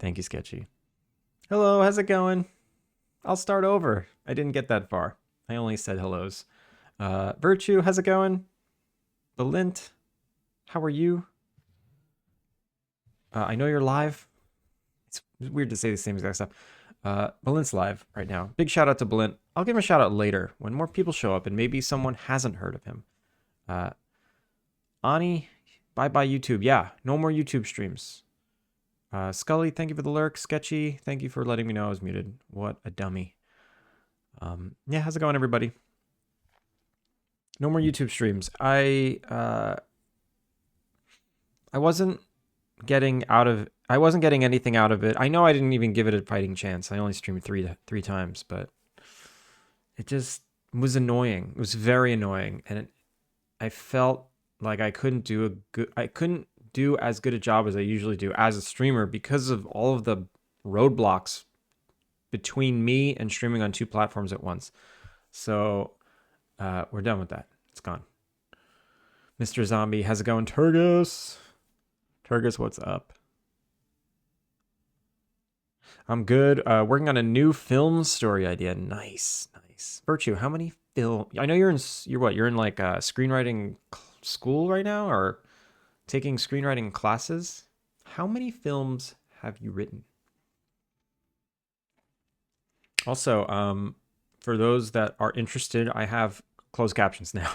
Thank you, Sketchy. Hello, how's it going? I'll start over. I didn't get that far. I only said hellos. Virtue, how's it going? Belint, how are you? I know you're live. It's weird to say the same exact stuff. Belint's live right now. Big shout out to Belint. I'll give him a shout out later when more people show up and maybe someone hasn't heard of him. Uh, Ani, bye bye YouTube. Yeah, no more YouTube streams. Scully, thank you for the lurk. Sketchy, thank you for letting me know I was muted. What a dummy. Yeah, how's it going, everybody? No more YouTube streams. I wasn't I wasn't getting anything out of it. I know I didn't even give it a fighting chance. I only streamed three times, but it just was annoying. It was very annoying, and I felt like I couldn't do as good a job as I usually do as a streamer because of all of the roadblocks between me and streaming on two platforms at once. So we're done with that. It's gone. Mr. Zombie, how's it going? Turgus, what's up? I'm good. Working on a new film story idea. Nice. Virtue, how many film? I know you're what? You're in like a screenwriting school right now, or taking screenwriting classes. How many films have you written? Also, for those that are interested, I have closed captions now.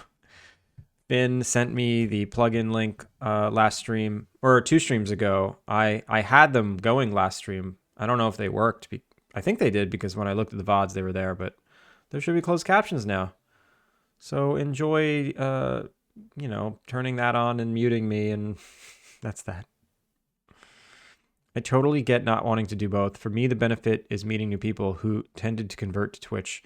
Finn sent me the plugin link last stream, or two streams ago. I had them going last stream. I don't know if they worked. I think they did because when I looked at the VODs, they were there, but there should be closed captions now. So enjoy, turning that on and muting me, and that's that. I totally get not wanting to do both. For me, the benefit is meeting new people who tended to convert to Twitch.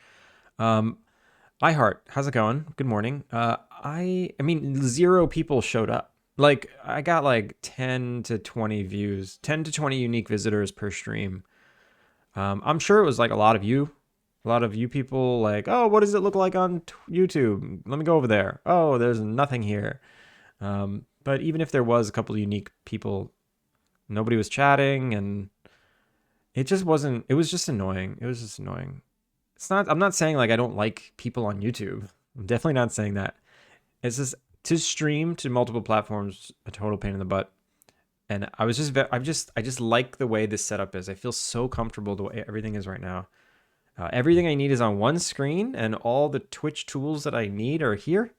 iHeart, how's it going? Good morning. I mean, 0 people showed up. Like, I got like 10 to 20 views, 10 to 20 unique visitors per stream. I'm sure it was like a lot of you people like, oh, what does it look like on YouTube? Let me go over there. Oh, there's nothing here. But even if there was a couple of unique people, nobody was chatting, and it just wasn't, it was just annoying. I'm not saying like I don't like people on YouTube. I'm definitely not saying that. It's just to stream to multiple platforms, a total pain in the butt. And I just like the way this setup is. I feel so comfortable the way everything is right now. Everything I need is on one screen, and all the Twitch tools that I need are here.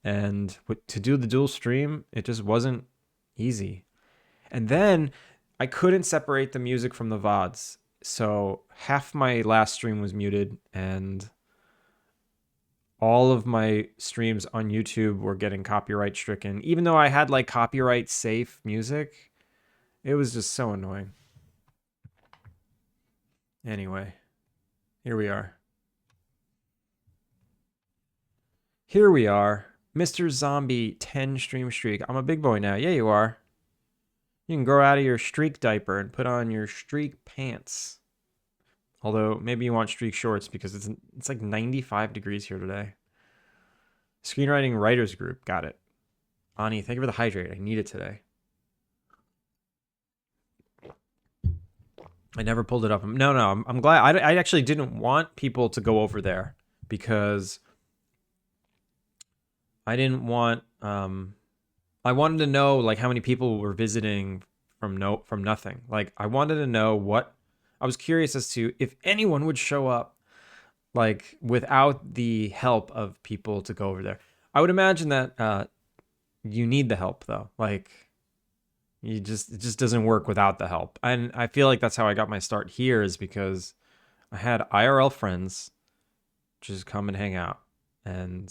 And to do the dual stream, it just wasn't easy. And then I couldn't separate the music from the VODs. So half my last stream was muted, and all of my streams on YouTube were getting copyright stricken. Even though I had like copyright safe music, it was just so annoying. Anyway, here we are. Mr. Zombie 10 stream streak. I'm a big boy now. Yeah, you are. You can grow out of your streak diaper and put on your streak pants. Although maybe you want streak shorts because it's like 95 degrees here today. Screenwriting writers group. Got it. Ani, thank you for the hydrate. I need it today. I never pulled it up. No, I'm glad. I actually didn't want people to go over there because I didn't want. I wanted to know like how many people were visiting from nothing. Like I wanted to know what. I was curious as to if anyone would show up, like without the help of people to go over there. I would imagine that you need the help though. Like it just doesn't work without the help. And I feel like that's how I got my start here, is because I had IRL friends just come and hang out, and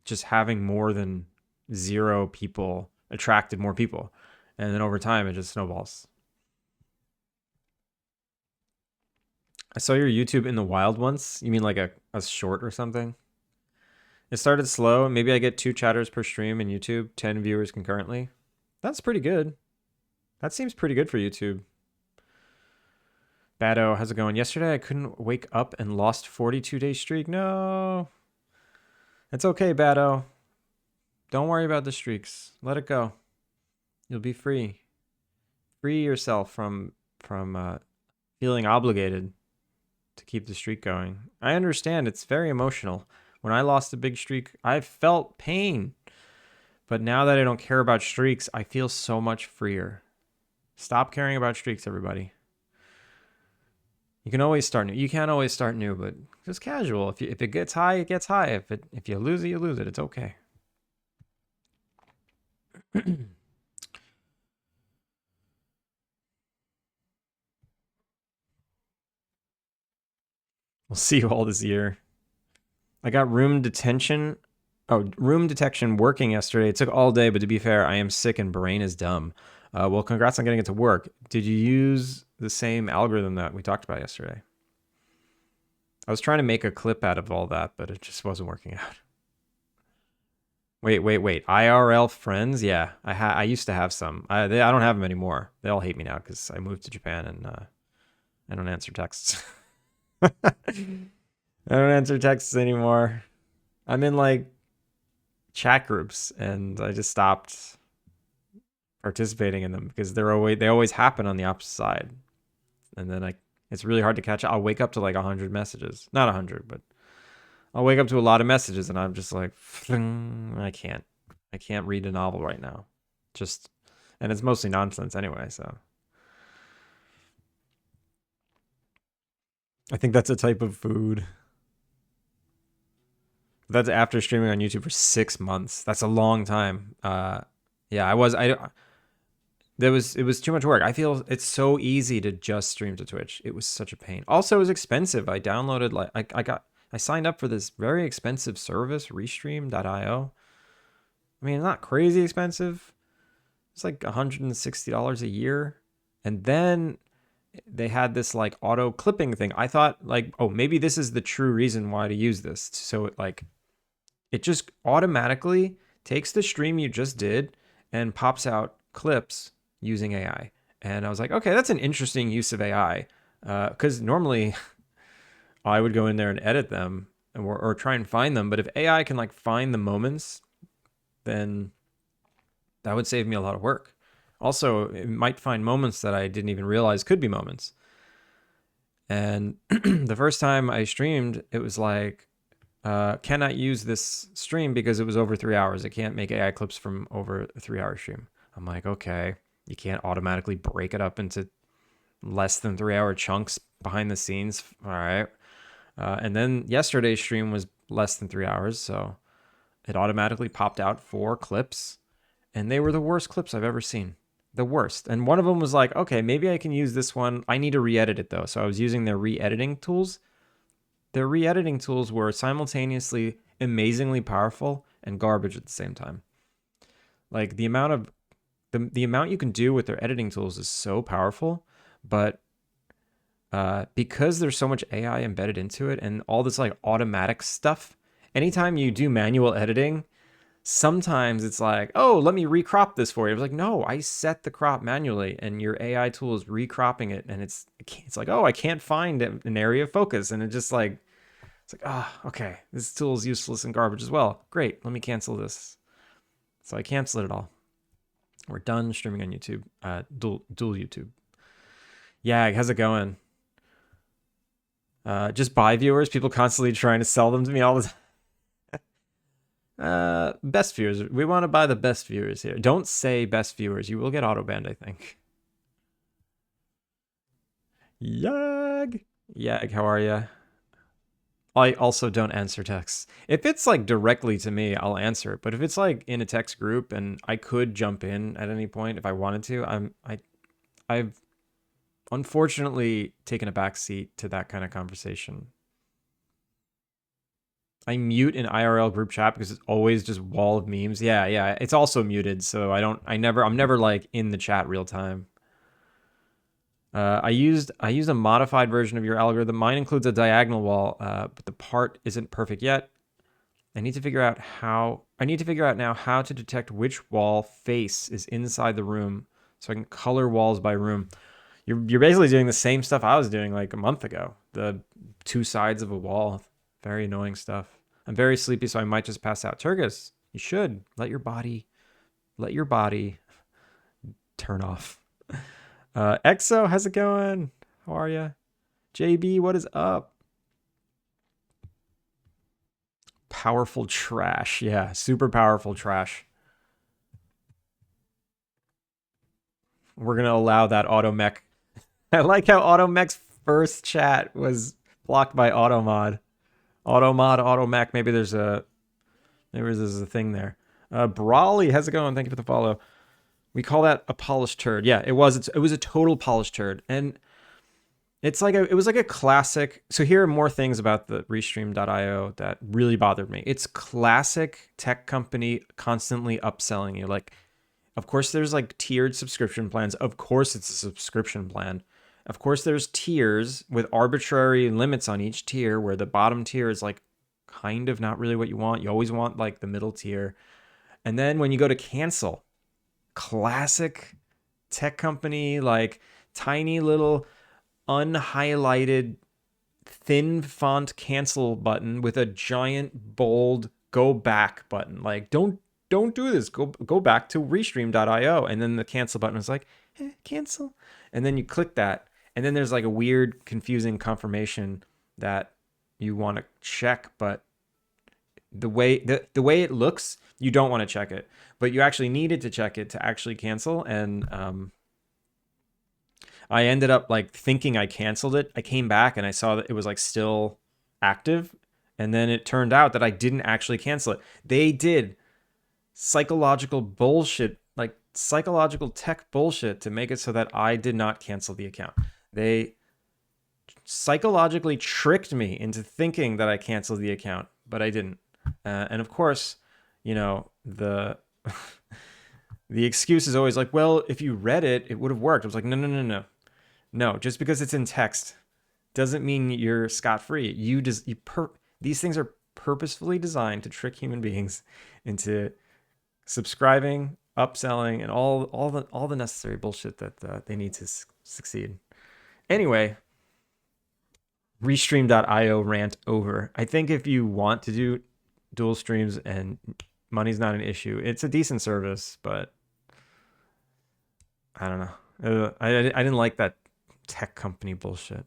just having more than 0 people attracted more people, and then over time it just snowballs. I saw your YouTube in the wild once. You mean like a short or something? It started slow. Maybe I get 2 chatters per stream in YouTube, 10 viewers concurrently. That's pretty good. That seems pretty good for YouTube. Bado, how's it going? Yesterday I couldn't wake up and lost 42-day streak. No. It's okay, Bado. Don't worry about the streaks. Let it go. You'll be free. free yourself from feeling obligated to keep the streak going. I understand it's very emotional. When I lost a big streak, I felt pain. But now that I don't care about streaks, I feel so much freer. Stop caring about streaks, everybody. You can always start new. You can't always start new, but just casual. If it gets high, it gets high. If you lose it, you lose it. It's okay. We'll see you all this year. I got room detention. Oh, room detection working yesterday. It took all day, but to be fair, I am sick and brain is dumb. Well, congrats on getting it to work. Did you use the same algorithm that we talked about yesterday? I was trying to make a clip out of all that, but it just wasn't working out. Wait. IRL friends? Yeah, I used to have some. I don't have them anymore. They all hate me now because I moved to Japan and I don't answer texts. I don't answer texts anymore. I'm in like chat groups and I just stopped participating in them because they always happen on the opposite side. And then it's really hard to catch up. I'll wake up to like 100 messages. Not 100, but I'll wake up to a lot of messages and I'm just like, I can't read a novel right now. And it's mostly nonsense anyway, so. I think that's a type of food. That's after streaming on YouTube for 6 months. That's a long time. Yeah, it was too much work. I feel it's so easy to just stream to Twitch. It was such a pain. Also, it was expensive. I downloaded I signed up for this very expensive service, Restream.io. I mean, not crazy expensive. It's like $160 a year. And then they had this like auto clipping thing. I thought like, oh, maybe this is the true reason why to use this. So it just automatically takes the stream you just did and pops out clips using AI. And I was like, okay, that's an interesting use of AI. Because normally I would go in there and edit them or try and find them. But if AI can like find the moments, then that would save me a lot of work. Also, it might find moments that I didn't even realize could be moments. And the first time I streamed, it was like, cannot use this stream because it was over 3 hours. It can't make AI clips from over a 3-hour stream. I'm like, okay, you can't automatically break it up into less than 3-hour chunks behind the scenes. All right. And then yesterday's stream was less than 3 hours. So it automatically popped out 4 clips and they were the worst clips I've ever seen. The worst. And one of them was like, okay, maybe I can use this one. I need to re-edit it though. So I was using their re-editing tools. Their re-editing tools were simultaneously amazingly powerful and garbage at the same time. Like the amount you can do with their editing tools is so powerful, but because there's so much AI embedded into it and all this like automatic stuff, anytime you do manual editing, sometimes it's like, oh, let me recrop this for you. I was like, no, I set the crop manually and your AI tool is recropping it. And it's like, oh, I can't find an area of focus. And it's like, okay, this tool is useless and garbage as well. Great, let me cancel this. So I canceled it all. We're done streaming on YouTube, dual YouTube. Yeah, how's it going? Just buy viewers, people constantly trying to sell them to me all the time. Best viewers. We want to buy the best viewers here. Don't say best viewers. You will get auto banned, I think. Yag. Yag, how are you? I also don't answer texts. If it's like directly to me, I'll answer it. But if it's like in a text group and I could jump in at any point if I wanted to, I've unfortunately taken a back seat to that kind of conversation. I mute an IRL group chat because it's always just wall of memes. Yeah. It's also muted, so I'm never like in the chat real time. I used a modified version of your algorithm. Mine includes a diagonal wall, but the part isn't perfect yet. I need to figure out now how to detect which wall face is inside the room so I can color walls by room. You're basically doing the same stuff I was doing like a month ago. The 2 sides of a wall. Very annoying stuff. I'm very sleepy, so I might just pass out. Turgis, you should let your body turn off. Exo, how's it going? How are you? JB, what is up? Powerful trash. Yeah, super powerful trash. We're gonna allow that automech. I like how automech's first chat was blocked by automod. Automod, automech. Maybe there's a thing there. Brawly, how's it going? Thank you for the follow. We call that a polished turd. Yeah, it was. It was a total polished turd, and it was like a classic. So here are more things about the Restream.io that really bothered me. It's classic tech company constantly upselling you. Like, of course, there's like tiered subscription plans. Of course, it's a subscription plan. Of course, there's tiers with arbitrary limits on each tier, where the bottom tier is like kind of not really what you want. You always want like the middle tier. And then when you go to cancel, classic tech company, like tiny little unhighlighted thin font cancel button with a giant bold go back button. Like don't do this. Go back to restream.io, and then the cancel button is like cancel, and then you click that, and then there's like a weird confusing confirmation that you want to check, but the way it looks, you don't want to check it, but you actually needed to check it to actually cancel. And I ended up like thinking I canceled it. I came back and I saw that it was like still active. And then it turned out that I didn't actually cancel it. They did psychological bullshit, like psychological tech bullshit to make it so that I did not cancel the account. They psychologically tricked me into thinking that I canceled the account, but I didn't. And of course, you know, the excuse is always like, well, if you read it, it would have worked. I was like, no. No, just because it's in text doesn't mean you're scot-free. These things are purposefully designed to trick human beings into subscribing, upselling, and all the necessary bullshit that they need to succeed. Anyway, restream.io rant over. I think if you want to do dual streams and money's not an issue, it's a decent service, but I don't know. I didn't like that tech company bullshit.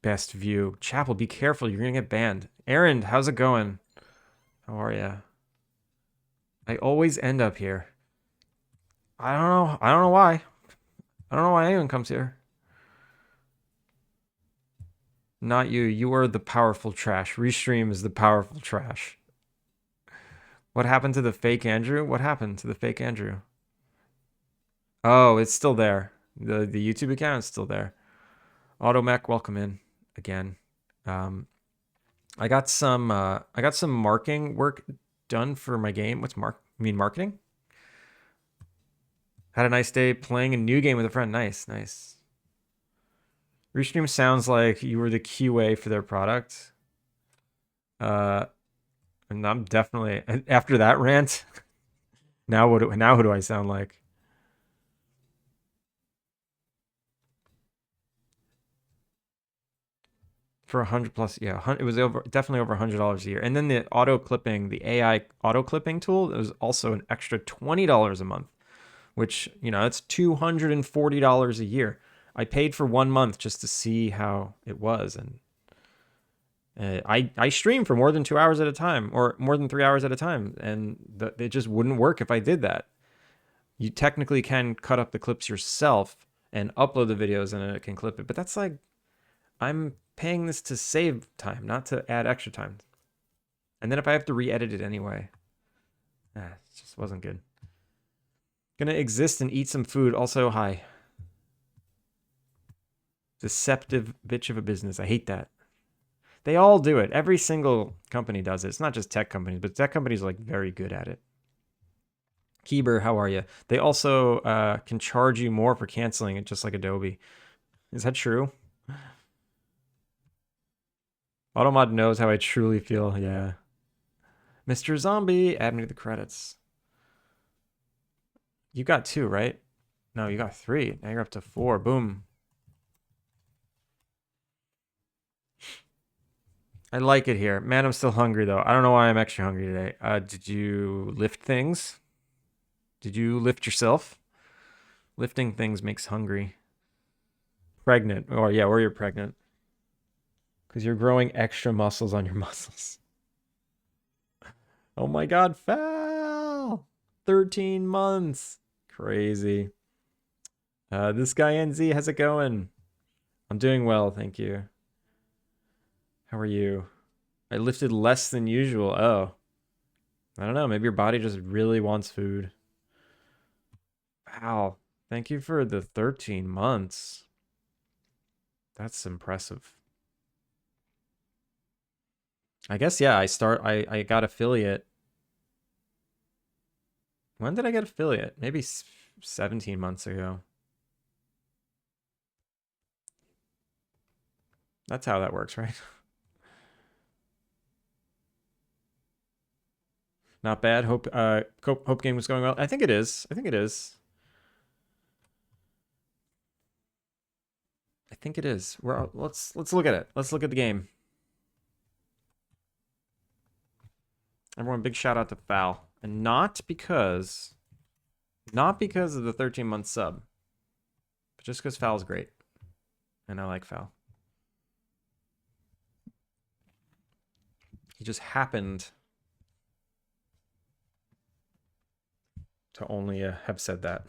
Best view. Chapel, be careful. You're going to get banned. Aaron, how's it going? How are you? I always end up here. I don't know. I don't know why. I don't know why anyone comes here. Not you. You are the powerful trash. Restream is the powerful trash. What happened to the fake Andrew? What happened to the fake Andrew? Oh, it's still there. The YouTube account is still there. Automech, welcome in again. I got some marking work done for my game. What's marketing? Had a nice day playing a new game with a friend. Nice. Restream sounds like you were the QA for their product. And I'm definitely after that rant. Now who do I sound like? For 100 plus, yeah, it was definitely over $100 a year. And then the AI auto clipping tool, it was also an extra $20 a month, which, you know, that's $240 a year. I paid for 1 month just to see how it was, and I stream for more than 2 hours at a time, or more than 3 hours at a time, and it just wouldn't work if I did that. You technically can cut up the clips yourself and upload the videos, and it can clip it, but that's like, I'm paying this to save time, not to add extra time. And then if I have to re-edit it anyway, it just wasn't good. Gonna exist and eat some food. Also, hi. Deceptive bitch of a business. I hate that. They all do it. Every single company does it. It's not just tech companies, but tech companies are like very good at it. Keeber, how are you? They also can charge you more for canceling it, just like Adobe. Is that true? Automod knows how I truly feel. Yeah. Mr. Zombie, add me to the credits. You got 2, right? No, you got 3. Now you're up to 4. Boom. I like it here. Man, I'm still hungry, though. I don't know why I'm extra hungry today. Did you lift things? Did you lift yourself? Lifting things makes hungry. Pregnant. Or yeah, or you're pregnant. Because you're growing extra muscles on your muscles. Oh my god, Fal! 13 months. Crazy. This guy NZ, how's it going? I'm doing well, thank you. How are you? I lifted less than usual. Oh. I don't know, maybe your body just really wants food. Wow. Thank you for the 13 months. That's impressive. I guess yeah, I got affiliate. When did I get affiliate? Maybe 17 months ago. That's how that works, right? Not bad. Hope game was going well. I think it is. I think it is. I think it is. Let's look at it. Let's look at the game. Everyone, big shout out to Fal. And not because of the 13-month sub, but just because Fal's great. And I like Fal. He just happened to only have said that.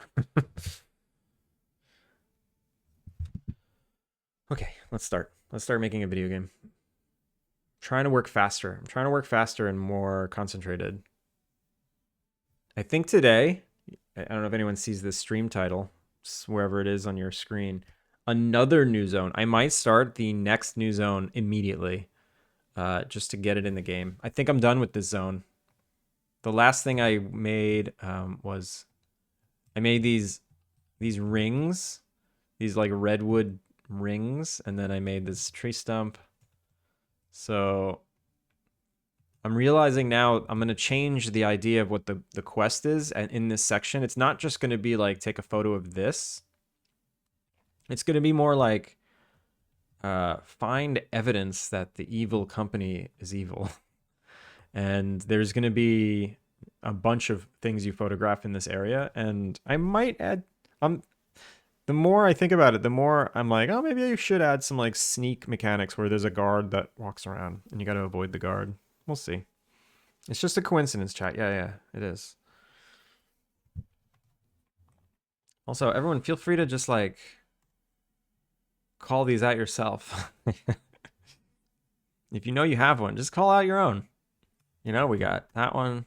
Okay, let's start. Let's start making a video game. I'm trying to work faster. I'm trying to work faster and more concentrated. I think today, I don't know if anyone sees this stream title, wherever it is on your screen, another new zone. I might start the next new zone immediately, just to get it in the game. I think I'm done with this zone. The last thing I made was I made these rings, these like redwood rings, and then I made this tree stump. So I'm realizing now I'm going to change the idea of what the quest is, and in this section it's not just going to be like take a photo of this. It's going to be more like find evidence that the evil company is evil. And there's going to be a bunch of things you photograph in this area, and I might add the more I think about it, the more I'm like, oh, maybe I should add some like sneak mechanics where there's a guard that walks around and you got to avoid the guard. We'll see. It's just a coincidence, chat. Yeah, it is. Also, everyone feel free to just like call these out yourself. If you know you have one, just call out your own. You know, we got that one.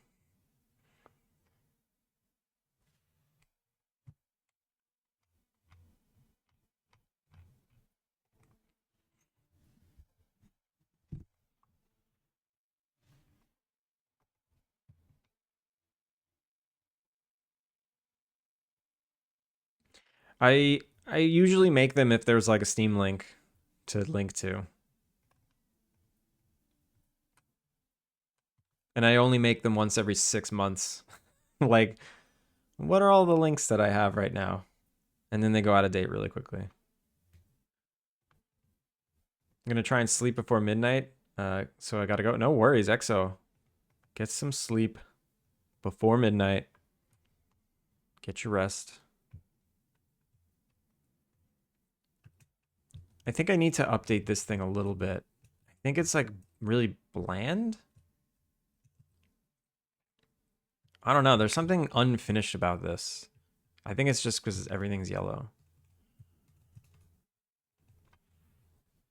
I usually make them if there's like a Steam link to link to. And I only make them once every 6 months. Like, what are all the links that I have right now? And then they go out of date really quickly. I'm gonna try and sleep before midnight. So I gotta go. No worries, EXO. Get some sleep before midnight. Get your rest. I think I need to update this thing a little bit. I think it's like really bland. I don't know. There's something unfinished about this. I think it's just because everything's yellow.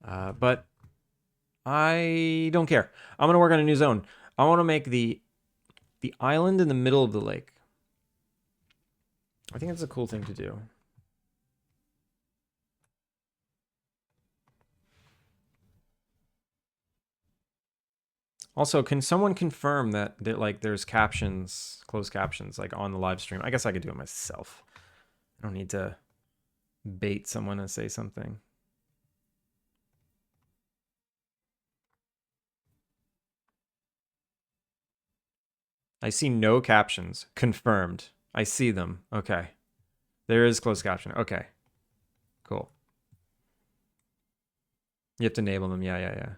But I don't care. I'm gonna work on a new zone. I want to make the island in the middle of the lake. I think it's a cool thing to do. Also, can someone confirm that like there's captions, closed captions, like on the live stream? I guess I could do it myself. I don't need to bait someone to say something. I see no captions. Confirmed. I see them. Okay. There is closed caption. Okay. Cool. You have to enable them. Yeah.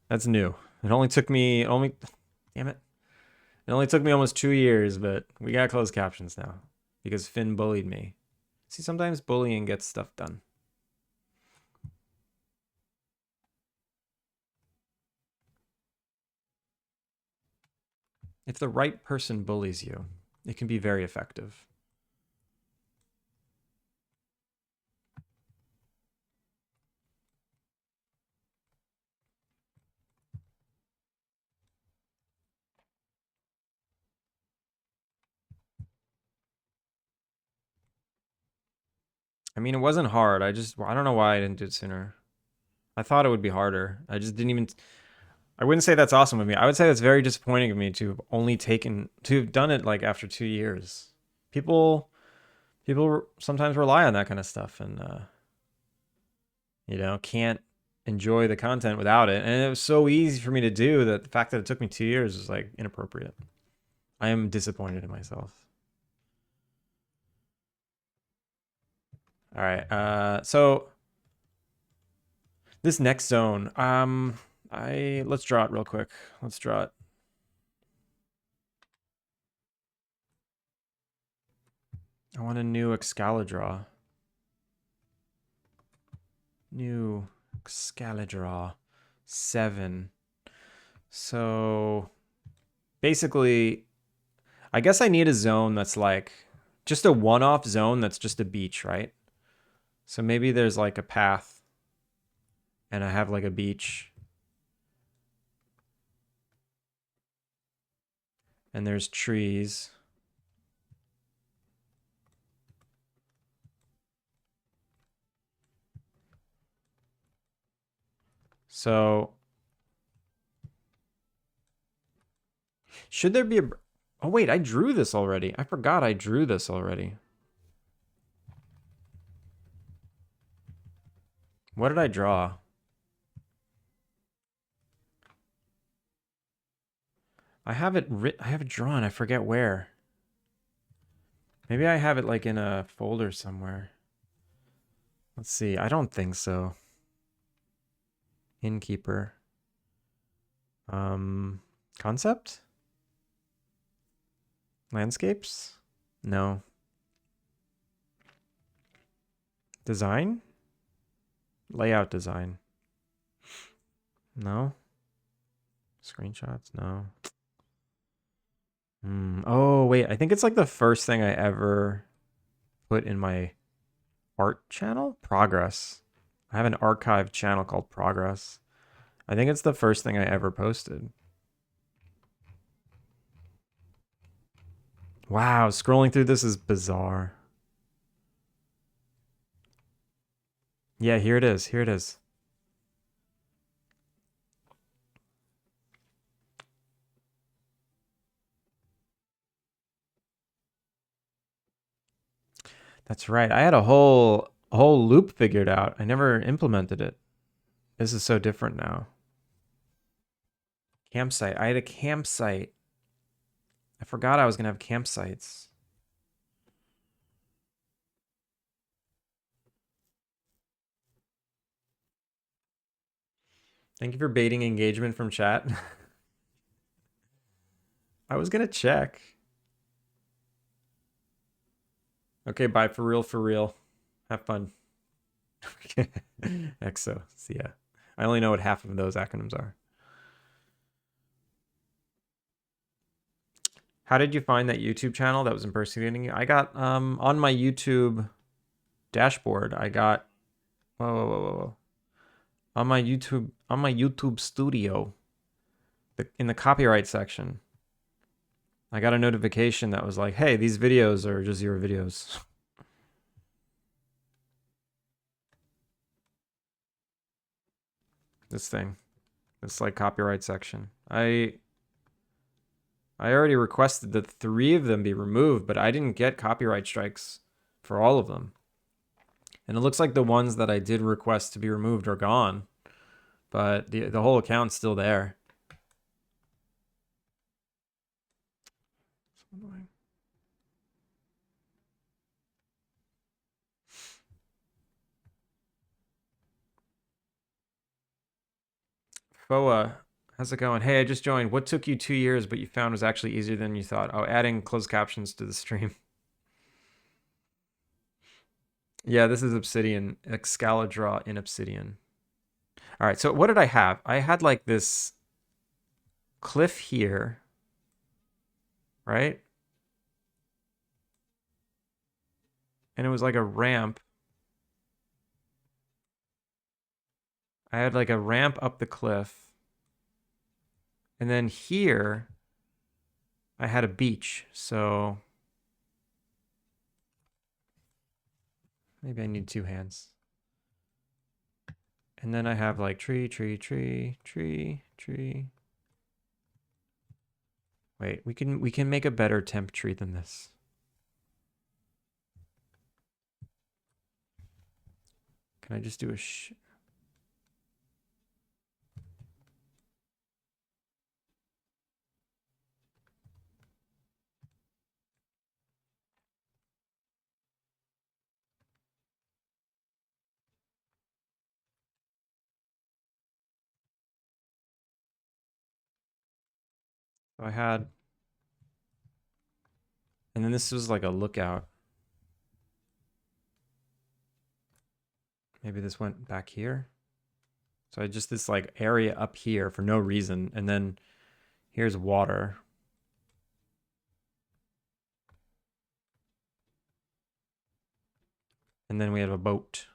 That's new. It only took me damn it. It only took me almost 2 years, but we got closed captions now because Finn bullied me. See, sometimes bullying gets stuff done. If the right person bullies you, it can be very effective. I mean, it wasn't hard. I don't know why I didn't do it sooner. I thought it would be harder. I just didn't even. I wouldn't say that's awesome of me. I would say that's very disappointing of me to have to have done it like after 2 years. People, people sometimes rely on that kind of stuff and, can't enjoy the content without it. And it was so easy for me to do that the fact that it took me 2 years was like inappropriate. I am disappointed in myself. All right. So this next zone, let's draw it real quick. Let's draw it. I want a new Excalidraw. New Excalidraw 7. So basically, I guess I need a zone that's like just a one-off zone that's just a beach, right? So maybe there's like a path and I have like a beach. And there's trees. So should there be a... Oh, wait, I drew this already. I forgot I drew this already. What did I draw? I have it drawn. I forget where. Maybe I have it like in a folder somewhere. Let's see. I don't think so. Innkeeper. Concept? Landscapes? No. Design? Layout design. No. Screenshots? No. Oh, wait. I think it's like the first thing I ever put in my art channel? Progress. I have an archived channel called Progress. I think it's the first thing I ever posted. Wow, scrolling through this is bizarre. Yeah, here it is. Here it is. That's right. I had a whole loop figured out. I never implemented it. This is so different now. Campsite. I had a campsite. I forgot I was gonna have campsites. Thank you for baiting engagement from chat. I was gonna check. Okay, bye for real, for real. Have fun. EXO. See ya. I only know what half of those acronyms are. How did you find that YouTube channel that was impersonating you? I got on my YouTube dashboard. I got whoa. On my YouTube studio, in the copyright section, I got a notification that was like, "Hey, these videos are just your videos." This thing, this like copyright section. I already requested that 3 of them be removed, but I didn't get copyright strikes for all of them. And it looks like the ones that I did request to be removed are gone, but the whole account's still there. So annoying. Foa, how's it going? Hey, I just joined. What took you 2 years but you found was actually easier than you thought? Oh, adding closed captions to the stream. Yeah, this is obsidian. Excalibur in obsidian. All right, so what did I have? I had like this cliff here, right? And it was like a ramp. I had like a ramp up the cliff. And then here, I had a beach. So maybe I need two hands. And then I have like tree, tree, tree, tree, tree. Wait, we can make a better temp tree than this. Can I just do a I had, and then this was like a lookout. Maybe this went back here. So I just this like area up here for no reason. And then here's water. And then we have a boat.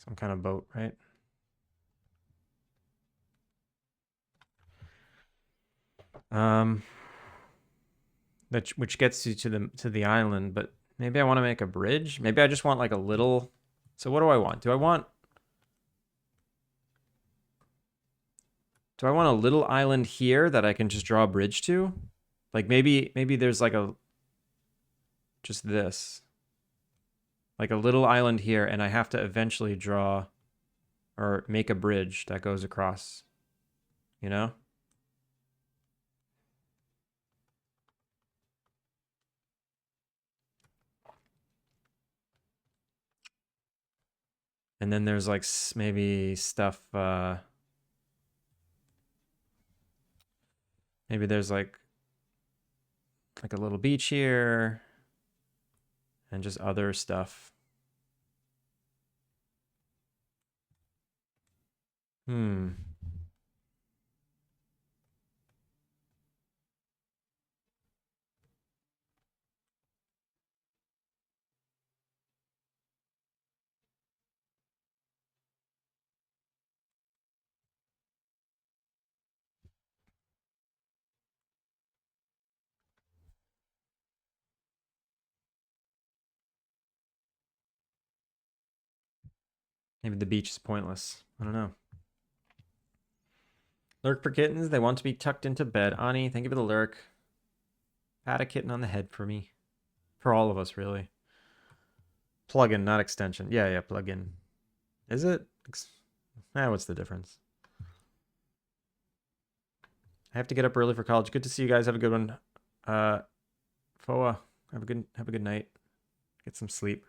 Some kind of boat, right? Um, which gets you to the island, but maybe I want to make a bridge. Maybe I just want like a little. So what do I want? Do I want a little island here that I can just draw a bridge to? Like maybe there's like a just this. Like a little island here, and I have to eventually draw or make a bridge that goes across, you know? And then there's like maybe stuff, maybe there's like a little beach here and just other stuff. Hmm. Maybe the beach is pointless. I don't know. Lurk for kittens. They want to be tucked into bed. Ani, thank you for the lurk. Pat a kitten on the head for me. For all of us, really. Plugin, not extension. Yeah, plugin. Is it? What's the difference? I have to get up early for college. Good to see you guys. Have a good one. Foa, have a good night. Get some sleep.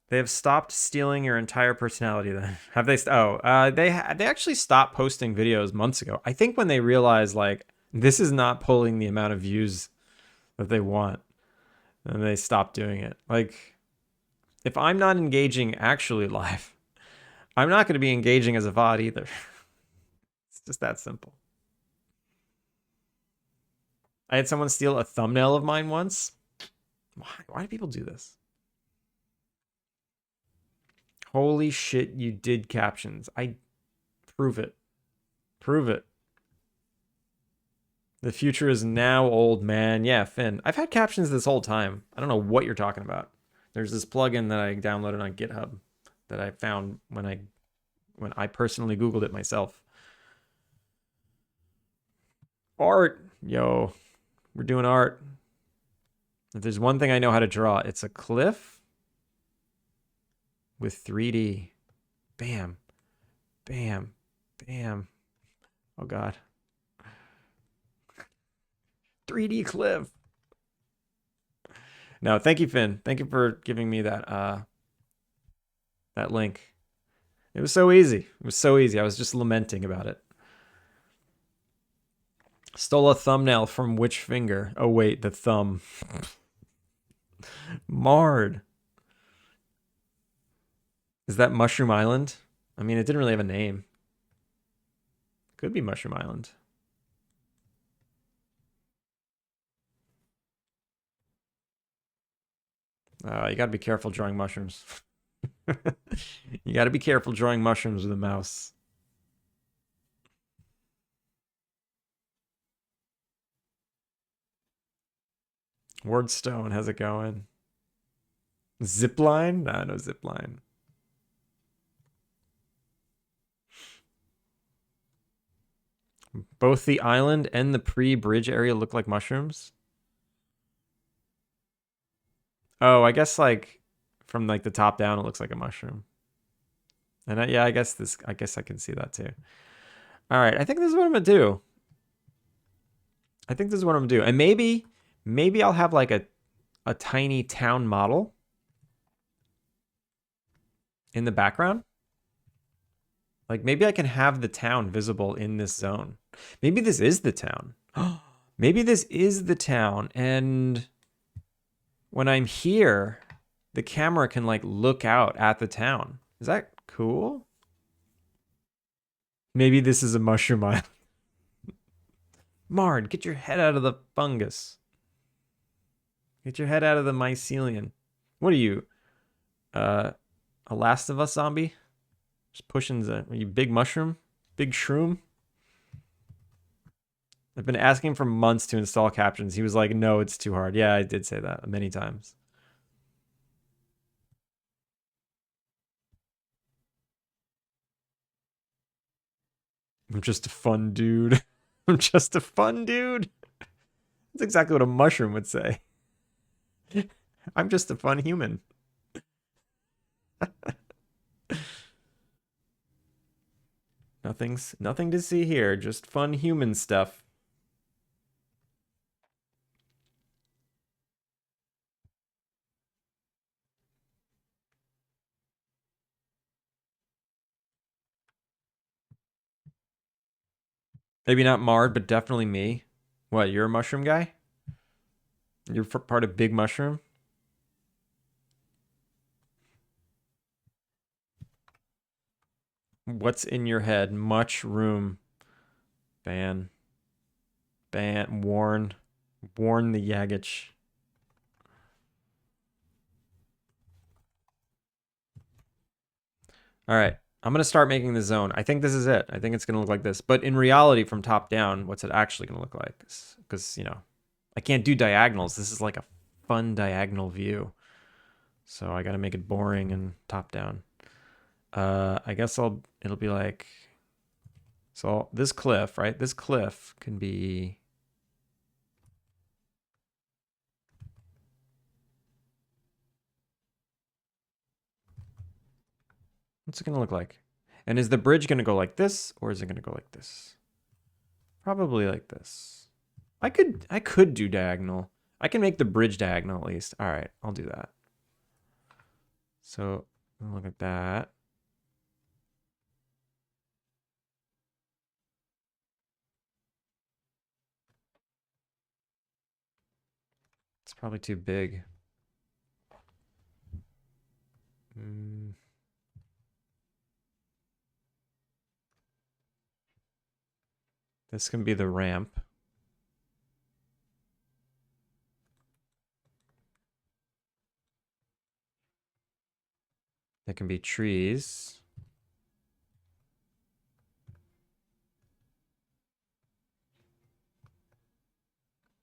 They have stopped stealing your entire personality. Then have they? They actually stopped posting videos months ago. I think when they realized like this is not pulling the amount of views that they want, and they stopped doing it. Like if I'm not engaging actually live, I'm not going to be engaging as a VOD either. It's just that simple. I had someone steal a thumbnail of mine once. Why do people do this? Holy shit, you did captions. I prove it. Prove it. The future is now, old man. Yeah, Finn. I've had captions this whole time. I don't know what you're talking about. There's this plugin that I downloaded on GitHub that I found when I personally Googled it myself. Art. Yo, we're doing art. If there's one thing I know how to draw, it's a cliff with 3D. Bam. Bam. Bam. Oh god. 3D cliff. No, thank you, Finn. Thank you for giving me that link. It was so easy. It was so easy. I was just lamenting about it. Stole a thumbnail from which finger? Oh, wait, the thumb. Marred. Is that Mushroom Island? I mean, it didn't really have a name. Could be Mushroom Island. You gotta be careful drawing mushrooms. You gotta be careful drawing mushrooms with a mouse. Wordstone, how's it going? Zipline? Nah, no zipline. Both the island and the pre-bridge area look like mushrooms. Oh, I guess like from like the top down, it looks like a mushroom. And yeah, I guess I can see that too. All right, I think this is what I'm gonna do. I think this is what I'm gonna do, and maybe I'll have like a tiny town model in the background. Like maybe I can have the town visible in this zone. Maybe this is the town. Maybe this is the town, and when I'm here, the camera can like look out at the town. Is that cool? Maybe this is a mushroom island. Mard, get your head out of the fungus. Get your head out of the mycelium. What are you? A Last of Us zombie? Just pushing the are you big mushroom? Big shroom? I've been asking for months to install captions. He was like, no, it's too hard. Yeah, I did say that many times. I'm just a fun dude. I'm just a fun dude. That's exactly what a mushroom would say. I'm just a fun human. Nothing to see here, just fun human stuff. Maybe not Mard, but definitely me. What, you're a mushroom guy? You're part of Big Mushroom? What's in your head? Mushroom. Ban. Ban. Warn. Warn the Yagich. All right. I'm going to start making the zone. I think this is it. I think it's going to look like this. But in reality, from top down, what's it actually going to look like? Because, you know, I can't do diagonals. This is like a fun diagonal view. So I got to make it boring and top down. I guess it'll be like, so this cliff, right? This cliff can be, what's it going to look like? And is the bridge going to go like this, or is it going to go like this? Probably like this. I could do diagonal. I can make the bridge diagonal at least. All right, I'll do that. So look at that. It's probably too big. This can be the ramp. There can be trees.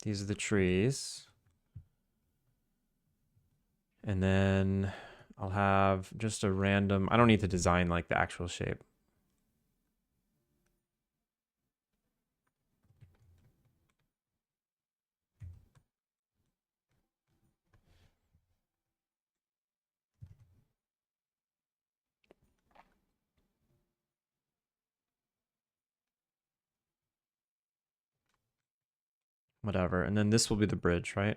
These are the trees. And then I'll have just a random, I don't need to design like the actual shape. Whatever. And then this will be the bridge, right?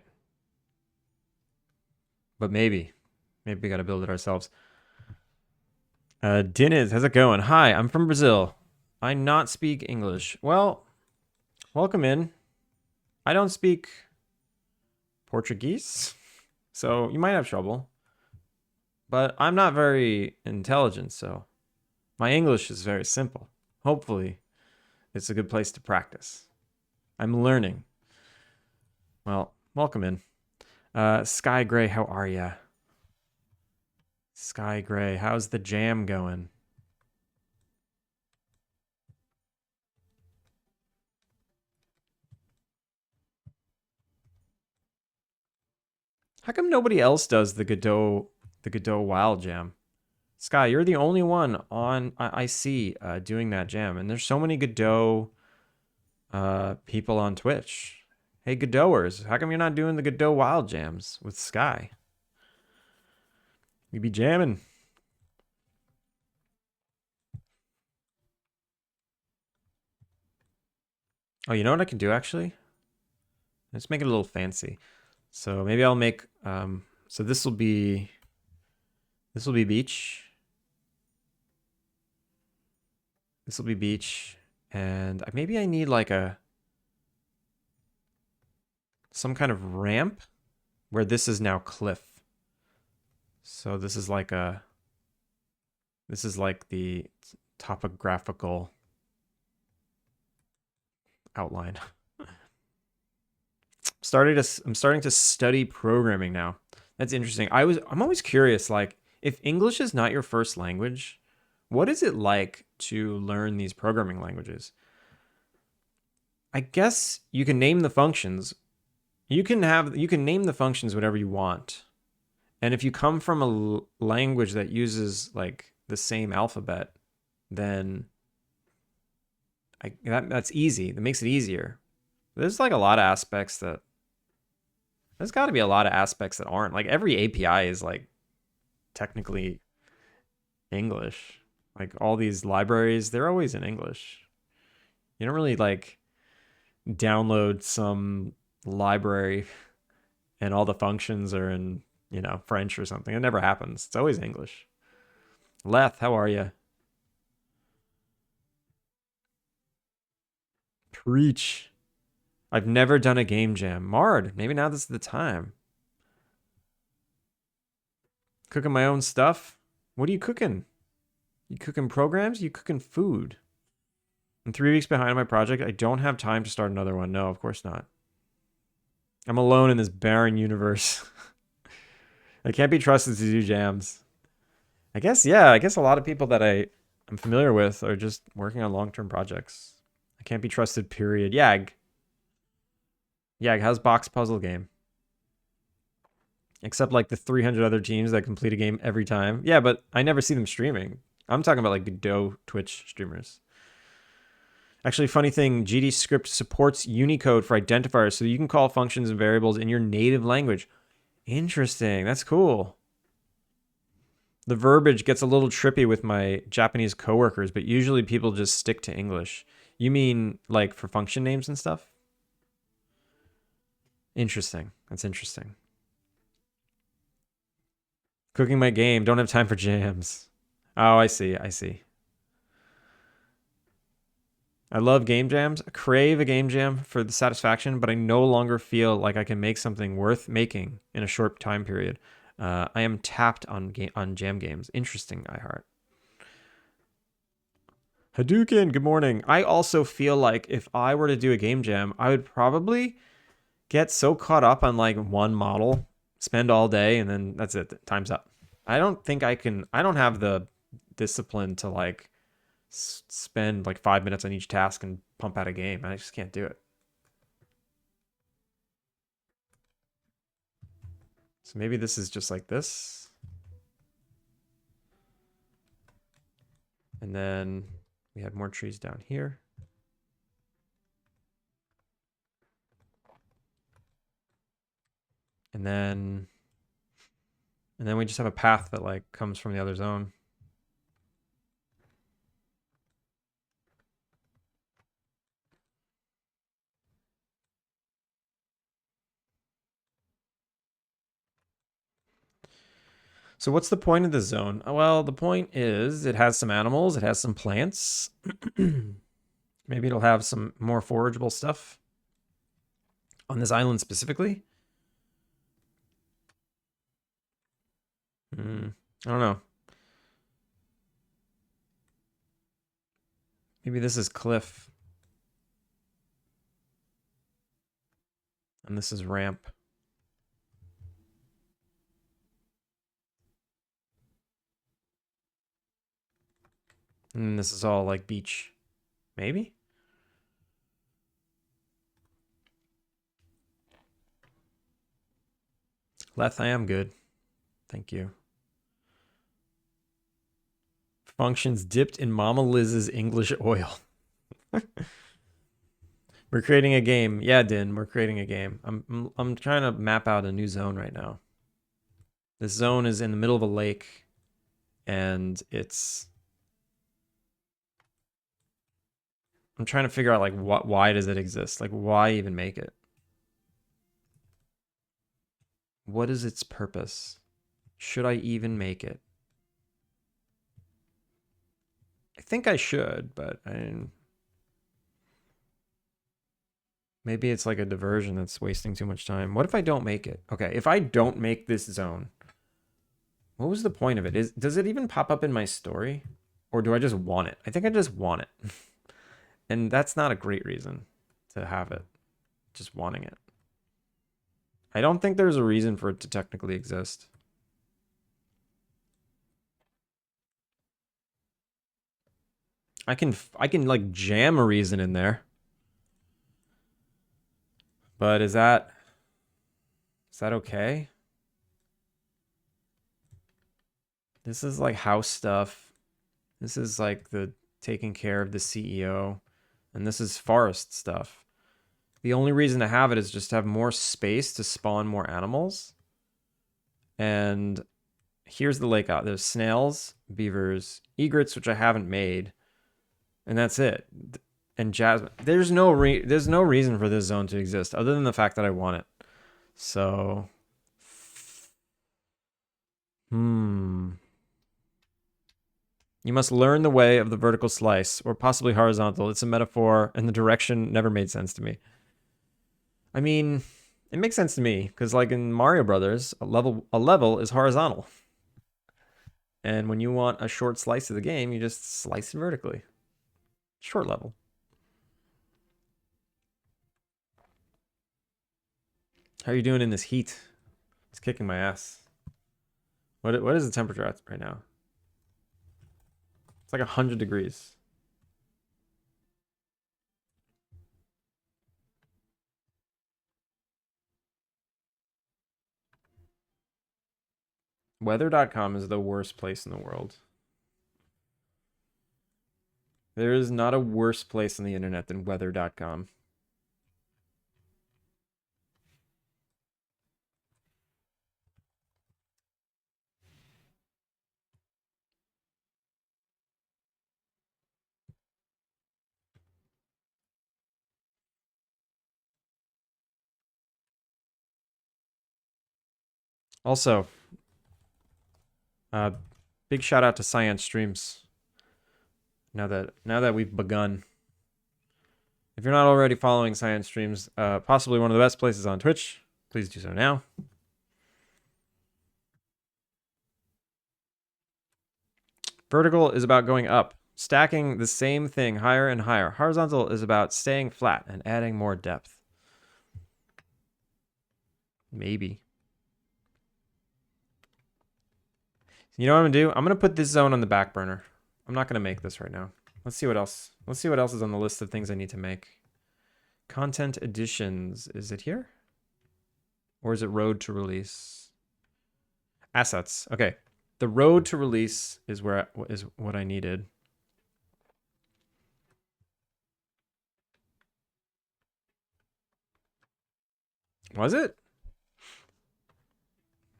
But maybe we got to build it ourselves. Diniz, how's it going? Hi, I'm from Brazil. I not speak English. Well, welcome in. I don't speak Portuguese, so you might have trouble. But I'm not very intelligent, so my English is very simple. Hopefully, it's a good place to practice. I'm learning. Well, welcome in. Sky Gray, how are ya? Sky Gray, how's the jam going? How come nobody else does the Godot Wild Jam? Sky, you're the only one on I see doing that jam, and there's so many Godot people on Twitch. Hey Godowers, how come you're not doing the Godot Wild Jams with Sky? We be jamming. Oh, you know what I can do actually? Let's make it a little fancy. So maybe I'll make so this will be beach. This will be beach, and maybe I need like a some kind of ramp where this is now cliff. So this is like the topographical outline. I'm starting to study programming now. That's interesting. I'm always curious, like, if English is not your first language, what is it like to learn these programming languages? I guess you can name the functions. You can name the functions whatever you want. And if you come from a language that uses like the same alphabet, then that's easy. That makes it easier. There's like a lot of aspects that there's got to be a lot of aspects that aren't. Like every API is like technically English. Like all these libraries, they're always in English. You don't really like download some library and all the functions are in, French or something. It never happens. It's always English. Leth, how are you? Preach. I've never done a game jam. Mard, maybe now this is the time. Cooking my own stuff? What are you cooking? You cooking programs? You cooking food? I'm 3 weeks behind on my project. I don't have time to start another one. No, of course not. I'm alone in this barren universe. I can't be trusted to do jams. I guess, yeah, I guess a lot of people that I'm familiar with are just working on long-term projects. I can't be trusted, period. Yag. Yag, how's box puzzle game? Except like the 300 other teams that complete a game every time. Yeah, but I never see them streaming. I'm talking about like Godot Twitch streamers. Actually, funny thing, GD script supports Unicode for identifiers, so you can call functions and variables in your native language. Interesting. That's cool. The verbiage gets a little trippy with my Japanese coworkers, but usually people just stick to English. You mean like for function names and stuff? Interesting. That's interesting. Cooking my game. Don't have time for jams. Oh, I see. I see. I love game jams. I crave a game jam for the satisfaction, but I no longer feel like I can make something worth making in a short time period. I am tapped on jam games. Interesting, iHeart. Hadouken, good morning. I also feel like if I were to do a game jam, I would probably get so caught up on like one model, spend all day, and then that's it. Time's up. I don't think I can. I don't have the discipline to like spend like 5 minutes on each task and pump out a game. I just can't do it. So maybe this is just like this. And then we have more trees down here. And then we just have a path that like comes from the other zone. So what's the point of this zone? Well, the point is it has some animals, it has some plants. Maybe it'll have some more forageable stuff on this island specifically. I don't know. Maybe this is cliff. And this is ramp. And this is all like beach. Maybe? Leth, I am good. Thank you. Functions dipped in Mama Liz's English oil. We're creating a game. Yeah, Din, we're creating a game. I'm trying to map out a new zone right now. This zone is in the middle of a lake, and I'm trying to figure out like why does it exist? Like why even make it? What is its purpose? Should I even make it? I think I should, but maybe it's like a diversion that's wasting too much time. What if I don't make it? Okay, if I don't make this zone, what was the point of it? Does it even pop up in my story? Or do I just want it? I think I just want it. And that's not a great reason to have it. Just wanting it. I don't think there's a reason for it to technically exist. I can like jam a reason in there. But is that okay? This is like house stuff. This is like the taking care of the CEO. And this is forest stuff. The only reason to have it is just to have more space to spawn more animals. And here's the lake out. There's snails, beavers, egrets, which I haven't made. And that's it. And jasmine. There's no reason for this zone to exist other than the fact that I want it. So you must learn the way of the vertical slice, or possibly horizontal. It's a metaphor, and the direction never made sense to me. I mean, it makes sense to me, because like in Mario Brothers, a level is horizontal. And when you want a short slice of the game, you just slice it vertically. Short level. How are you doing in this heat? It's kicking my ass. What is the temperature at right now? It's like 100 degrees. Weather.com is the worst place in the world. There is not a worse place on the internet than weather.com. Also, big shout out to Science Streams. Now that we've begun. If you're not already following Science Streams, possibly one of the best places on Twitch, please do so now. Vertical is about going up, stacking the same thing higher and higher. Horizontal is about staying flat and adding more depth. Maybe. You know what I'm gonna do? I'm gonna put this zone on the back burner. I'm not gonna make this right now. Let's see what else. Let's see what else is on the list of things I need to make. Content additions. Is it here? Or is it road to release? Assets. Okay. The road to release is what I needed. Was it?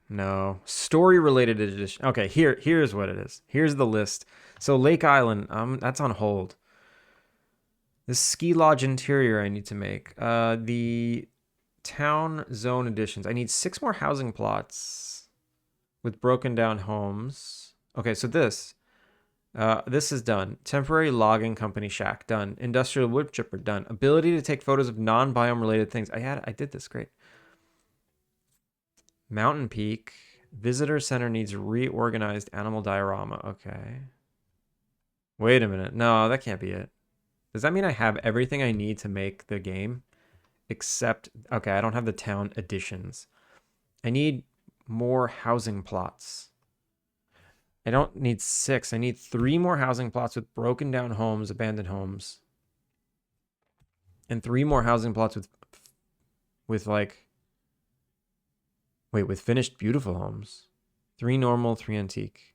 No. Story related edition. Okay, here's what it is. Here's the list. So Lake Island, that's on hold. The ski lodge interior I need to make. The town zone additions. I need 6 more housing plots. with broken down homes. Okay, so this is done. Temporary logging company shack done. Industrial wood chipper done. Ability to take photos of non-biome related things. I did this, great. Mountain Peak. Visitor center needs reorganized animal diorama. Okay. Wait a minute. No, that can't be it. Does that mean I have everything I need to make the game? Except, okay, I don't have the town additions. I need more housing plots. I don't need 6. I need 3 more housing plots with broken down homes, abandoned homes. And 3 more housing plots with like, wait, with finished beautiful homes. 3 normal, 3 antique.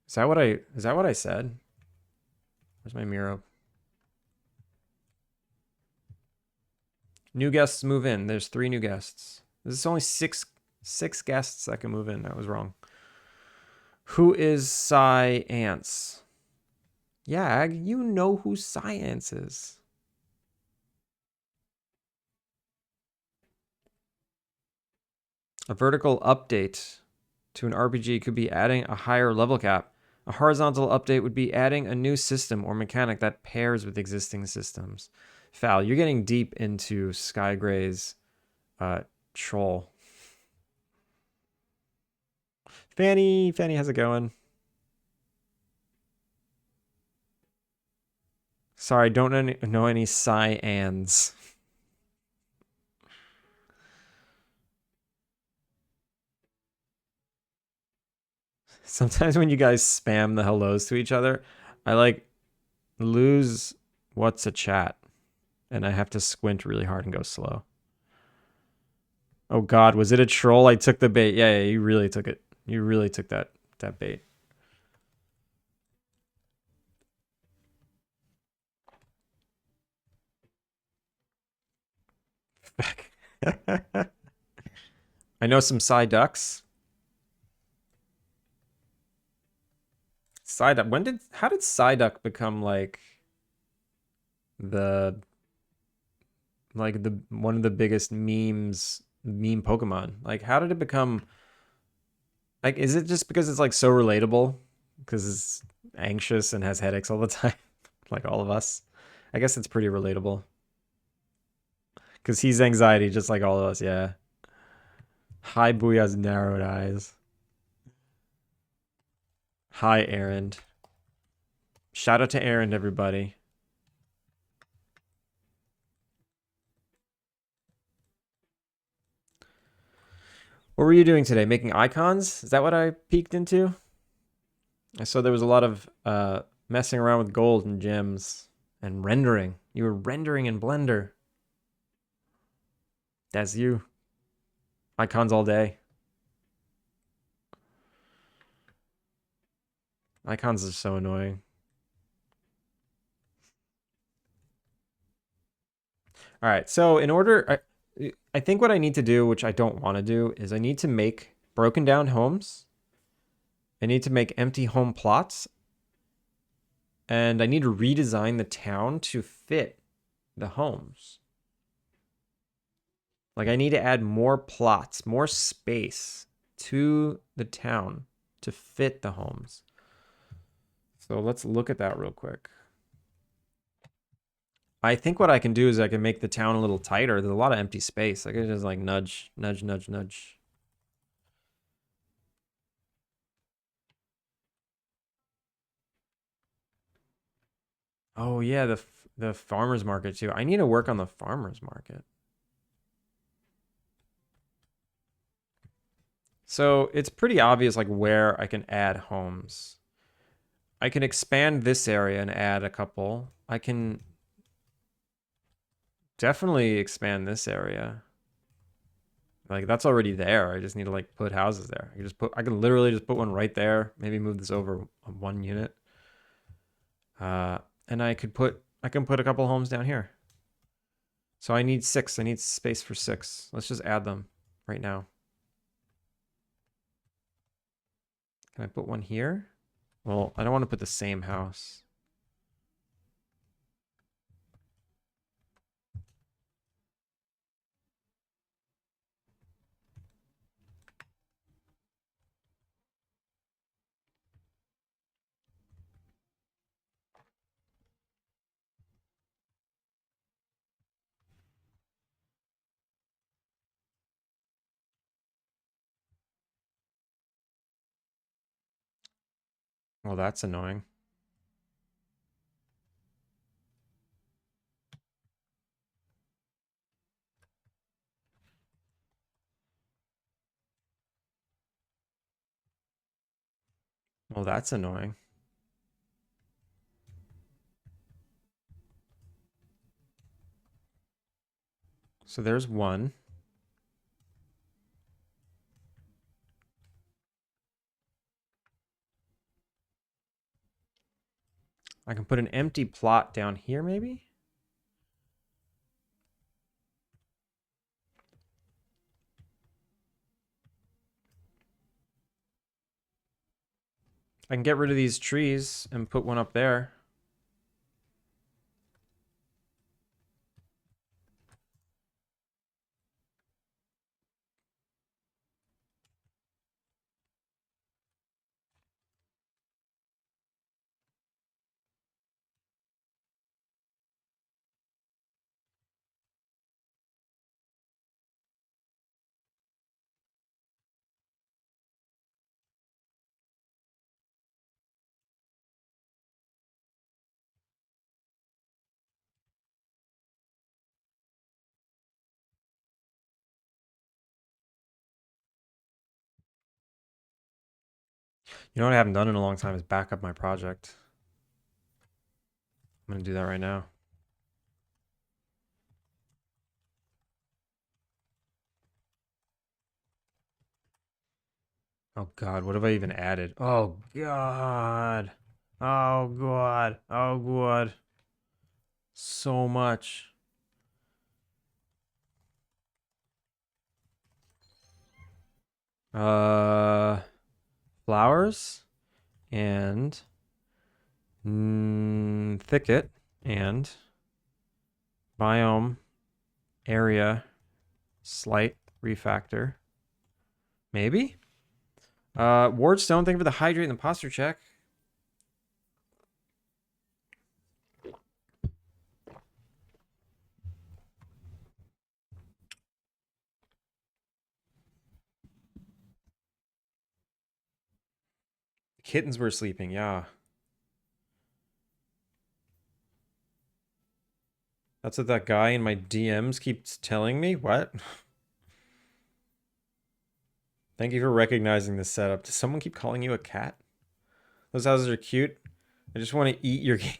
Is that what I said? Where's my Miro? New guests move in. There's 3 new guests. There's only six guests that can move in. That was wrong. Who is Science? Yeah, you know who Science is. A vertical update to an RPG could be adding a higher level cap. A horizontal update would be adding a new system or mechanic that pairs with existing systems. Fal, you're getting deep into Skygray's troll. Fanny, how's it going? Sorry, don't know any Cyans. Sometimes when you guys spam the hellos to each other, I like lose what's a chat, and I have to squint really hard and go slow. Oh God, was it a troll? I took the bait. Yeah, you really took it. You really took that bait. I know some Psyducks. Psyduck. How did Psyduck become the the one of the biggest meme Pokemon? Like, how did it become like? Is it just because it's like so relatable? Because it's anxious and has headaches all the time, like all of us. I guess it's pretty relatable. Because he's anxiety just like all of us. Yeah. Hi, Booyah's narrowed eyes. Hi, Aaron. Shout out to Aaron, everybody. What were you doing today? Making icons? Is that what I peeked into? I saw there was a lot of messing around with gold and gems and rendering. You were rendering in Blender. That's you. Icons all day. Icons are so annoying. All right, so I think what I need to do, which I don't want to do, is I need to make broken down homes. I need to make empty home plots. And I need to redesign the town to fit the homes. Like, I need to add more plots, more space to the town to fit the homes. So let's look at that real quick. I think what I can do is I can make the town a little tighter. There's a lot of empty space. I can just like nudge, nudge, nudge, nudge. Oh yeah, the farmer's market too. I need to work on the farmer's market. So it's pretty obvious like where I can add homes. I can expand this area and add a couple. I can definitely expand this area. Like that's already there. I just need to like put houses there. I can literally just put one right there. Maybe move this over 1 unit. And I can put a couple homes down here. So I need 6. I need space for 6. Let's just add them right now. Can I put one here? Well, I don't want to put the same house. Well, that's annoying. Well, that's annoying. So there's one. I can put an empty plot down here, maybe? I can get rid of these trees and put one up there. You know what I haven't done in a long time is back up my project. I'm going to do that right now. Oh God, what have I even added? Oh God. Oh God. Oh God. So much. Uh, Flowers and thicket and biome area slight refactor. Maybe? Wardstone, thank you for the hydrate and the posture check. The kittens were sleeping, yeah. That's what that guy in my DMs keeps telling me. What? Thank you for recognizing this setup. Does someone keep calling you a cat? Those houses are cute. I just want to eat your game.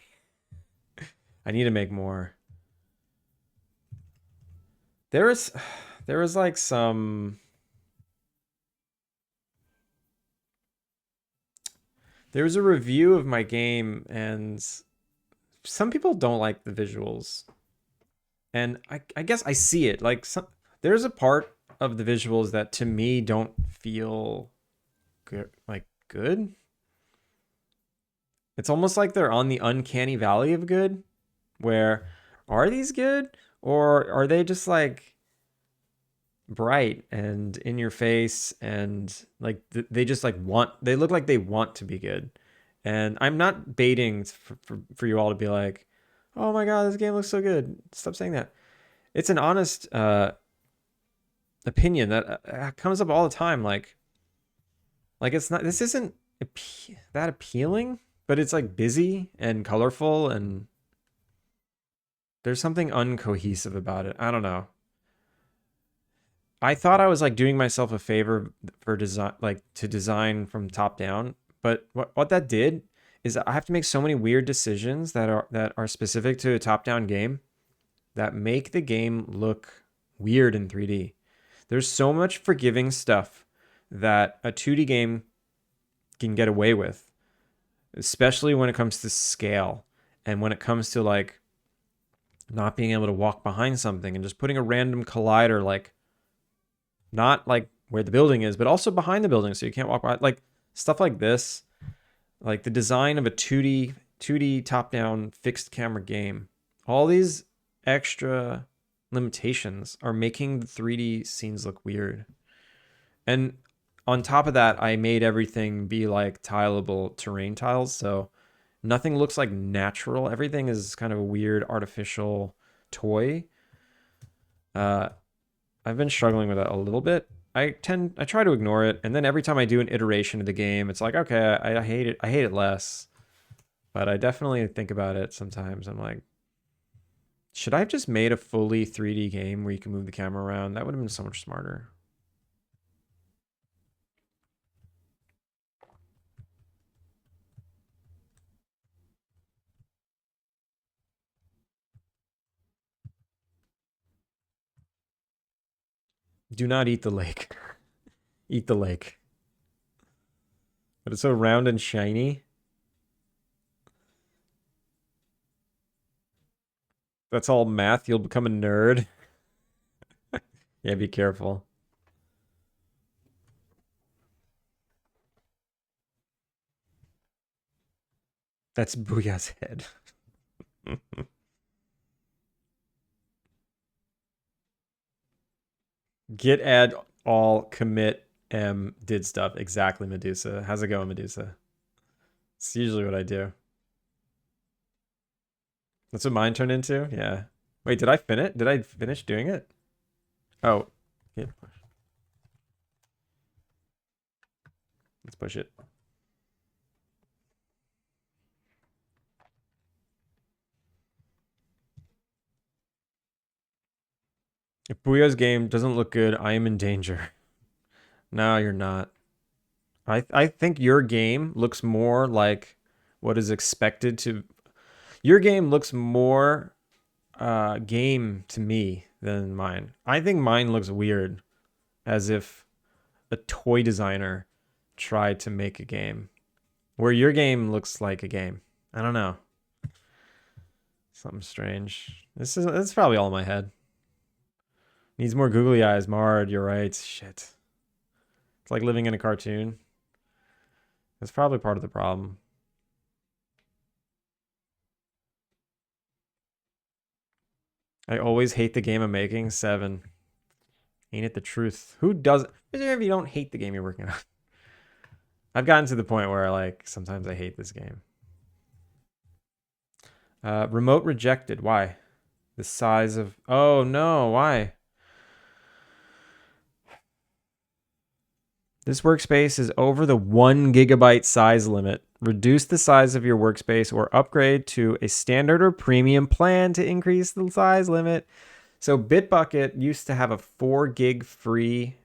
I need to make more. There is there was like some there was a review of my game and some people don't like the visuals. And I guess I see it. Like there's a part of the visuals that to me don't feel good, like good. It's almost like they're on the uncanny valley of good, where are these good or are they just like bright and in your face and like they just like they look like they want to be good. And I'm not baiting for you all to be like, oh my God, this game looks so good. Stop saying that. It's an honest opinion that comes up all the time. Like it's not, this isn't that appealing, but it's like busy and colorful and there's something uncohesive about it. I don't know. I thought I was like doing myself a favor for design, like to design from top down. But what that did is I have to make so many weird decisions that are specific to a top down game that make the game look weird in 3D. There's so much forgiving stuff that a 2D game can get away with, especially when it comes to scale and when it comes to like not being able to walk behind something and just putting a random collider like not like where the building is, but also behind the building so you can't walk by. Like stuff like this, like the design of a 2D top-down fixed camera game. All these extra limitations are making the 3D scenes look weird. And on top of that, I made everything be like tileable terrain tiles, so nothing looks like natural. Everything is kind of a weird artificial toy. I've been struggling with that a little bit. I try to ignore it, and then every time I do an iteration of the game, it's like, okay, I hate it. I hate it less. But I definitely think about it sometimes. I'm like, should I have just made a fully 3D game where you can move the camera around? That would have been so much smarter. Do not eat the lake. Eat the lake. But it's so round and shiny. That's all math. You'll become a nerd. Yeah, be careful. That's Booyah's head. Git add all commit m did stuff. Exactly, Medusa. How's it going, Medusa? It's usually what I do. That's what mine turned into? Yeah. Wait, did I finish? Did I finish doing it? Oh. Yeah. Let's push it. If Booyah's game doesn't look good, I am in danger. No, you're not. I think your game looks more like what is expected to. Your game looks more game to me than mine. I think mine looks weird, as if a toy designer tried to make a game, where your game looks like a game. I don't know. Something strange. It's probably all in my head. Needs more googly eyes, Mard. You're right. Shit. It's like living in a cartoon. That's probably part of the problem. I always hate the game I'm making. 7. Ain't it the truth? Who doesn't? If you don't hate the game you're working on. I've gotten to the point where like sometimes I hate this game. Remote rejected. Why? The size of. Oh no! Why? This workspace is over the 1 gigabyte size limit. Reduce the size of your workspace or upgrade to a standard or premium plan to increase the size limit. So Bitbucket used to have a 4 gig free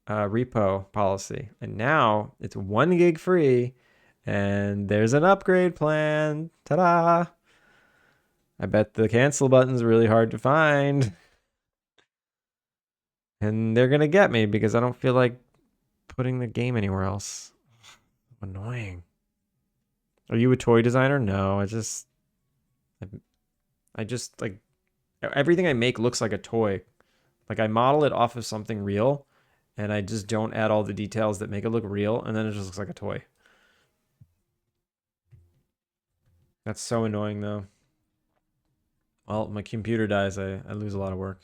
repo policy, and now it's 1 gig free, and there's an upgrade plan. Ta-da! I bet the cancel button's really hard to find. And they're gonna get me because I don't feel like putting the game anywhere else. Annoying. Are you a toy designer? No, I just like everything I make looks like a toy. Like I model it off of something real, and I just don't add all the details that make it look real, and then it just looks like a toy. That's so annoying though. Well, my computer dies, I lose a lot of work.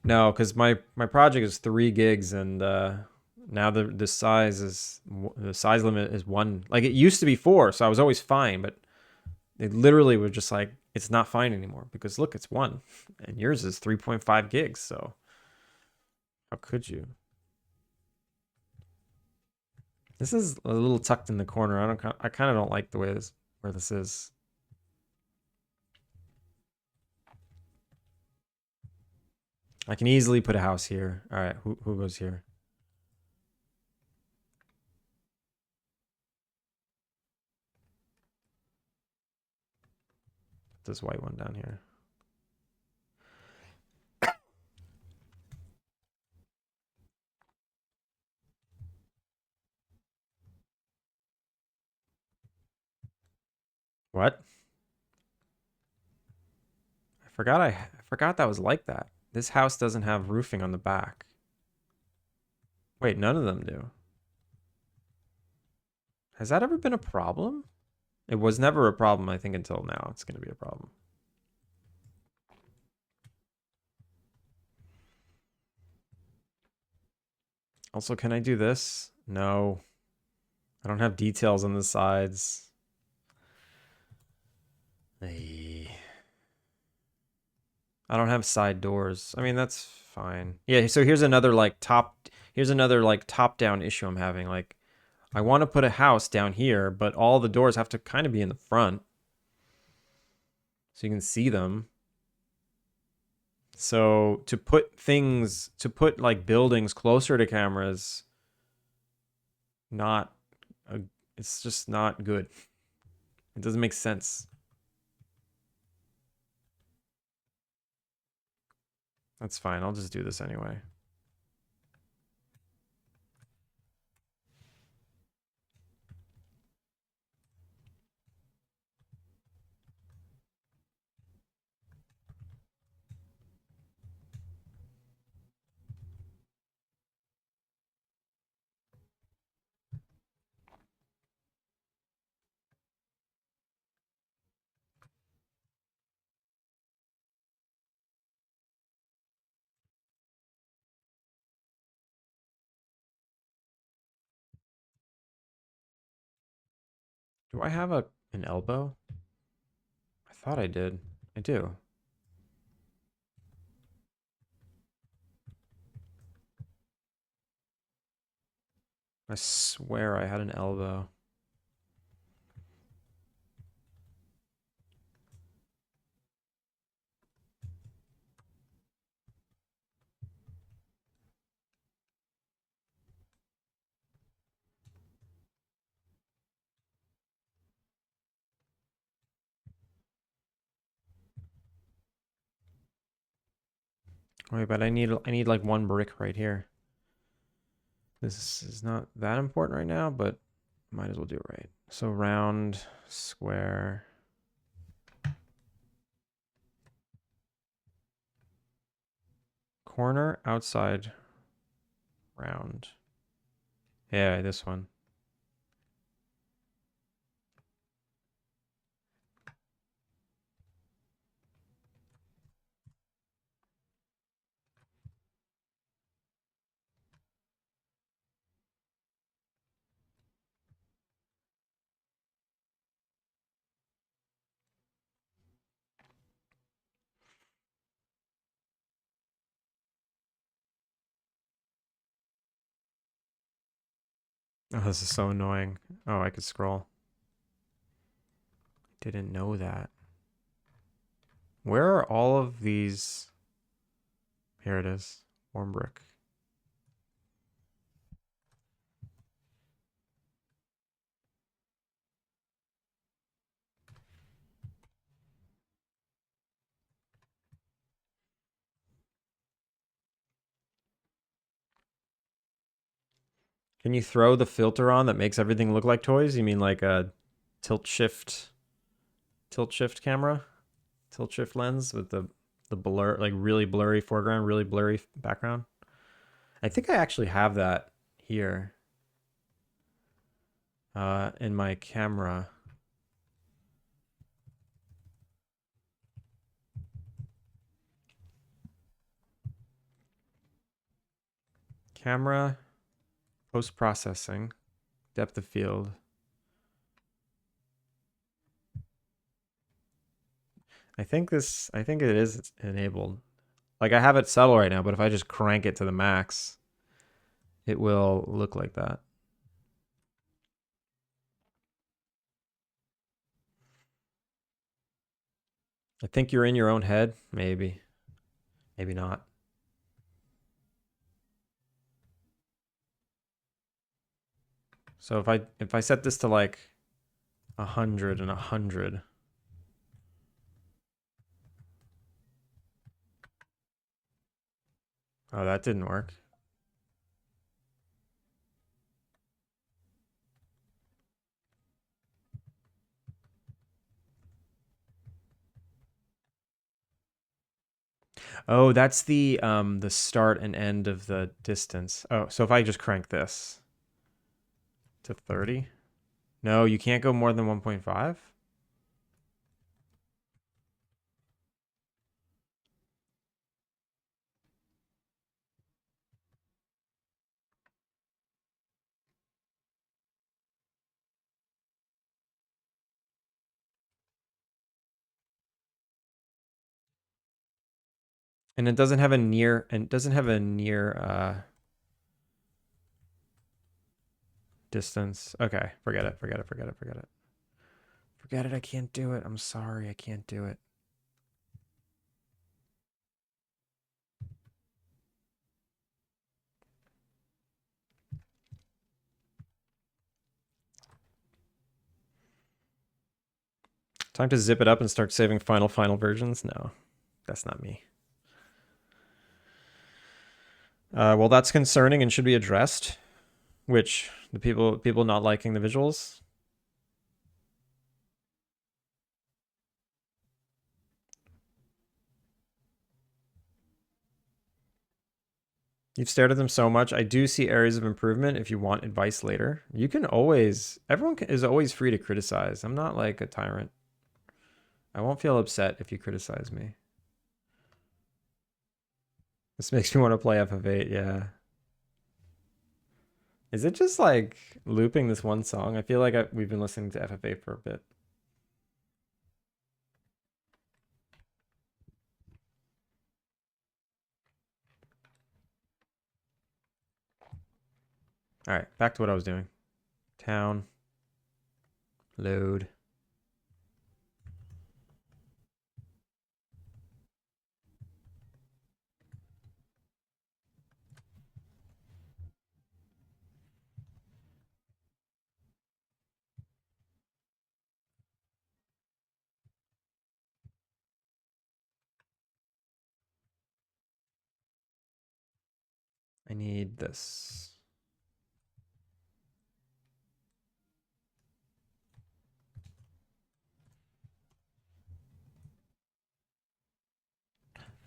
No, because my project is 3 gigs, and now the size limit is 1. Like it used to be 4, so I was always fine, but they literally were just like, it's not fine anymore because look, it's 1, and yours is 3.5 gigs. So how could you? This is a little tucked in the corner. I kind of don't like the way where this is. I can easily put a house here. All right, who goes here? Put this white one down here. What? I forgot that was like that. This house doesn't have roofing on the back. Wait, none of them do. Has that ever been a problem? It was never a problem, I think, until now. It's going to be a problem. Also, can I do this? No. I don't have details on the sides. Hey. I don't have side doors. I mean, that's fine. Yeah, so here's another like top down issue I'm having. Like I want to put a house down here, but all the doors have to kind of be in the front so you can see them. So to put like buildings closer to cameras, not a, it's just not good. It doesn't make sense. That's fine. I'll just do this anyway. Do I have an elbow? I thought I did. I do. I swear I had an elbow. Wait, but I need like one brick right here. This is not that important right now, but might as well do it right. So round, square. Corner, outside, round. Yeah, this one. Oh, this is so annoying. Oh, I could scroll. Didn't know that. Where are all of these? Here it is. Warm brick. Can you throw the filter on that makes everything look like toys? You mean like a tilt shift camera? Tilt shift lens with the blur, like really blurry foreground, really blurry background? I think I actually have that here in my camera. Camera, post-processing, depth of field. I think it is enabled. Like I have it subtle right now, but if I just crank it to the max, it will look like that. I think you're in your own head, maybe. Maybe not. So if I set this to like 100 and 100. Oh, that didn't work. Oh, that's the start and end of the distance. Oh, so if I just crank this to 30? No, you can't go more than 1.5? And it doesn't have a near distance. Okay, forget it, forget it, forget it, forget it. Forget it, I can't do it. I'm sorry, I can't do it. Time to zip it up and start saving final versions? No, that's not me. Well, that's concerning and should be addressed. Which the people not liking the visuals. You've stared at them so much. I do see areas of improvement. If you want advice later, you can always. Everyone is always free to criticize. I'm not like a tyrant. I won't feel upset if you criticize me. This makes me want to play FF8. Yeah. Is it just like looping this one song? I feel like we've been listening to FF8 for a bit. All right, back to what I was doing. Town. Load. I need this.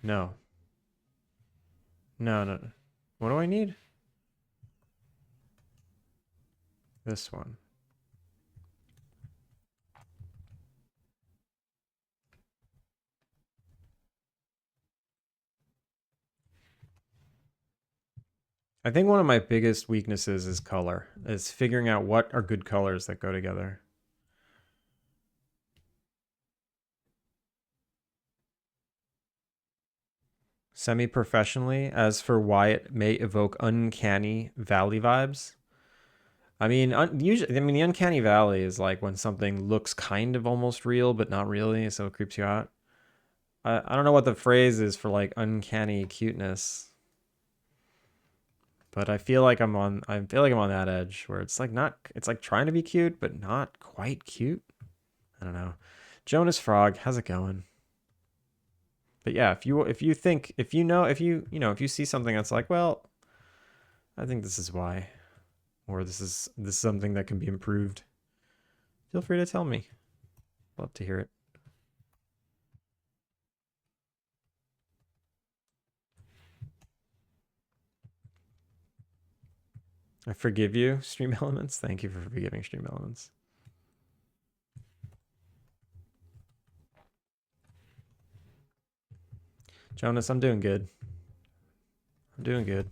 No. No, no. What do I need? This one. I think one of my biggest weaknesses is color. Is figuring out what are good colors that go together. Semi-professionally, as for why it may evoke uncanny valley vibes. I mean, usually, I mean, the uncanny valley is like when something looks kind of almost real, but not really, so it creeps you out. I don't know what the phrase is for like uncanny cuteness, but I feel like I'm on that edge where it's like not, it's like trying to be cute, but not quite cute. I don't know. Jonas Frog, how's it going? But yeah, if you think if you see something that's like, well, I think this is why, or this is something that can be improved, feel free to tell me. Love to hear it. I forgive you, Stream Elements. Thank you for forgiving Stream Elements. Jonas, I'm doing good. I'm doing good.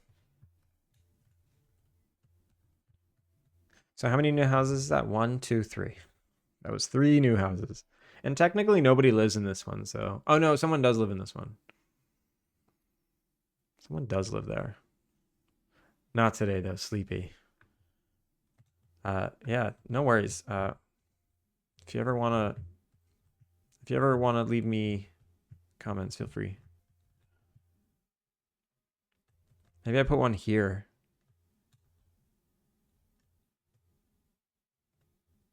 So how many new houses is that? One, two, three. That was three new houses. And technically nobody lives in this one, so oh no, someone does live in this one. Someone does live there. Not today though, sleepy. Yeah, no worries. If you ever wanna leave me comments, feel free. Maybe I put one here.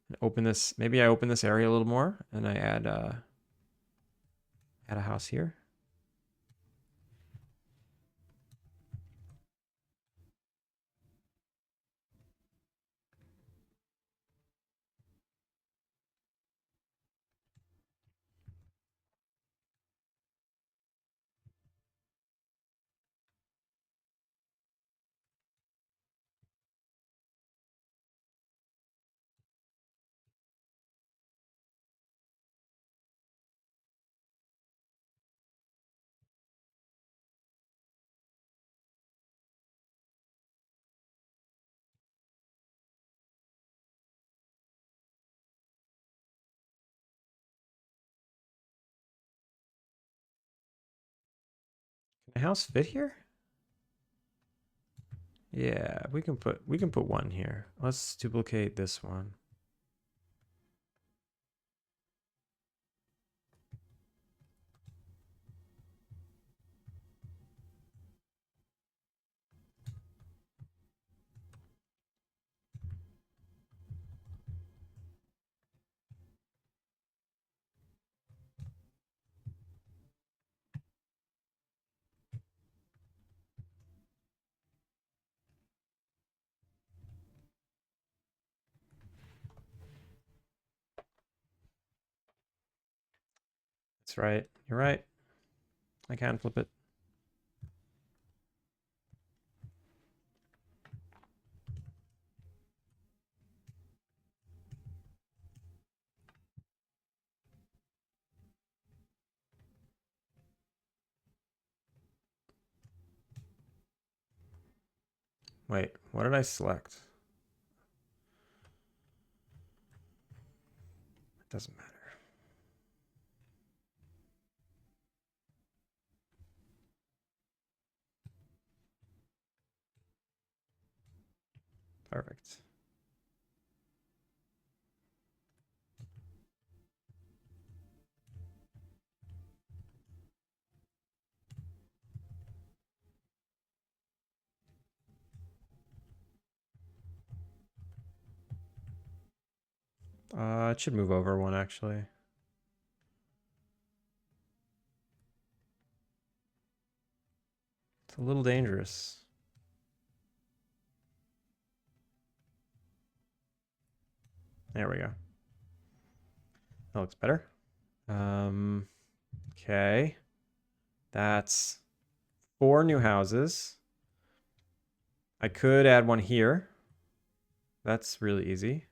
And open this. Maybe I open this area a little more and I add a house here. Can a house fit here? Yeah, we can put one here. Let's duplicate this one. That's right. You're right. I can flip it. Wait, what did I select? It doesn't matter. Perfect. It should move over one actually. It's a little dangerous. There we go. That looks better. Okay. That's 4 new houses. I could add one here. That's really easy.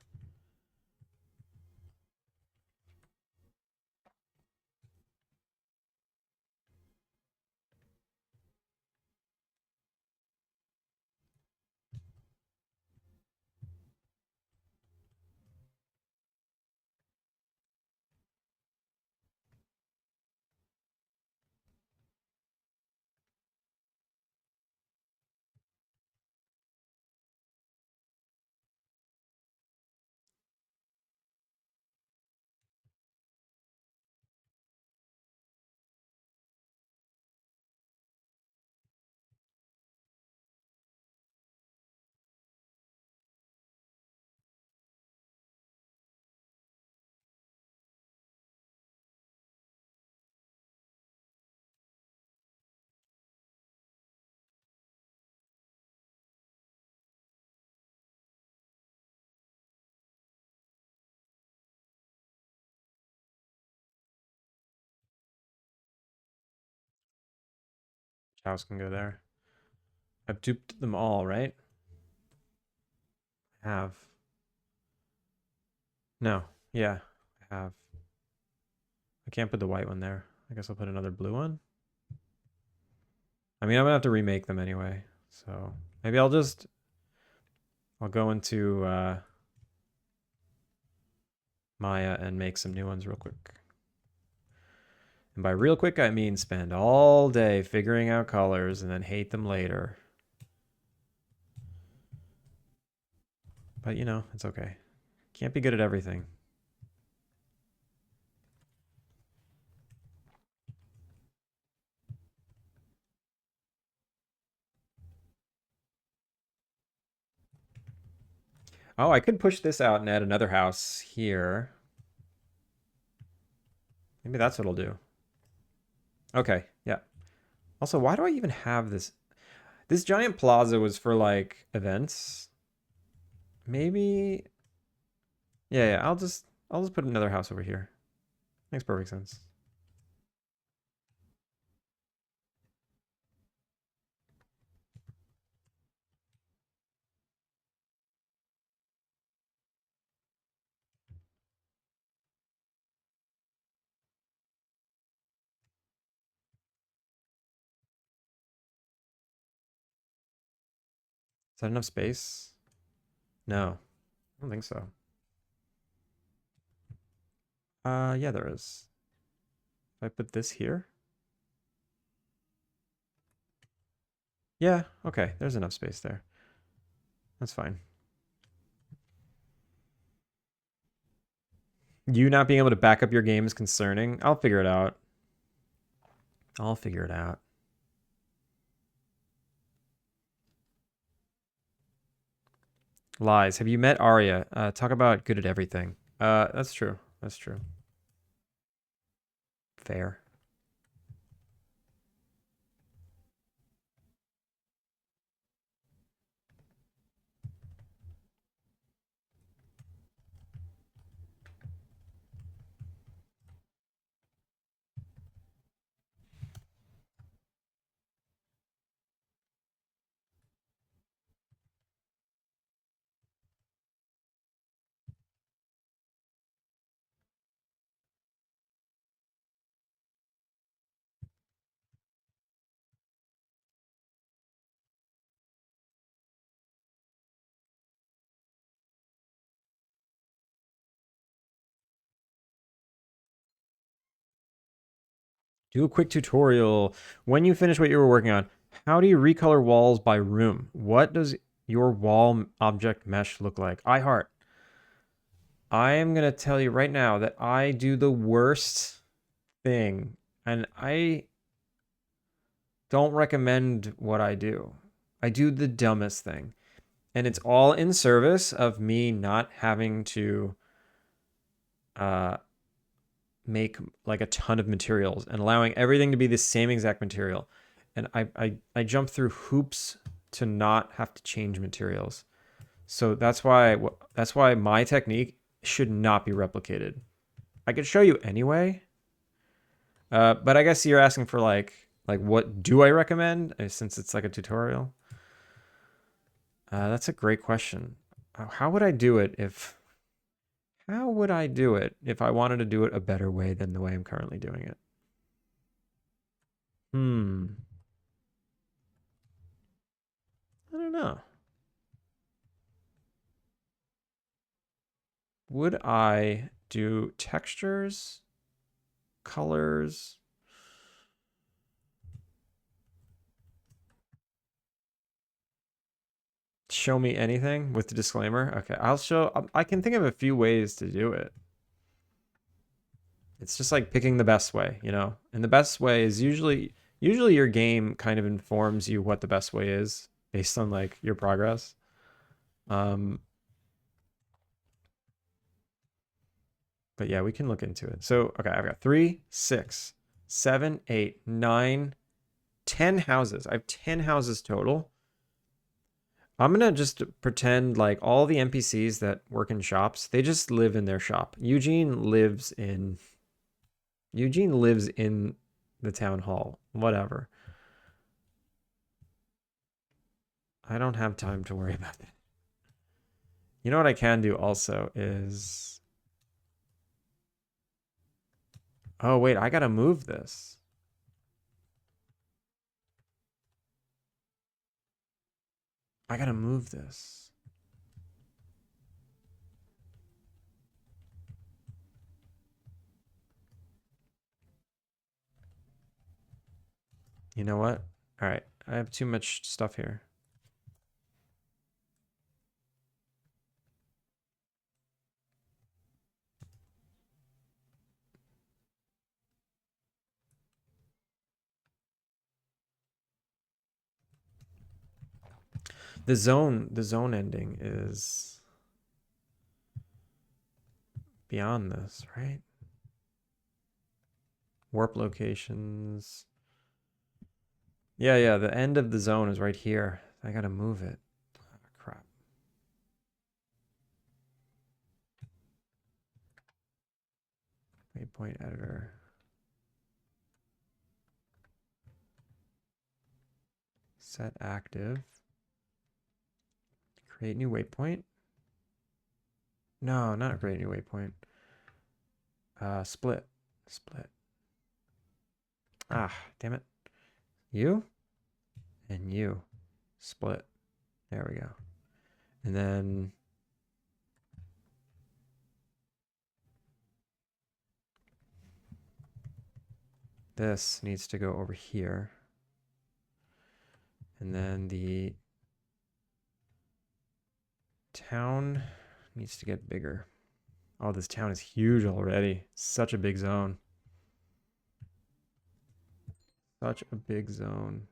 House can go there. I've duped them all, right? I have. No. Yeah, I have. I can't put the white one there. I guess I'll put another blue one. I mean, I'm gonna have to remake them anyway. So maybe I'll go into Maya and make some new ones real quick. And by real quick, I mean spend all day figuring out colors and then hate them later. But you know, it's okay. Can't be good at everything. Oh, I could push this out and add another house here. Maybe that's what I'll do. Okay, yeah. Also, why do I even have this? This giant plaza was for like events. Maybe. Yeah, yeah. I'll just put another house over here. Makes perfect sense. Is that enough space? No, I don't think so. Yeah, there is. If I put this here. Yeah, okay. There's enough space there. That's fine. You not being able to back up your game is concerning. I'll figure it out. I'll figure it out. Lies. Have you met Arya? Talk about good at everything. That's true. That's true. Fair. Do a quick tutorial. When you finish what you were working on, how do you recolor walls by room? What does your wall object mesh look like? I am going to tell you right now that I do the worst thing, and I don't recommend what I do. I do the dumbest thing, and it's all in service of me not having to uh, make like a ton of materials and allowing everything to be the same exact material. And I jump through hoops to not have to change materials. So that's why my technique should not be replicated. I could show you anyway, but I guess you're asking for like what do I recommend since it's like a tutorial. That's a great question. How would I do it if How would I do it if I wanted to do it a better way than the way I'm currently doing it? Hmm. I don't know. Would I do textures, colors? Show me anything with the disclaimer. Okay, I'll show. I can think of a few ways to do it. It's just like picking the best way, you know? And the best way is usually your game kind of informs you what the best way is based on like your progress. Um, but yeah, we can look into it. So, okay, I've got 3, 6, 7, 8, 9, 10 houses. I have 10 houses total. I'm gonna just pretend like all the NPCs that work in shops, they just live in their shop. Eugene lives in the town hall. Whatever. I don't have time to worry about that. You know what I can do also is, oh wait, I gotta move this. I gotta move this. You know what? All right, I have too much stuff here. The zone ending is beyond this, right? Warp locations. Yeah, yeah, the end of the zone is right here. I gotta move it. Oh, crap. Waypoint editor. Set active. Create new waypoint. No, not create new waypoint. Split. Split. Ah, damn it. You and you. Split. There we go. And then this needs to go over here. And then the town needs to get bigger. Oh, this town is huge already. Such a big zone. Such a big zone.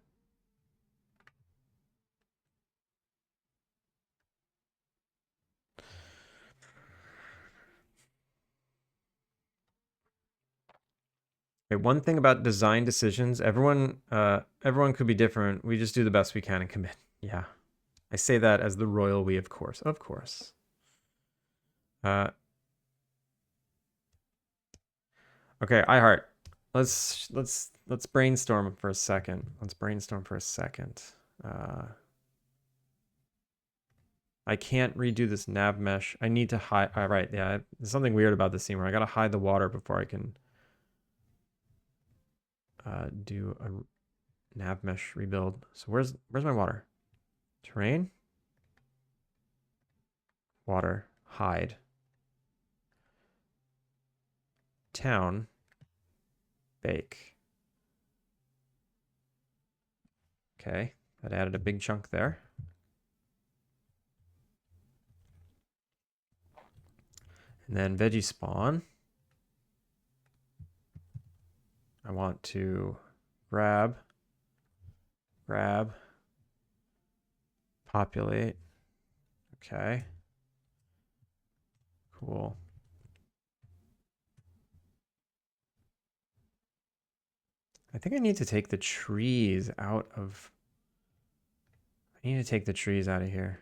Okay, one thing about design decisions, everyone could be different. We just do the best we can and commit. Yeah. I say that as the royal we, of course. Of course. Okay, iHeart. Let's brainstorm for a second. Let's brainstorm for a second. I can't redo this nav mesh. I need to hide. All right, yeah. There's something weird about this scene where I gotta hide the water before I can do a nav mesh rebuild. So where's my water? Terrain, water, hide, town, bake. Okay, that added a big chunk there. And then veggie spawn. I want to grab, populate. Okay. Cool. I think I need to take the trees out of... I need to take the trees out of here.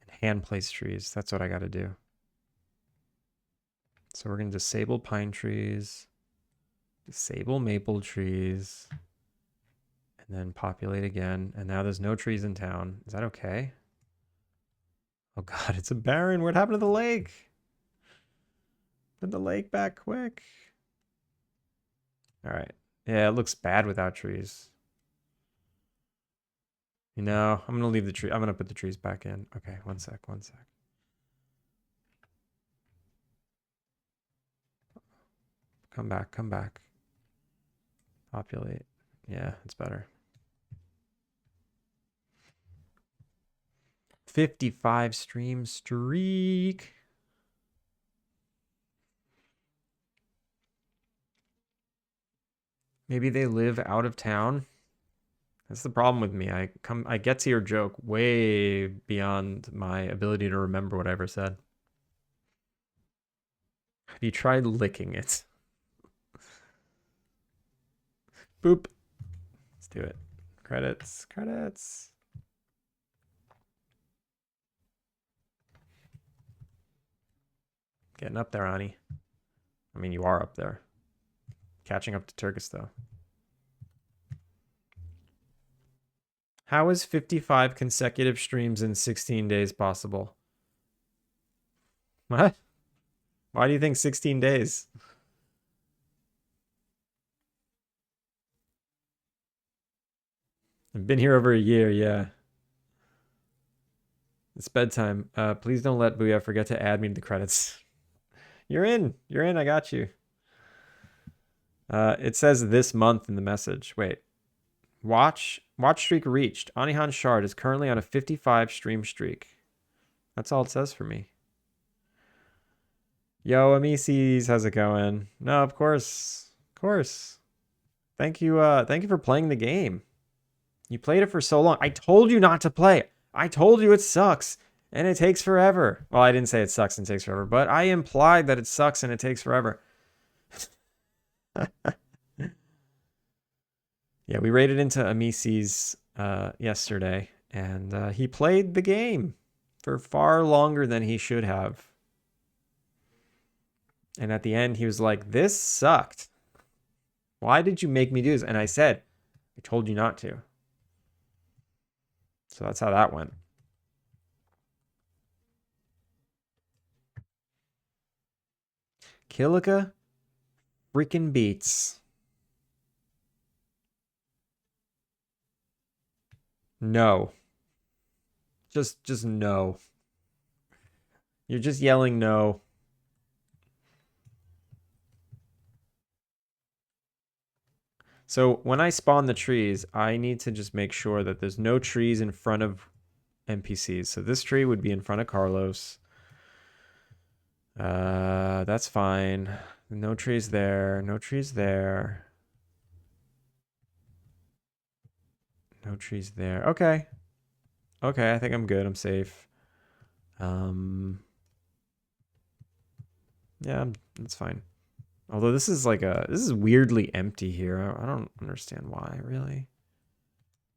And hand place trees. That's what I got to do. So we're going to disable pine trees. Disable maple trees. And then populate again. And now there's no trees in town. Is that okay? Oh god, it's a barren. What happened to the lake? Put the lake back quick. All right. Yeah, it looks bad without trees. You know, I'm going to leave the tree. I'm going to put the trees back in. Okay, one sec. Come back. Populate. Yeah, it's better. 55 stream streak. Maybe they live out of town. That's the problem with me. I get to your joke way beyond my ability to remember what I ever said. Have you tried licking it? Boop. Let's do it. Credits. Getting up there, Ani. I mean, you are up there. Catching up to Turkish, though. How is 55 consecutive streams in 16 days possible? What? Why do you think 16 days? I've been here over a year, yeah. It's bedtime. Please don't let Booyah forget to add me to the credits. You're in, I got you. It says this month in the message. Wait. Watch streak reached. Anihan Shard is currently on a 55 stream streak. That's all it says for me. Yo, Amices, how's it going? No, of course. Thank you for playing the game. You played it for so long. I told you not to play it. I told you it sucks and it takes forever. Well, I didn't say it sucks and takes forever, but I implied that it sucks and it takes forever. Yeah, we raided into Amices yesterday, and he played the game for far longer than he should have. And at the end, he was like, this sucked. Why did you make me do this? And I said, I told you not to. So that's how that went. Kilika freaking beats. No. Just no. You're just yelling no. So when I spawn the trees, I need to just make sure that there's no trees in front of NPCs. So this tree would be in front of Carlos. That's fine. No trees there. No trees there. No trees there. Okay. Okay, I think I'm good. I'm safe. Yeah, that's fine. Although this is this is weirdly empty here. I don't understand why, really.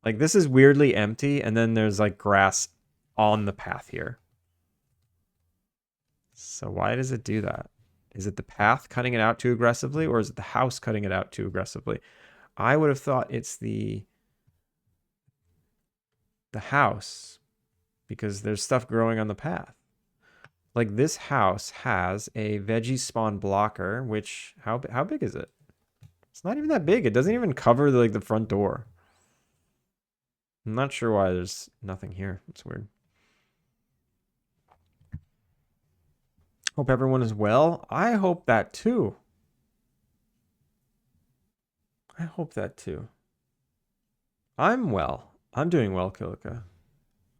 Like this is weirdly empty, and then there's like grass on the path here. So why does it do that? Is it the path cutting it out too aggressively, or is it the house cutting it out too aggressively? I would have thought it's the house, because there's stuff growing on the path. Like this house has a veggie spawn blocker, which how big is it? It's not even that big. It doesn't even cover the front door. I'm not sure why there's nothing here. It's weird. Hope everyone is well. I hope that too. I hope that too. I'm well. I'm doing well, Kilika.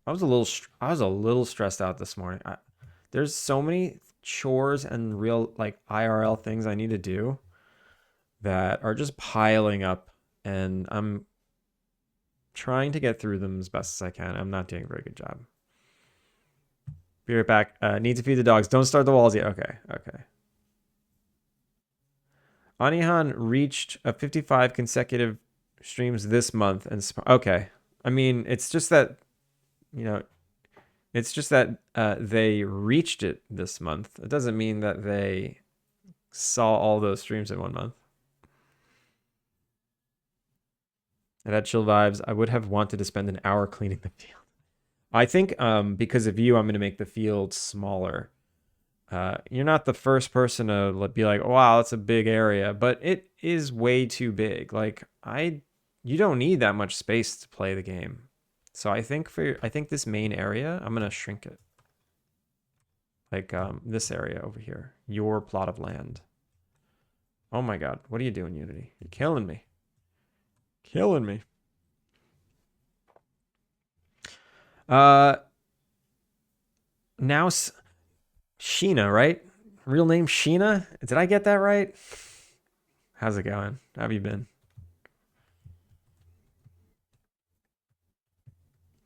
I was a little stressed out this morning. There's so many chores and real like IRL things I need to do that are just piling up, and I'm trying to get through them as best as I can. I'm not doing a very good job. Be right back. Need to feed the dogs. Don't start the walls yet. Okay. Okay. Anihan reached 55 consecutive streams this month, and okay. I mean, it's just that, you know, it's just that they reached it this month. It doesn't mean that they saw all those streams in 1 month. It had chill vibes. I would have wanted to spend an hour cleaning the field. I think because of you, I'm going to make the field smaller. You're not the first person to be like, oh, wow, that's a big area, but it is way too big. Like you don't need that much space to play the game. So I think this main area, I'm going to shrink it. Like this area over here, your plot of land. Oh my God, what are you doing, Unity? You're killing me. Killing me. Now Sheena, right? Real name Sheena? Did I get that right? How's it going? How have you been?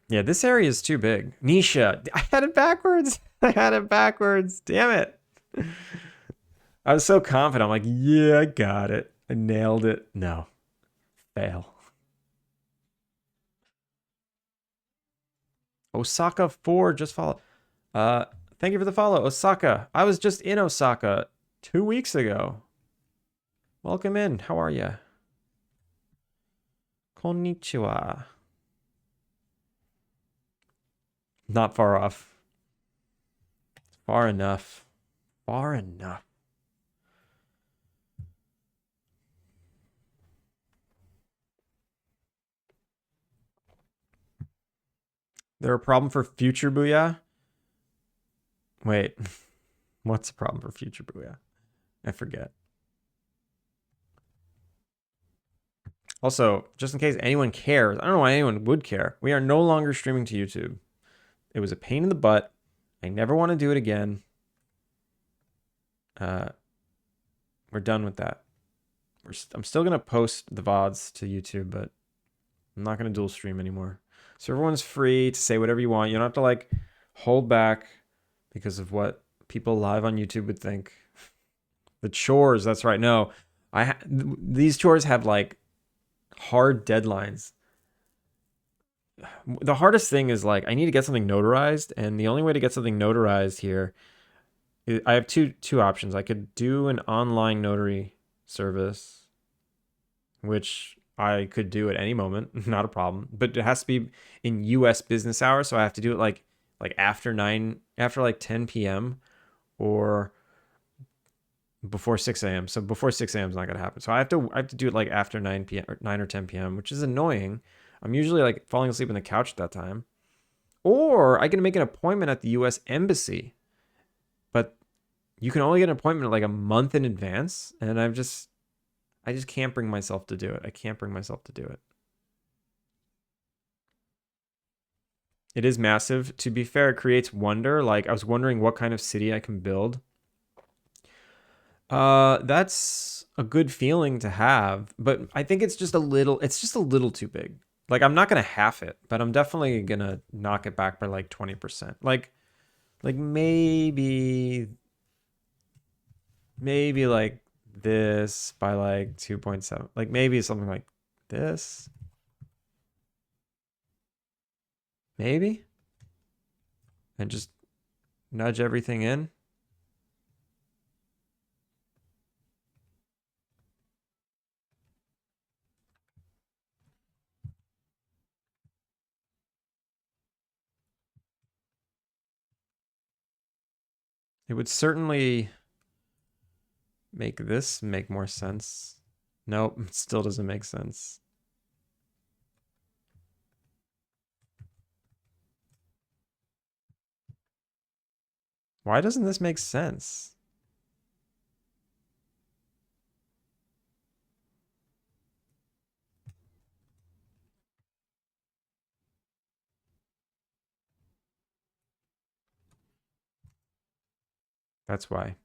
Yeah, this area is too big. Nisha. I had it backwards. I had it backwards. Damn it. I was so confident. I'm like, yeah, I got it. I nailed it. No. Fail. Osaka 4 just follow. Thank you for the follow, Osaka. I was just in Osaka 2 weeks ago. Welcome in. How are you? Konnichiwa. Not far off. Far enough. Far enough. There a problem for future Booyah? Wait. What's the problem for future Booyah? I forget. Also, just in case anyone cares, I don't know why anyone would care. We are no longer streaming to YouTube. It was a pain in the butt. I never want to do it again. We're done with that. I'm still going to post the VODs to YouTube, but I'm not going to dual stream anymore. So everyone's free to say whatever you want. You don't have to like hold back because of what people live on YouTube would think. The chores, that's right. No, these chores have like hard deadlines. The hardest thing is like I need to get something notarized, and the only way to get something notarized here, I have two options. I could do an online notary service, which I could do at any moment, not a problem. But it has to be in US business hours, so I have to do it like after 10 p.m. or before 6 a.m. So before 6 a.m. is not gonna happen. So I have to do it like after 9 p.m. or 9 or 10 p.m., which is annoying. I'm usually like falling asleep on the couch at that time. Or I can make an appointment at the US Embassy. But you can only get an appointment like a month in advance, and I just can't bring myself to do it. I can't bring myself to do it. It is massive. To be fair, it creates wonder. Like, I was wondering what kind of city I can build. That's a good feeling to have, but I think it's just a little too big. Like, I'm not gonna half it, but I'm definitely gonna knock it back by like 20%. Like maybe like this by like 2.7. Like maybe something like this. Maybe. And just nudge everything in. It would certainly make this make more sense. Nope, it still doesn't make sense. Why doesn't this make sense? That's why.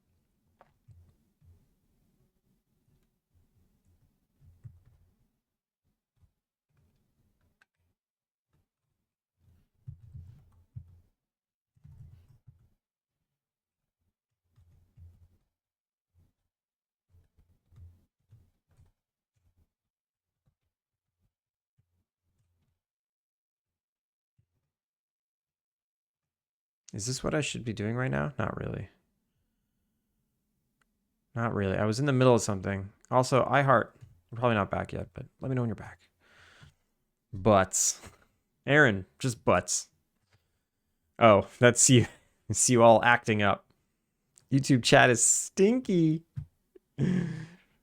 Is this what I should be doing right now? Not really. Not really. I was in the middle of something. Also, iHeart. You're probably not back yet, but let me know when you're back. Butts. Aaron, just butts. Oh, that's you. It's you all acting up. YouTube chat is stinky.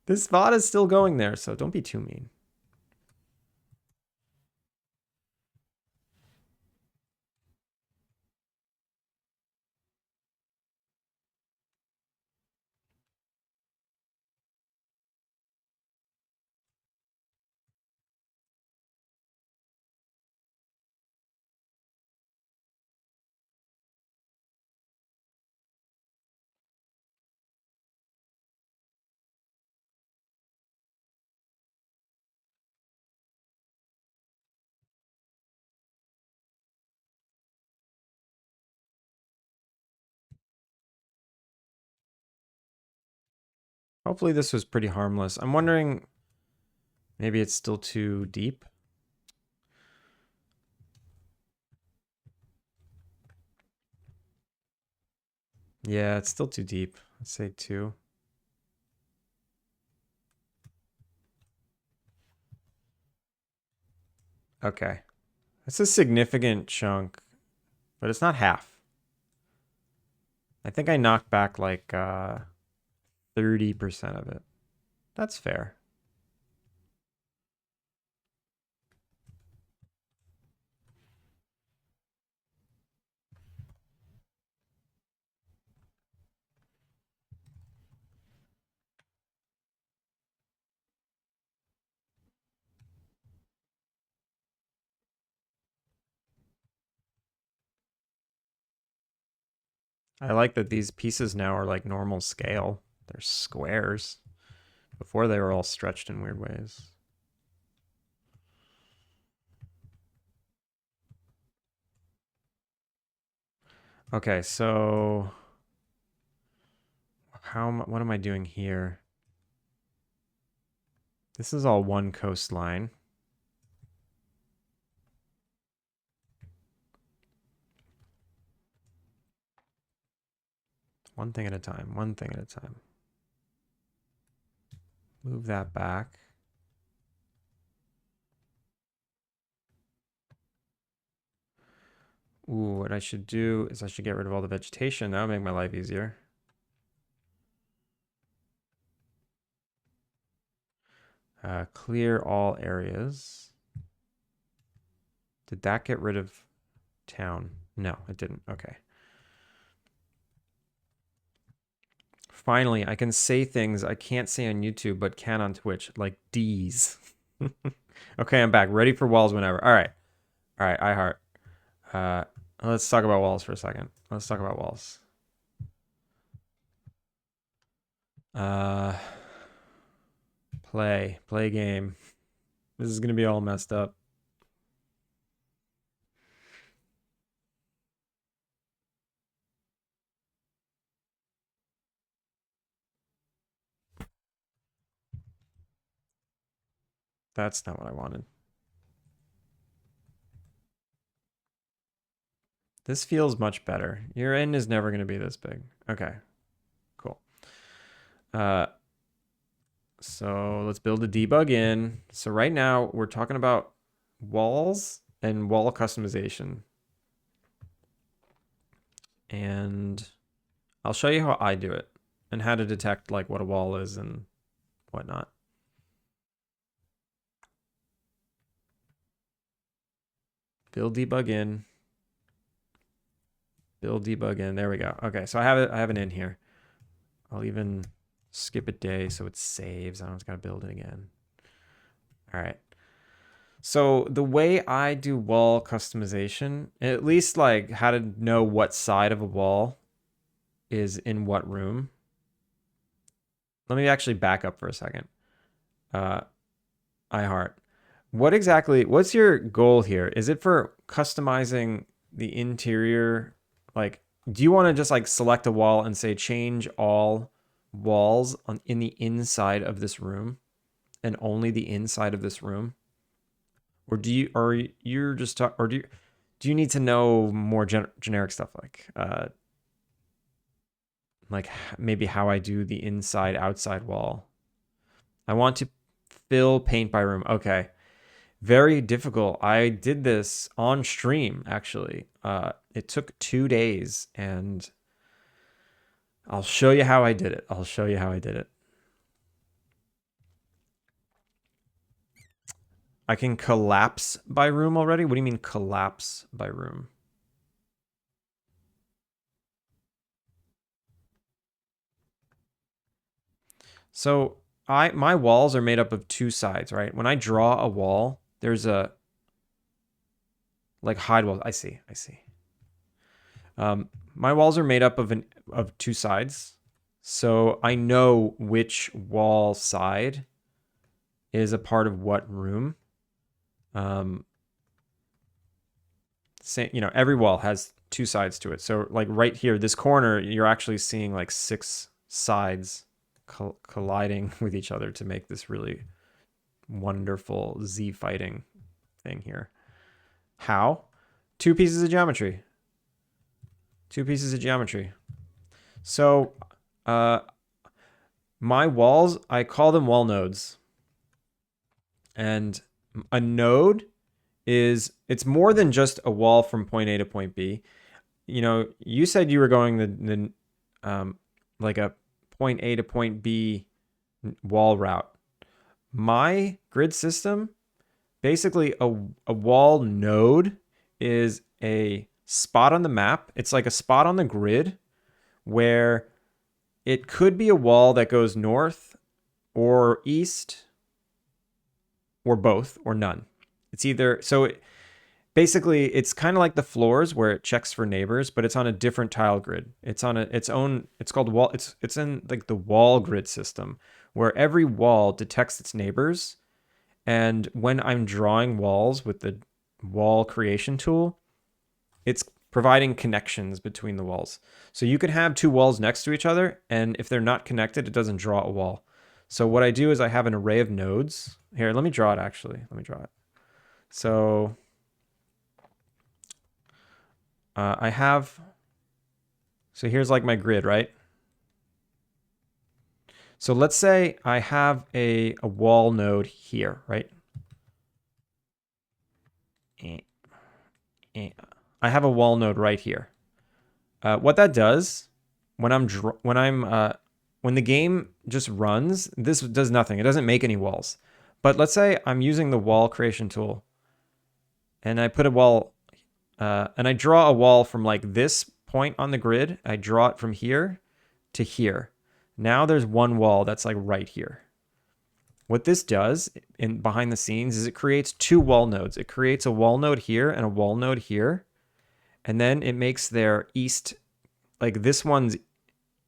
This spot is still going there, so don't be too mean. Hopefully this was pretty harmless. I'm wondering, maybe it's still too deep. Yeah, it's still too deep. Let's say 2. Okay. That's a significant chunk, but it's not half. I think I knocked back like 30% of it. That's fair. I like that these pieces now are like normal scale. They're squares. Before they were all stretched in weird ways. Okay, so what am I doing here? This is all one coastline. One thing at a time, one thing at a time. Move that back. Ooh, what I should do is I should get rid of all the vegetation. That would make my life easier. Clear all areas. Did that get rid of town? No, it didn't. Okay. Finally, I can say things I can't say on YouTube, but can on Twitch, like D's. Okay, I'm back. Ready for walls whenever. All right. All right, iHeart. Let's talk about walls for a second. Let's talk about walls. Play game. This is gonna be all messed up. That's not what I wanted. This feels much better. Your end is never gonna be this big. Okay, cool. So let's build a debug in. So right now we're talking about walls and wall customization. And I'll show you how I do it and how to detect like what a wall is and whatnot. Build debug in. Build debug in. There we go. Okay, so I have it in here. I'll even skip a day so it saves. I don't just gotta build it again. All right. So the way I do wall customization, at least like how to know what side of a wall is in what room. Let me actually back up for a second. iHeart. What's your goal here? Is it for customizing the interior? Like, do you want to just like select a wall and say change all walls in the inside of this room and only the inside of this room? Or do you, or you're just talk, or do you need to know more generic stuff like maybe how I do the inside outside wall? I want to fill paint by room. Okay. Very difficult. I did this on stream, actually. It took 2 days, and I'll show you how I did it. I'll show you how I did it. I can collapse by room already? What do you mean collapse by room? So my walls are made up of 2 sides, right? When I draw a wall, there's a like hide wall. I see. My walls are made up of 2 sides. So I know which wall side is a part of what room. Every wall has 2 sides to it. So like right here, this corner, you're actually seeing like 6 sides colliding with each other to make this really wonderful Z fighting thing here. How? 2 pieces of geometry. 2 pieces of geometry. So my walls, I call them wall nodes. And a node it's more than just a wall from point A to point B. You said you were going the like a point A to point B wall route. My grid system, basically a wall node is a spot on the map. It's like a spot on the grid where it could be a wall that goes north or east or both or none. It's either basically it's kind of like the floors where it checks for neighbors, but it's on a different tile grid. It's on its own. It's called wall. It's in like the wall grid system where every wall detects its neighbors. And when I'm drawing walls with the wall creation tool, it's providing connections between the walls. So you can have 2 walls next to each other, and if they're not connected, it doesn't draw a wall. So what I do is I have an array of nodes. Here, let me draw it actually. Let me draw it. So so here's like my grid, right? So let's say I have a wall node here, right? I have a wall node right here. What that does when the game just runs, this does nothing. It doesn't make any walls. But let's say I'm using the wall creation tool, and I put a wall, and I draw a wall from like this point on the grid. I draw it from here to here. Now there's one wall that's like right here. What this does in behind the scenes is it creates two wall nodes. It creates a wall node here and a wall node here. And then it makes their east, like this one's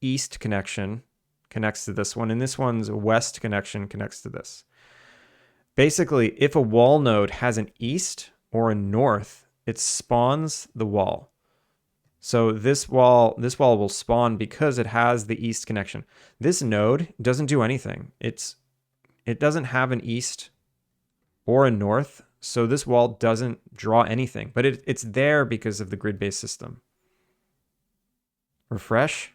east connection connects to this one, and this one's west connection connects to this. Basically, if a wall node has an east or a north, it spawns the wall. So this wall will spawn because it has the east connection. This node doesn't do anything. It doesn't have an east or a north, so this wall doesn't draw anything. But it's there because of the grid-based system. Refresh.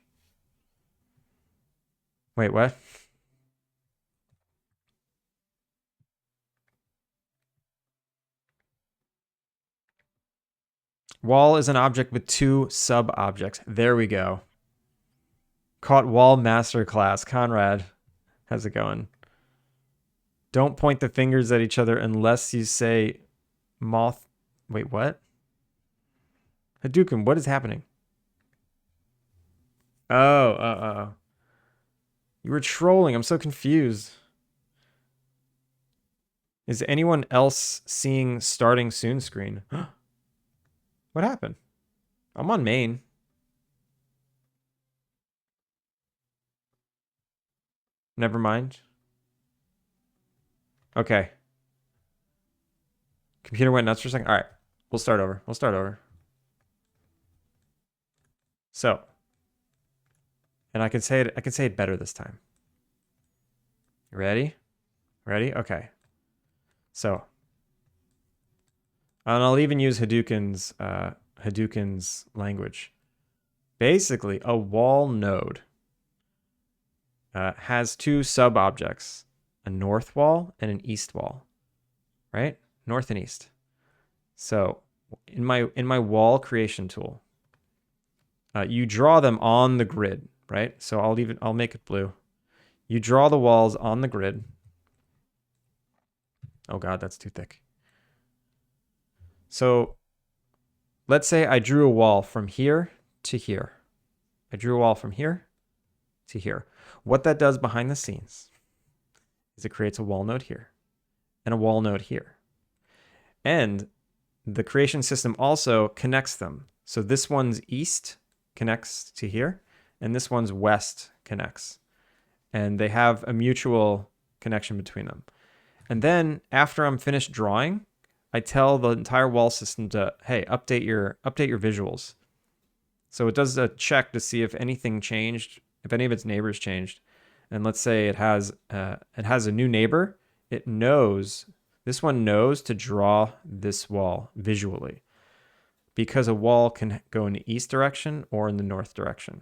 Wait, what? Wall is an object with two sub-objects. There we go. Caught wall masterclass. Conrad, how's it going? Don't point the fingers at each other unless you say moth. Wait, what? Hadouken, what is happening? Oh. You were trolling. I'm so confused. Is anyone else seeing starting soon screen? What happened? I'm on main. Never mind. Okay. Computer went nuts for a second. All right. We'll start over. So, and I can say it better this time. You ready? Ready? Okay. So, and I'll even use Hadouken's language. Basically, a wall node has two sub-objects, a north wall and an east wall, right? North and east. So in my wall creation tool, you draw them on the grid, right? So I'll make it blue. You draw the walls on the grid. Oh God, that's too thick. So let's say I drew a wall from here to here. I drew a wall from here to here. What that does behind the scenes is it creates a wall node here and a wall node here. And the creation system also connects them. So this one's east connects to here, and this one's west connects. And they have a mutual connection between them. And then after I'm finished drawing, I tell the entire wall system to, hey, update your visuals. So it does a check to see if anything changed, if any of its neighbors changed. And let's say it has a new neighbor. This one knows to draw this wall visually, because a wall can go in the east direction or in the north direction.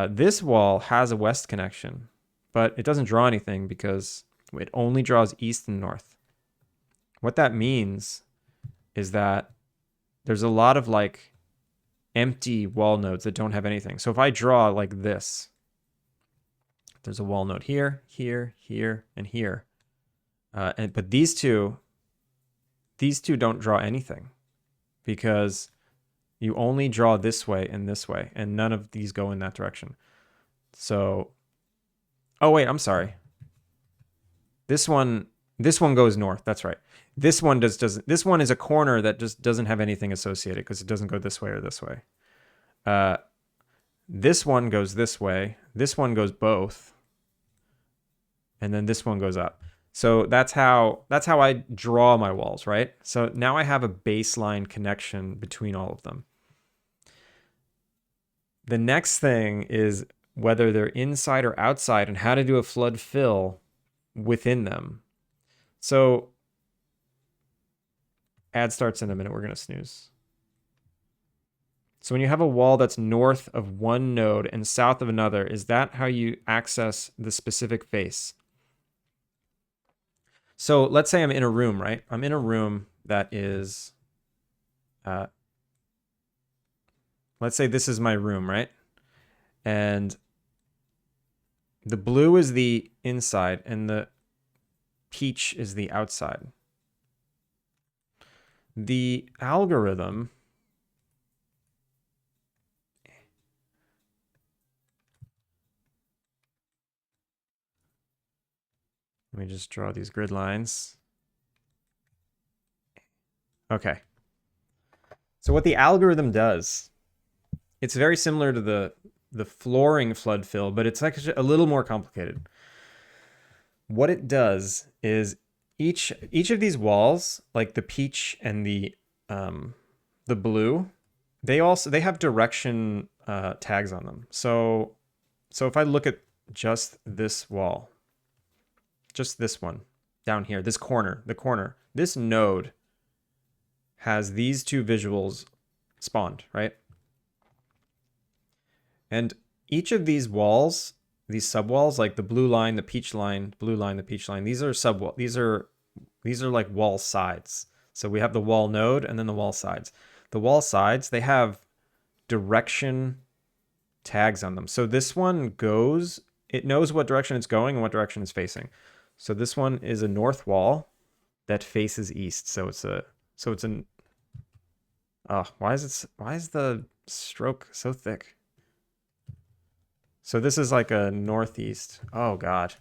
This wall has a west connection, but it doesn't draw anything because it only draws east and north. What that means is that there's a lot of like empty wall nodes that don't have anything. So if I draw like this, there's a wall node here, here, here, and here. But these two don't draw anything because you only draw this way, and none of these go in that direction. So, oh wait, I'm sorry. This one goes north. That's right. This one doesn't. This one is a corner that just doesn't have anything associated because it doesn't go this way or this way. This one goes this way. This one goes both, and then this one goes up. So that's how I draw my walls, right? So now I have a baseline connection between all of them. The next thing is whether they're inside or outside and how to do a flood fill within them. So ad starts in a minute. We're going to snooze. So when you have a wall that's north of one node and south of another, is that how you access the specific face? So let's say I'm in a room, right? I'm in a room that is, let's say this is my room, right? And the blue is the inside and the peach is the outside. The algorithm Let me just draw these grid lines. Okay. So what the algorithm does, it's very similar to the flooring flood fill, but it's actually a little more complicated. What it does is each of these walls, like the peach and the blue, they have direction tags on them. So if I look at just this wall, just this one down here, this corner, this node has these two visuals spawned, right? And each of these walls, these subwalls, like the blue line, the peach line, blue line, the peach line, these are subwall. These are like wall sides. So we have the wall node and then the wall sides. The wall sides, they have direction tags on them. So this one goes, it knows what direction it's going and what direction it's facing. So this one is a north wall that faces east. So it's an why is the stroke so thick? So this is like a northeast. Oh God.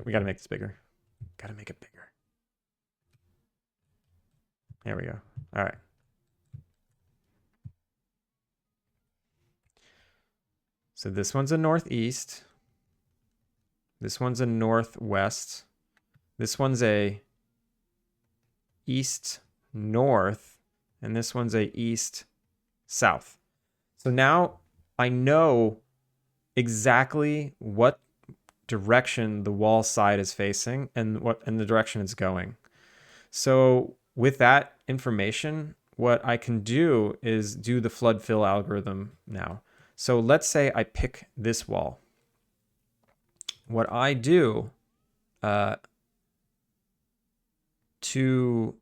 We gotta make this bigger. Gotta make it bigger. There we go. All right. So this one's a northeast. This one's a northwest. This one's a east north. And this one's a east south. So now I know exactly what direction the wall side is facing and the direction it's going. So with that information, what I can do is do the flood fill algorithm now. So let's say I pick this wall. What I do to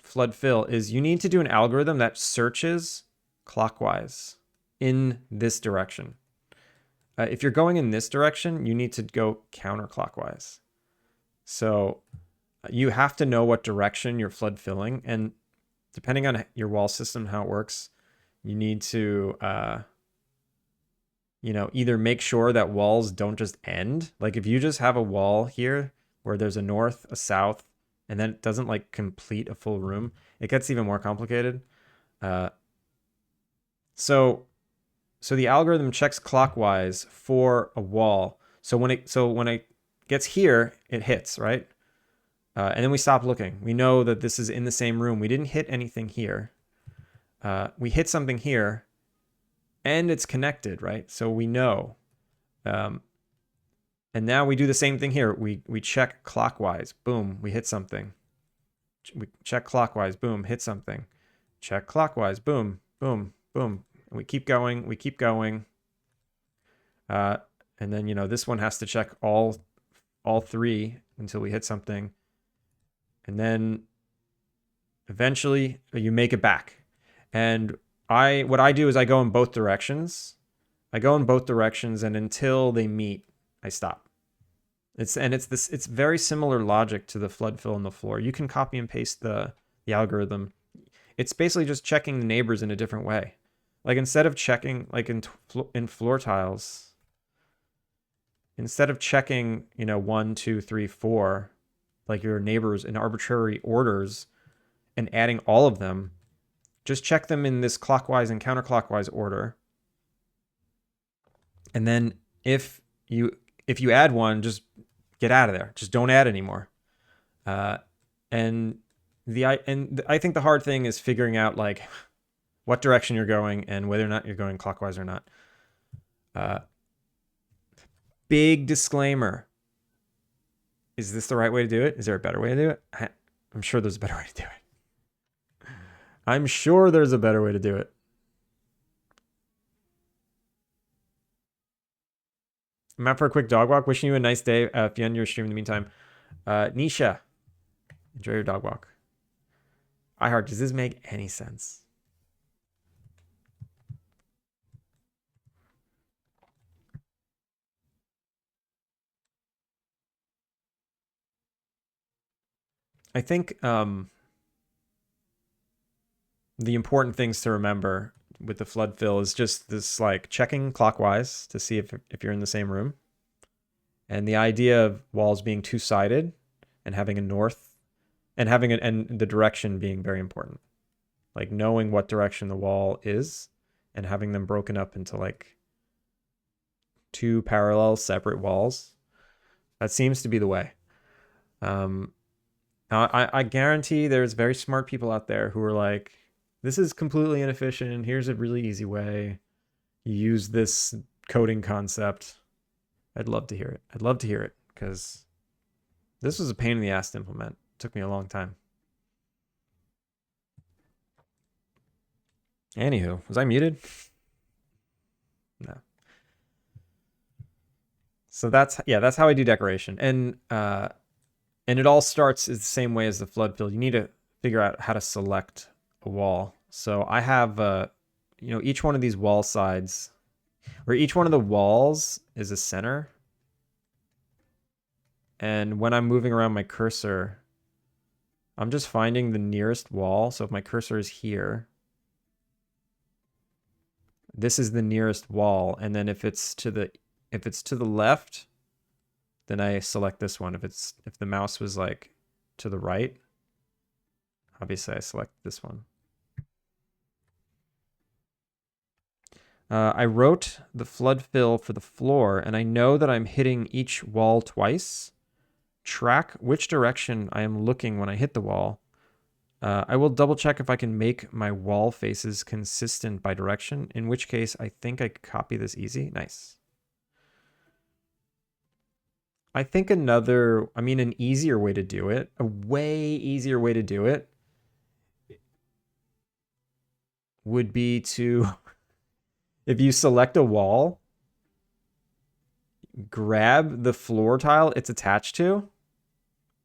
flood fill is you need to do an algorithm that searches clockwise in this direction. If you're going in this direction, you need to go counterclockwise. So you have to know what direction you're flood filling, and depending on your wall system, how it works, you need to either make sure that walls don't just end. Like if you just have a wall here where there's a north, a south, and then it doesn't like complete a full room, it gets even more complicated. So the algorithm checks clockwise for a wall. So when it gets here, it hits, right? And then we stop looking. We know that this is in the same room. We didn't hit anything here. We hit something here, and it's connected, right? So we know. And now we do the same thing here. We check clockwise. Boom, we hit something. We check clockwise. Boom, hit something. Check clockwise. Boom, boom, boom. And we keep going. We keep going. And then, this one has to check all three until we hit something. And then eventually you make it back. And what I do is I go in both directions. And until they meet, I stop. It's very similar logic to the flood fill on the floor. You can copy and paste the algorithm. It's basically just checking the neighbors in a different way. Like instead of checking like in floor tiles, instead of checking 1, 2, 3, 4, like your neighbors in arbitrary orders and adding all of them, just check them in this clockwise and counterclockwise order. And then if you add one, just get out of there. Just don't add anymore. And I think the hard thing is figuring out like what direction you're going and whether or not you're going clockwise or not. Big disclaimer. Is this the right way to do it? Is there a better way to do it? I'm sure there's a better way to do it. I'm sure there's a better way to do it. I'm out for a quick dog walk. Wishing you a nice day. If you end your stream in the meantime. Nisha, enjoy your dog walk. iHeart, does this make any sense? I think the important things to remember with the flood fill is just this like checking clockwise to see if you're in the same room. And the idea of walls being two-sided and having a north and having it and the direction being very important. Like knowing what direction the wall is and having them broken up into like two parallel separate walls. That seems to be the way. Now I guarantee there's very smart people out there who are like, this is completely inefficient. Here's a really easy way. You use this coding concept. I'd love to hear it. I'd love to hear it because this was a pain in the ass to implement. It took me a long time. Anywho, was I muted? No. So that's how I do decoration. And it all starts the same way as the flood field. You need to figure out how to select a wall. So I have each one of these wall sides, or each one of the walls is a center. And when I'm moving around my cursor, I'm just finding the nearest wall. So if my cursor is here, this is the nearest wall. And then if it's to the left, then I select this one. If the mouse was like to the right, obviously I select this one. I wrote the flood fill for the floor, and I know that I'm hitting each wall twice. Track which direction I am looking when I hit the wall. I will double check if I can make my wall faces consistent by direction, in which case I think I could copy this easy. Nice. I think an easier way to do it, a way easier way to do it would be to, if you select a wall, grab the floor tile it's attached to,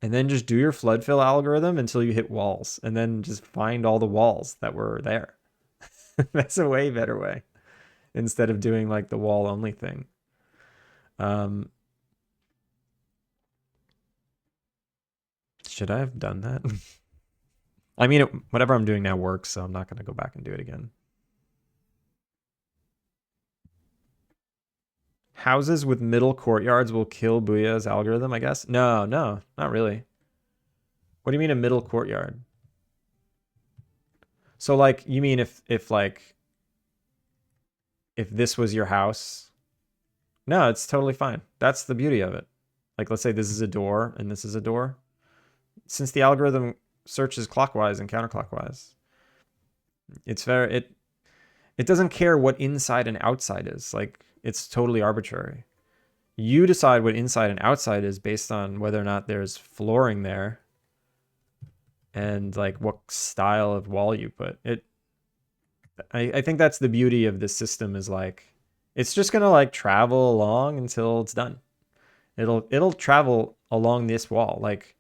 and then just do your flood fill algorithm until you hit walls, and then just find all the walls that were there. That's a way better way, instead of doing like the wall only thing. Should I have done that? I mean, whatever I'm doing now works, so I'm not going to go back and do it again. Houses with middle courtyards will kill Booyah's algorithm, I guess? No, not really. What do you mean a middle courtyard? So like, you mean if this was your house? No, it's totally fine. That's the beauty of it. Like, let's say this is a door and this is a door. Since the algorithm searches clockwise and counterclockwise, it doesn't care what inside and outside is. Like, it's totally arbitrary. You decide what inside and outside is based on whether or not there's flooring there and like what style of wall you put. I think that's the beauty of this system, is like, it's just gonna like travel along until it's done. It'll travel along this wall. Like,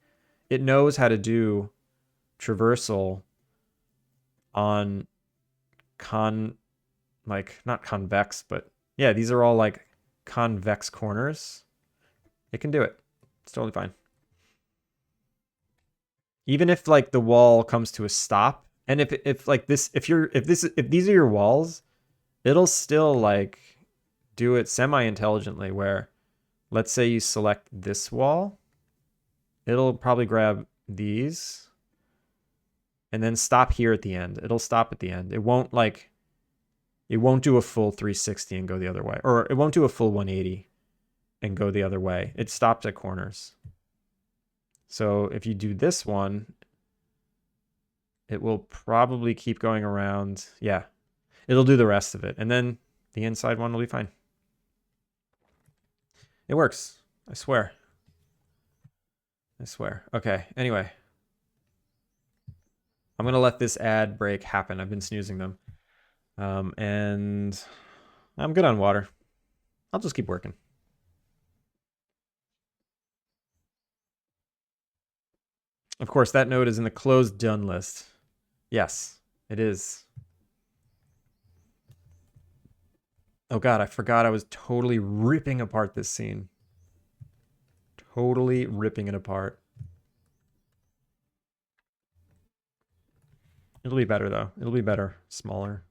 it knows how to do traversal on not convex, but yeah, these are all like convex corners. It can do it. It's totally fine. Even if like the wall comes to a stop, and if these are your walls, it'll still like do it semi-intelligently, where let's say you select this wall, it'll probably grab these and then stop here at the end. It'll stop at the end. It won't do a full 360 and go the other way, or it won't do a full 180 and go the other way. It stops at corners. So if you do this one, it will probably keep going around. Yeah, it'll do the rest of it. And then the inside one will be fine. It works. I swear. Okay, anyway. I'm going to let this ad break happen. I've been snoozing them. And I'm good on water. I'll just keep working. Of course, that node is in the closed done list. Yes, it is. Oh god, I forgot I was totally ripping apart this scene. Totally ripping it apart. It'll be better though. It'll be better. Smaller.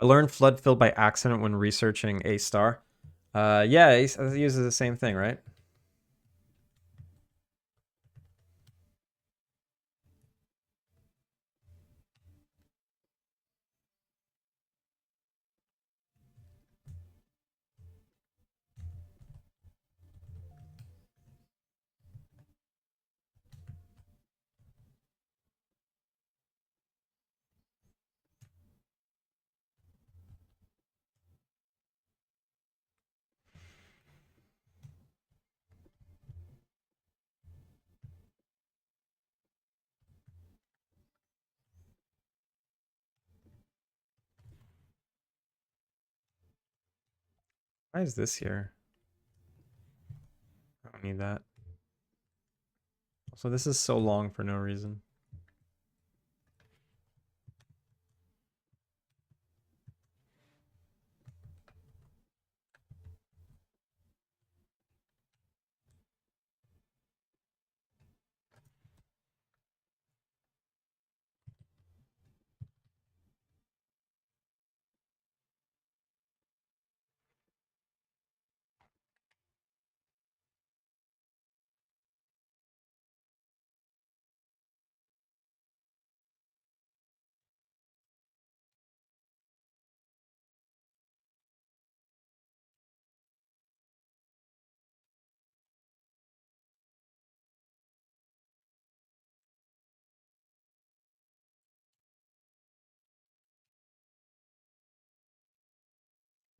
I learned flood fill by accident when researching A star. Yeah, it uses the same thing, right? Why is this here? I don't need that. So this is so long for no reason.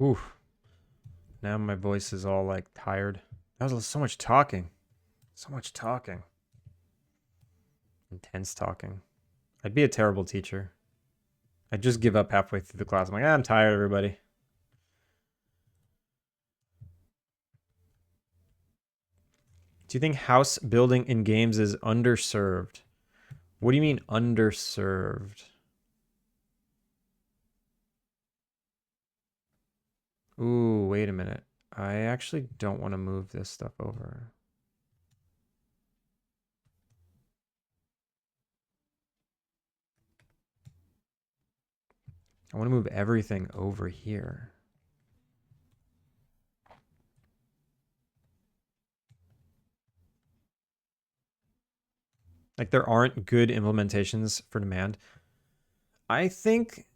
Oof. Now my voice is all like tired. That was so much talking. So much talking. Intense talking. I'd be a terrible teacher. I'd just give up halfway through the class. I'm like, I'm tired, everybody. Do you think house building in games is underserved? What do you mean underserved? Ooh, wait a minute. I actually don't want to move this stuff over. I want to move everything over here. Like there aren't good implementations for demand. I think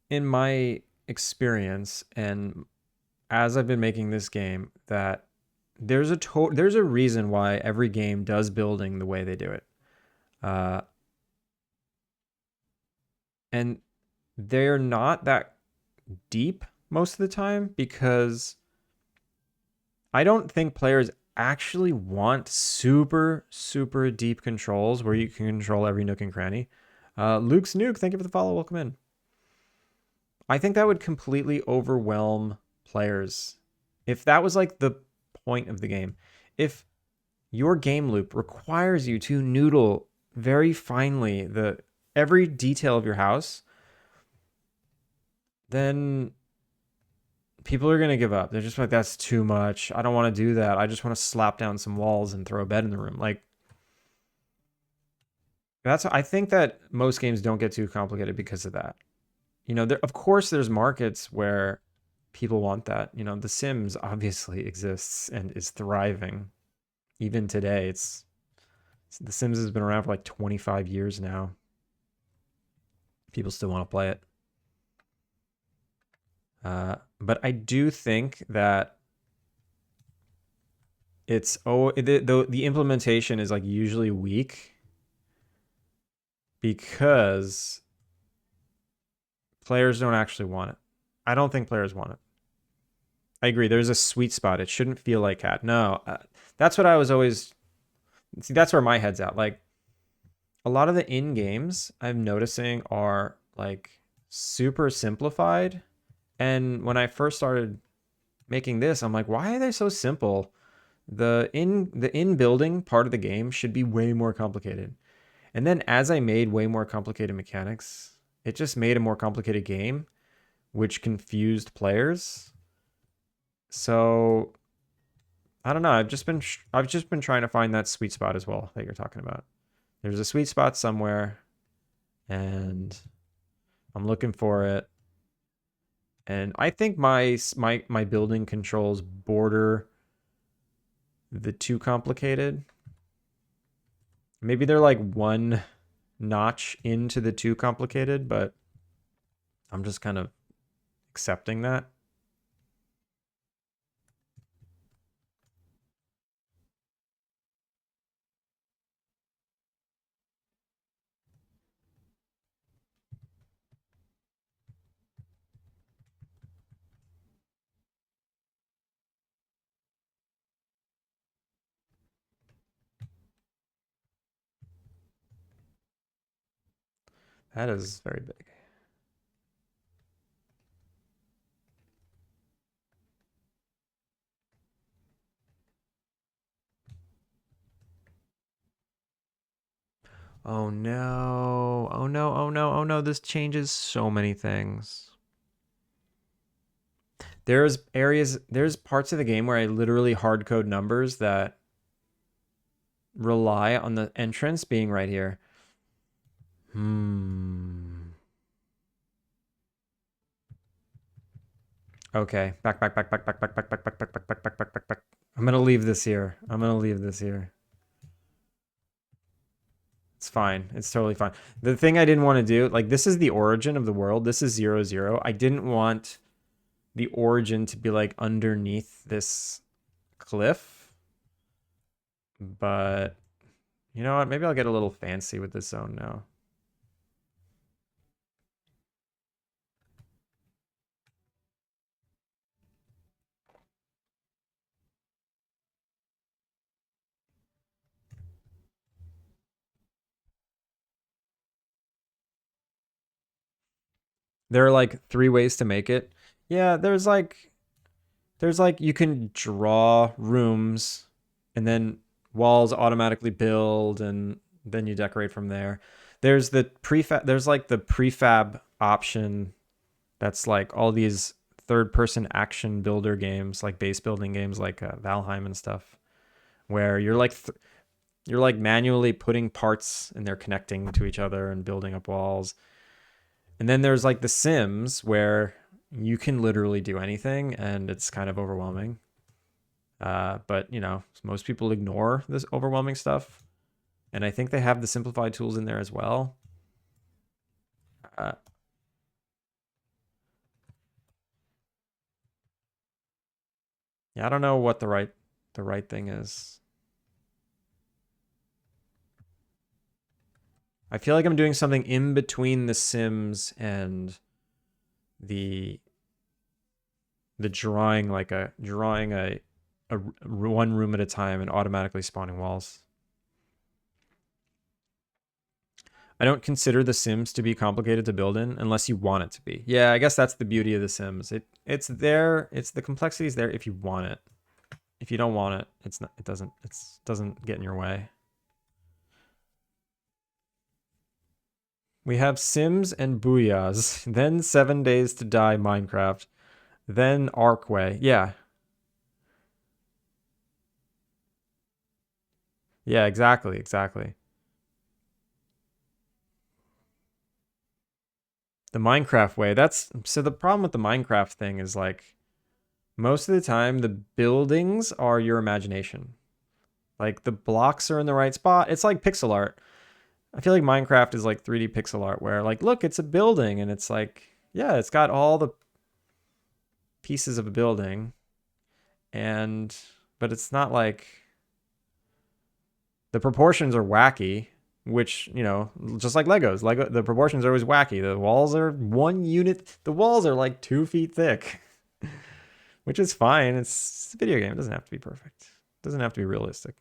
in my experience and as I've been making this game that there's a reason why every game does building the way they do it. Uh, and they're not that deep most of the time because I don't think players actually want super, super deep controls where you can control every nook and cranny. Luke's Nuke, thank you for the follow. Welcome in. I think that would completely overwhelm players if that was like the point of the game. If your game loop requires you to noodle very finely the every detail of your house, then people are gonna give up. They're just like, that's too much. I don't want to do that. I just want to slap down some walls and throw a bed in the room. Like that's I think that most games don't get too complicated because of that. You know, there of course there's markets where people want that. You know, The Sims obviously exists and is thriving. Even today, The Sims has been around for like 25 years now. People still want to play it. But I do think that the implementation is like usually weak because players don't actually want it. I don't think players want it. I agree. There's a sweet spot. It shouldn't feel like cat. No, that's what I was always. See, that's where my head's at. Like a lot of the in games I'm noticing are like super simplified. And when I first started making this, I'm like, why are they so simple? The in building part of the game should be way more complicated. And then as I made way more complicated mechanics, it just made a more complicated game, which confused players. So I don't know. I've just been trying to find that sweet spot as well that you're talking about. There's a sweet spot somewhere, and I'm looking for it. And I think my building controls border the too complicated. Maybe they're like one notch into the too complicated, but I'm just kind of accepting that. That is very big. Oh no. Oh no. Oh no. Oh no. This changes so many things. There's parts of the game where I literally hard code numbers that rely on the entrance being right here. Hmm. Okay. Back. I'm gonna leave this here. I'm gonna leave this here. It's fine. It's totally fine. The thing I didn't want to do, like, this is the origin of the world. This is 0, 0. I didn't want the origin to be like underneath this cliff, but you know what? Maybe I'll get a little fancy with this zone now. There are like 3 ways to make it. Yeah, there's like you can draw rooms and then walls automatically build and then you decorate from there. There's like the prefab option that's like all these third person action builder games, like base building games like Valheim and stuff, where you're like manually putting parts and they're connecting to each other and building up walls. And then there's like the Sims where you can literally do anything and it's kind of overwhelming. But you know, most people ignore this overwhelming stuff. And I think they have the simplified tools in there as well. Uh, yeah, I don't know what the right thing is. I feel like I'm doing something in between the Sims and the drawing, like a one room at a time and automatically spawning walls. I don't consider the Sims to be complicated to build in unless you want it to be. Yeah, I guess that's the beauty of the Sims. It's there. It's the complexity is there if you want it. If you don't want it, it's not. It doesn't get in your way. We have Sims and Booyahs, then 7 Days to Die Minecraft, then Arkway. Yeah, yeah, exactly. The Minecraft way. That's so the problem with the Minecraft thing is like most of the time the buildings are your imagination. Like the blocks are in the right spot. It's like pixel art. I feel like Minecraft is like 3D pixel art where like look, it's a building and it's like yeah, it's got all the pieces of a building and but it's not like the proportions are wacky, which, you know, just like Legos. Lego the proportions are always wacky. The walls are 1 unit. The walls are like 2 feet thick, which is fine. It's a video game. It doesn't have to be perfect. It doesn't have to be realistic.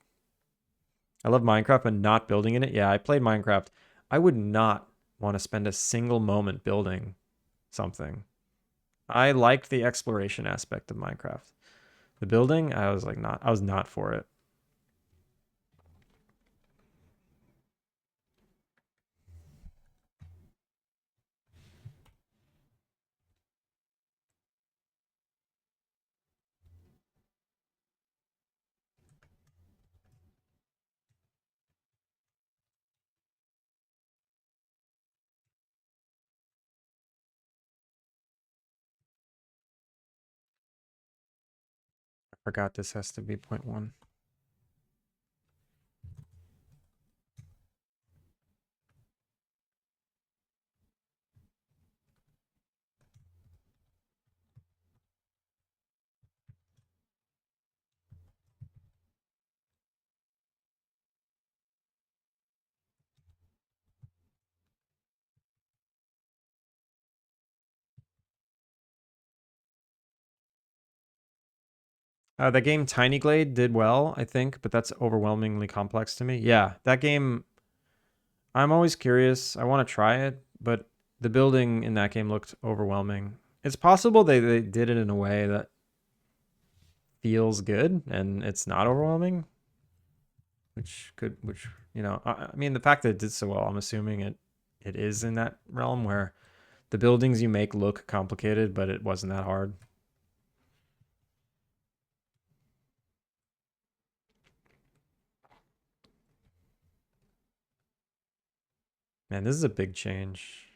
I love Minecraft, but not building in it. Yeah, I played Minecraft. I would not want to spend a single moment building something. I liked the exploration aspect of Minecraft. The building, I was not for it. forgot this has to be 0.1. That game Tiny Glade did well, I think, but that's overwhelmingly complex to me. Yeah, that game, I'm always curious. I want to try it, but the building in that game looked overwhelming. It's possible they did it in a way that feels good and it's not overwhelming, which I mean, the fact that it did so well, I'm assuming it is in that realm where the buildings you make look complicated, but it wasn't that hard. Man, this is a big change.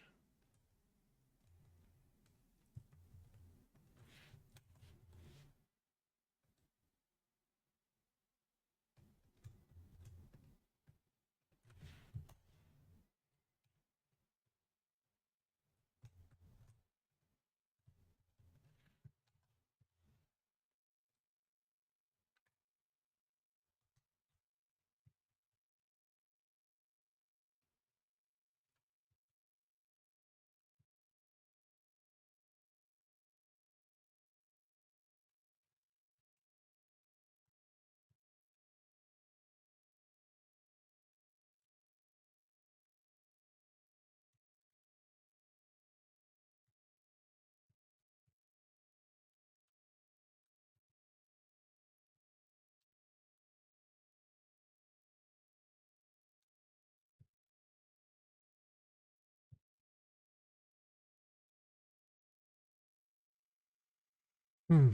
Hmm.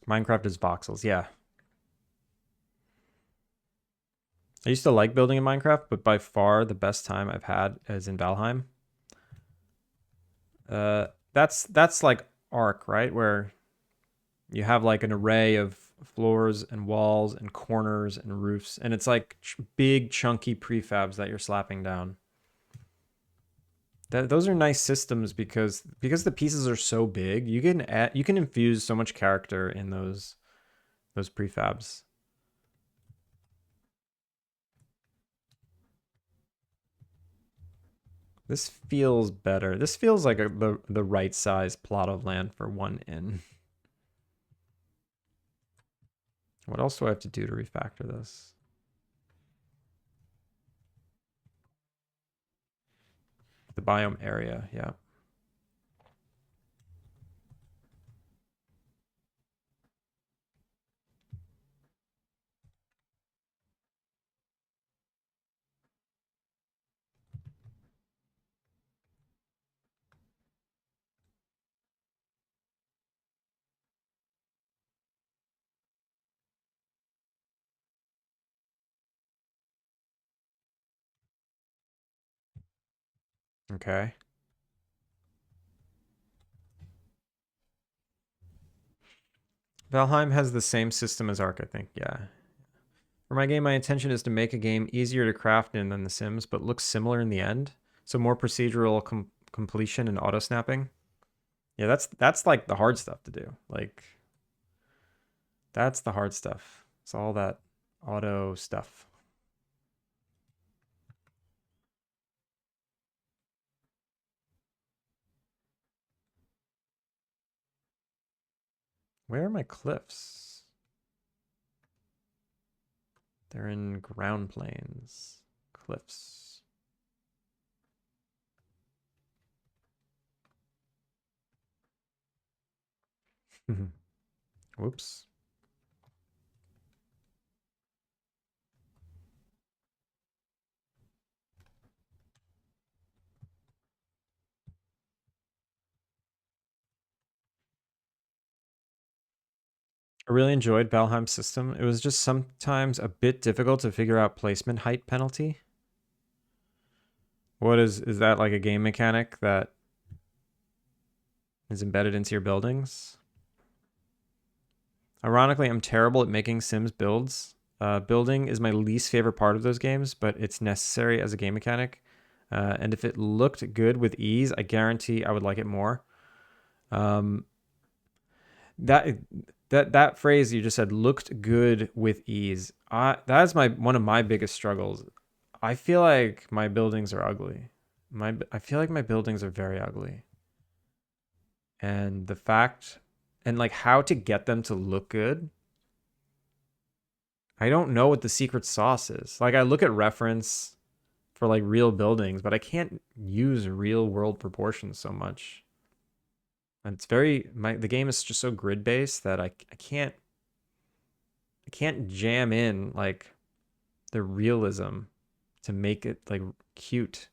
Minecraft is voxels, yeah. I used to like building in Minecraft, but by far the best time I've had is in Valheim. That's like Ark, right? Where you have like an array of floors and walls and corners and roofs, and it's like big chunky prefabs that you're slapping down. Those are nice systems because the pieces are so big, you can infuse so much character in those prefabs. This feels better. This feels like the right size plot of land for one inn. What else do I have to do to refactor this? The biome area, yeah. Okay. Valheim has the same system as Ark, I think. Yeah. For my game, my intention is to make a game easier to craft in than The Sims, but looks similar in the end. So more procedural completion and auto snapping. Yeah, that's like the hard stuff to do. Like that's the hard stuff. It's all that auto stuff. Where are my cliffs? They're in ground planes. Cliffs. Whoops. I really enjoyed Valheim's system. It was just sometimes a bit difficult to figure out placement height penalty. What is that like a game mechanic that is embedded into your buildings. Ironically, I'm terrible at making Sims builds. Building is my least favorite part of those games, but it's necessary as a game mechanic. And if it looked good with ease, I guarantee I would like it more. Um, that that phrase you just said, looked good with ease. That's one of my biggest struggles. I feel like my buildings are ugly. I feel like my buildings are very ugly. And the fact and like how to get them to look good, I don't know what the secret sauce is. Like I look at reference for like real buildings, but I can't use real world proportions so much. And it's the game is just so grid based that I can't jam in like the realism to make it like cute.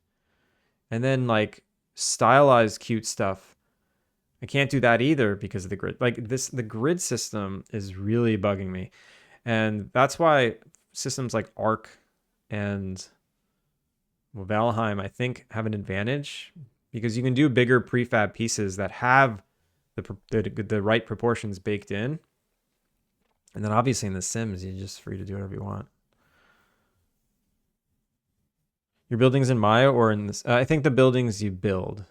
And then like stylized cute stuff. I can't do that either because of the grid. Like the grid system is really bugging me. And that's why systems like Arc and Valheim, I think, have an advantage because you can do bigger prefab pieces that have the right proportions baked in. And then obviously in The Sims, you're just free to do whatever you want. Your buildings in Maya or in this? I think the buildings you build,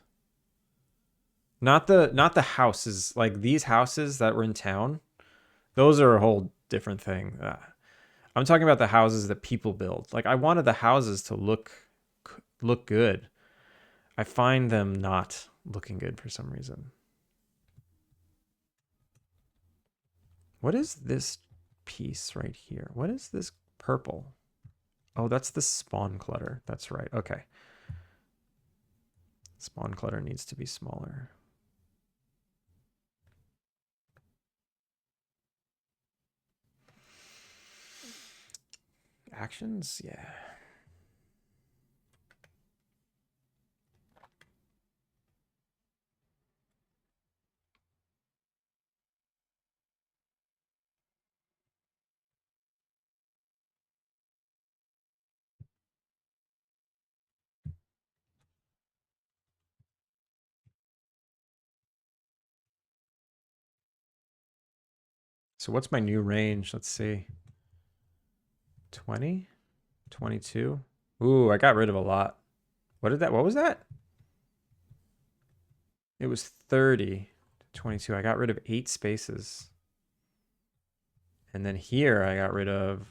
not the houses. Like these houses that were in town, those are a whole different thing. I'm talking about the houses that people build. Like I wanted the houses to look good. I find them not looking good for some reason. What is this piece right here? What is this purple? Oh, that's the spawn clutter. That's right. Okay. Spawn clutter needs to be smaller. Actions? Yeah. So what's my new range? Let's see. 20? 22? Ooh, I got rid of a lot. What was that? It was 30 to 22. I got rid of 8 spaces. And then here I got rid of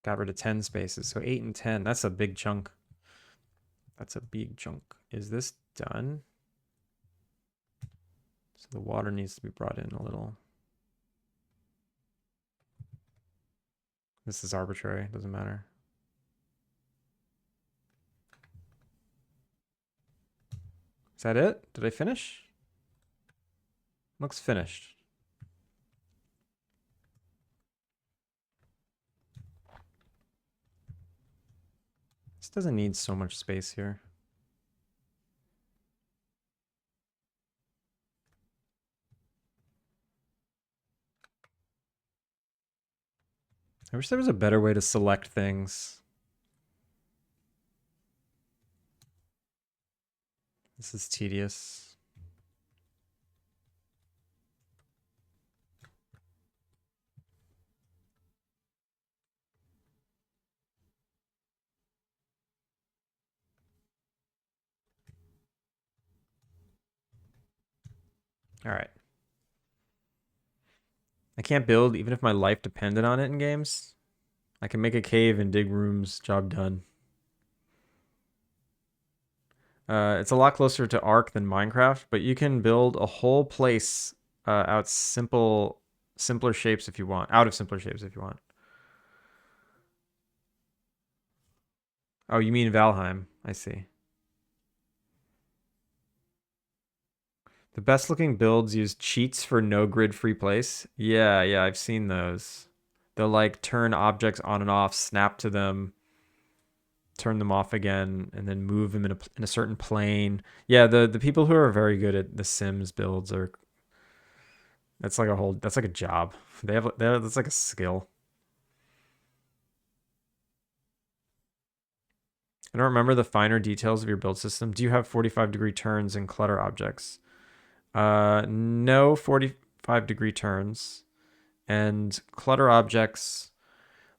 got rid of 10 spaces. So 8 and 10. That's a big chunk. That's a big chunk. Is this done? So the water needs to be brought in a little. This is arbitrary. Doesn't matter. Is that it? Did I finish? Looks finished. This doesn't need so much space here. I wish there was a better way to select things. This is tedious. All right. I can't build even if my life depended on it in games. I can make a cave and dig rooms. Job done. It's a lot closer to Ark than Minecraft, but you can build a whole place out simpler shapes if you want. Out of simpler shapes if you want. Oh, you mean Valheim? I see. The best looking builds use cheats for no grid free place. Yeah, I've seen those. They'll like turn objects on and off, snap to them, turn them off again, and then move them in a certain plane. Yeah, the people who are very good at the Sims builds are That's like a whole. That's like a job. That's like a skill. I don't remember the finer details of your build system. Do you have 45-degree turns and clutter objects? No 45-degree turns and clutter objects.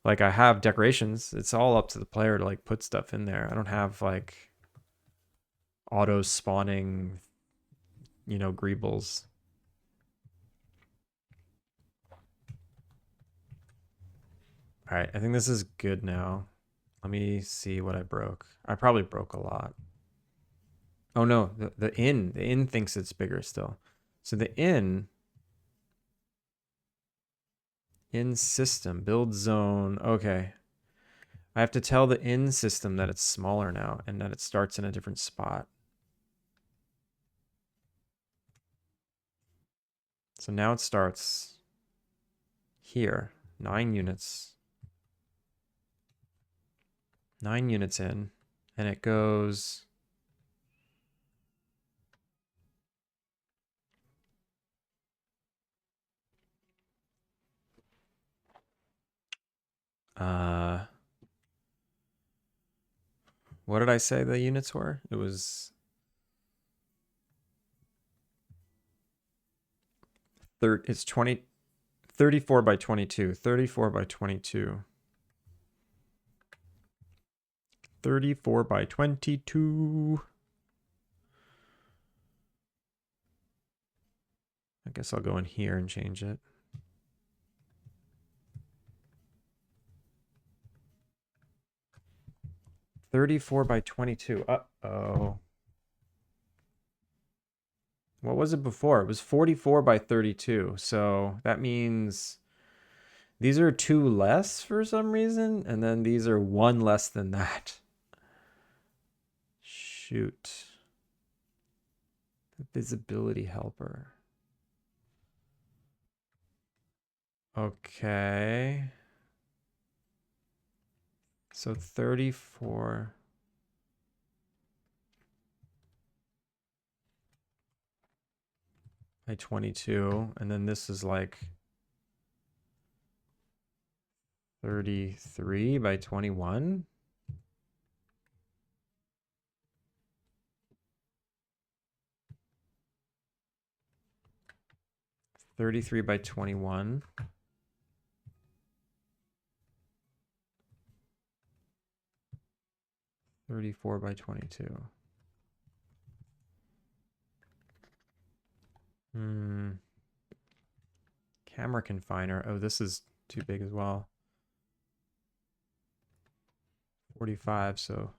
Like I have decorations. It's all up to the player to like put stuff in there. I don't have like auto spawning, greebles. All right, I think this is good now. Let me see what I broke. I probably broke a lot. Oh no, the inn thinks it's bigger still. So the in system build zone. Okay. I have to tell the in system that it's smaller now and that it starts in a different spot. So now it starts here, 9 units. 9 units in, and it goes what did I say the units were? It was 34 by 22. 34 by 22. 34 by 22. I guess I'll go in here and change it. $34 by 22. Uh-oh. What was it before? It was 44 by 32. So that means these are 2 less for some reason, and then these are 1 less than that. Shoot. The visibility helper. Okay. So 34 by 22. And then this is like 33 by 21. $33 by 21. $34 by 22. Camera confiner. Oh, this is too big as well. 45, so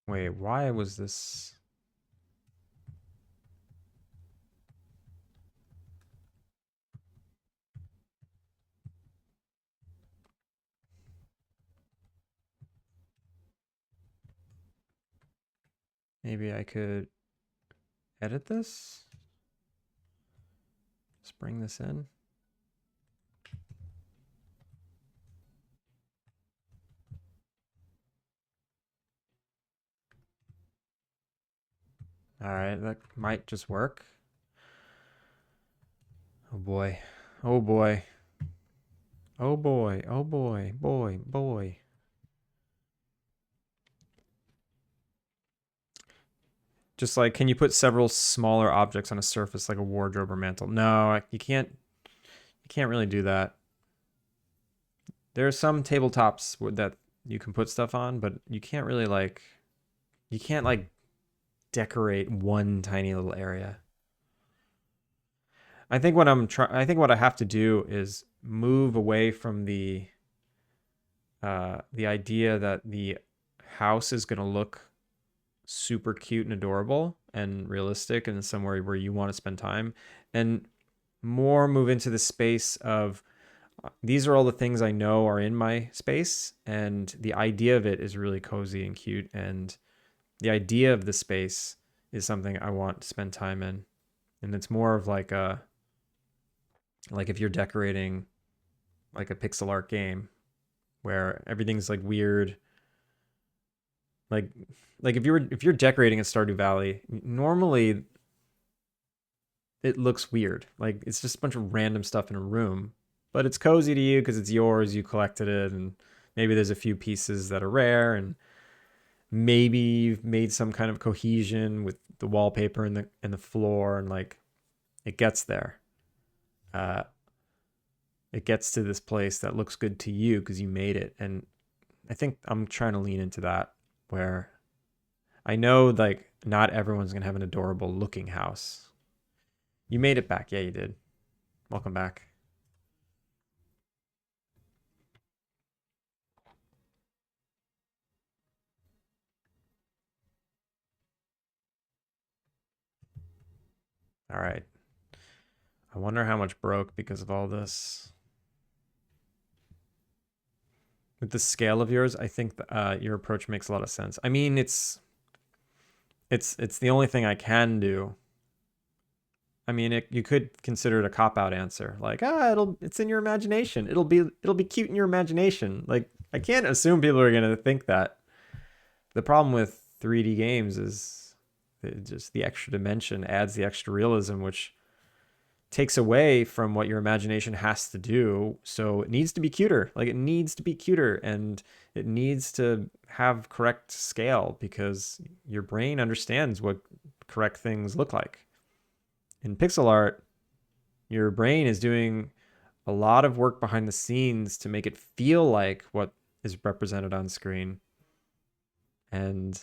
wait, why was this? Maybe I could edit this? Just bring this in. All right, that might just work. Oh boy. Oh boy. Oh boy. Oh boy. Boy. Just like, can you put several smaller objects on a surface like a wardrobe or mantle? No, you can't. You can't really do that. There are some tabletops that you can put stuff on, but you can't really like. You can't like decorate one tiny little area. I think what I think what I have to do is move away from the idea that the house is going to look super cute and adorable and realistic and somewhere where you want to spend time, and more move into the space of these are all the things I know are in my space, and the idea of it is really cozy and cute, and the idea of the space is something I want to spend time in. And it's more of like if you're decorating like a pixel art game where everything's like weird, like if you're decorating a Stardew Valley, normally it looks weird. Like it's just a bunch of random stuff in a room, but it's cozy to you because it's yours. You collected it, and maybe there's a few pieces that are rare, and maybe you've made some kind of cohesion with the wallpaper and the floor, and like it gets there. Uh, it gets to this place that looks good to you because you made it, and I think I'm trying to lean into that where I know like not everyone's gonna have an adorable looking house. You made it back, yeah, you did. Welcome back. All right. I wonder how much broke because of all this. With the scale of yours, I think your approach makes a lot of sense. I mean, it's the only thing I can do. I mean, you could consider it a cop out answer, like it's in your imagination. It'll be cute in your imagination. Like I can't assume people are gonna think that. The problem with 3D games is just the extra dimension adds the extra realism, which takes away from what your imagination has to do. So it needs to be cuter. Like it needs to be cuter and it needs to have correct scale because your brain understands what correct things look like. In pixel art, your brain is doing a lot of work behind the scenes to make it feel like what is represented on screen. And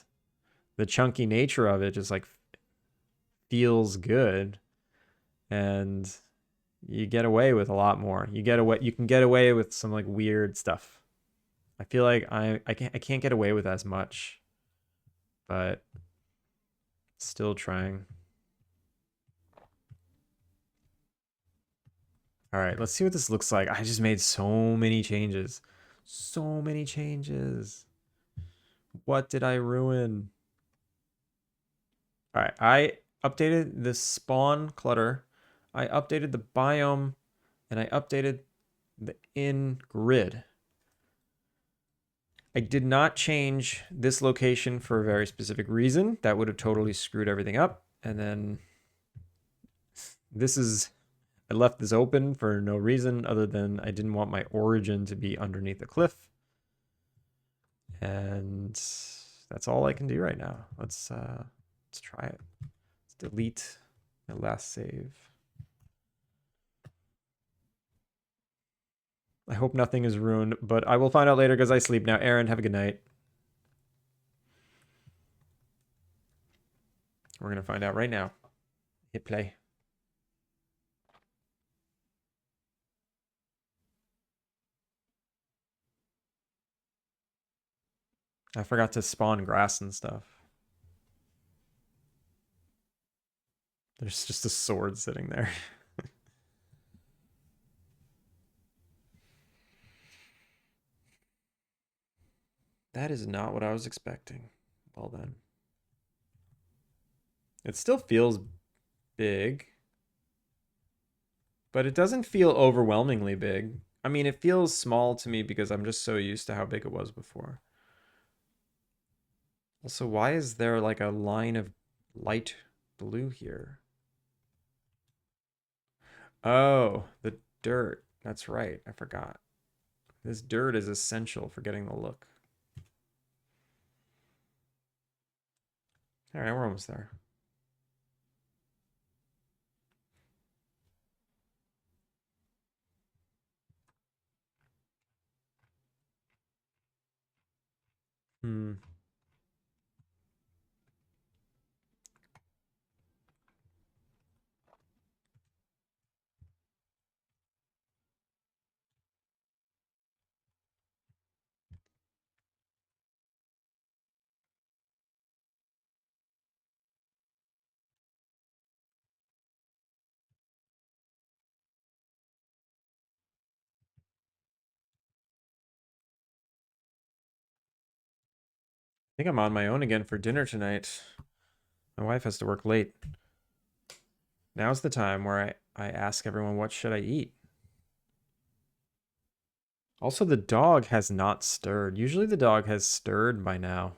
the chunky nature of it just like feels good and you get away with a lot more. You can get away with some like weird stuff. I feel like I can't get away with as much, but still trying. All right, let's see what this looks like. I just made so many changes. So many changes. What did I ruin? All right, I updated the spawn clutter. I updated the biome and I updated the in grid. I did not change this location for a very specific reason. That would have totally screwed everything up. And then this is, I left this open for no reason other than I didn't want my origin to be underneath a cliff. And that's all I can do right now. Let's try it. Let's delete my last save. I hope nothing is ruined, but I will find out later because I sleep now. Aaron, have a good night. We're going to find out right now. Hit play. I forgot to spawn grass and stuff. There's just a sword sitting there. That is not what I was expecting. Well then. It still feels big, but it doesn't feel overwhelmingly big. I mean, it feels small to me because I'm just so used to how big it was before. Also, why is there like a line of light blue here? Oh, the dirt. That's right. I forgot. This dirt is essential for getting the look. All right, we're almost there. Hmm. think I'm on my own again for dinner tonight. My wife has to work late. Now's the time where I ask everyone, what should I eat? Also, the dog has not stirred. Usually the dog has stirred by now.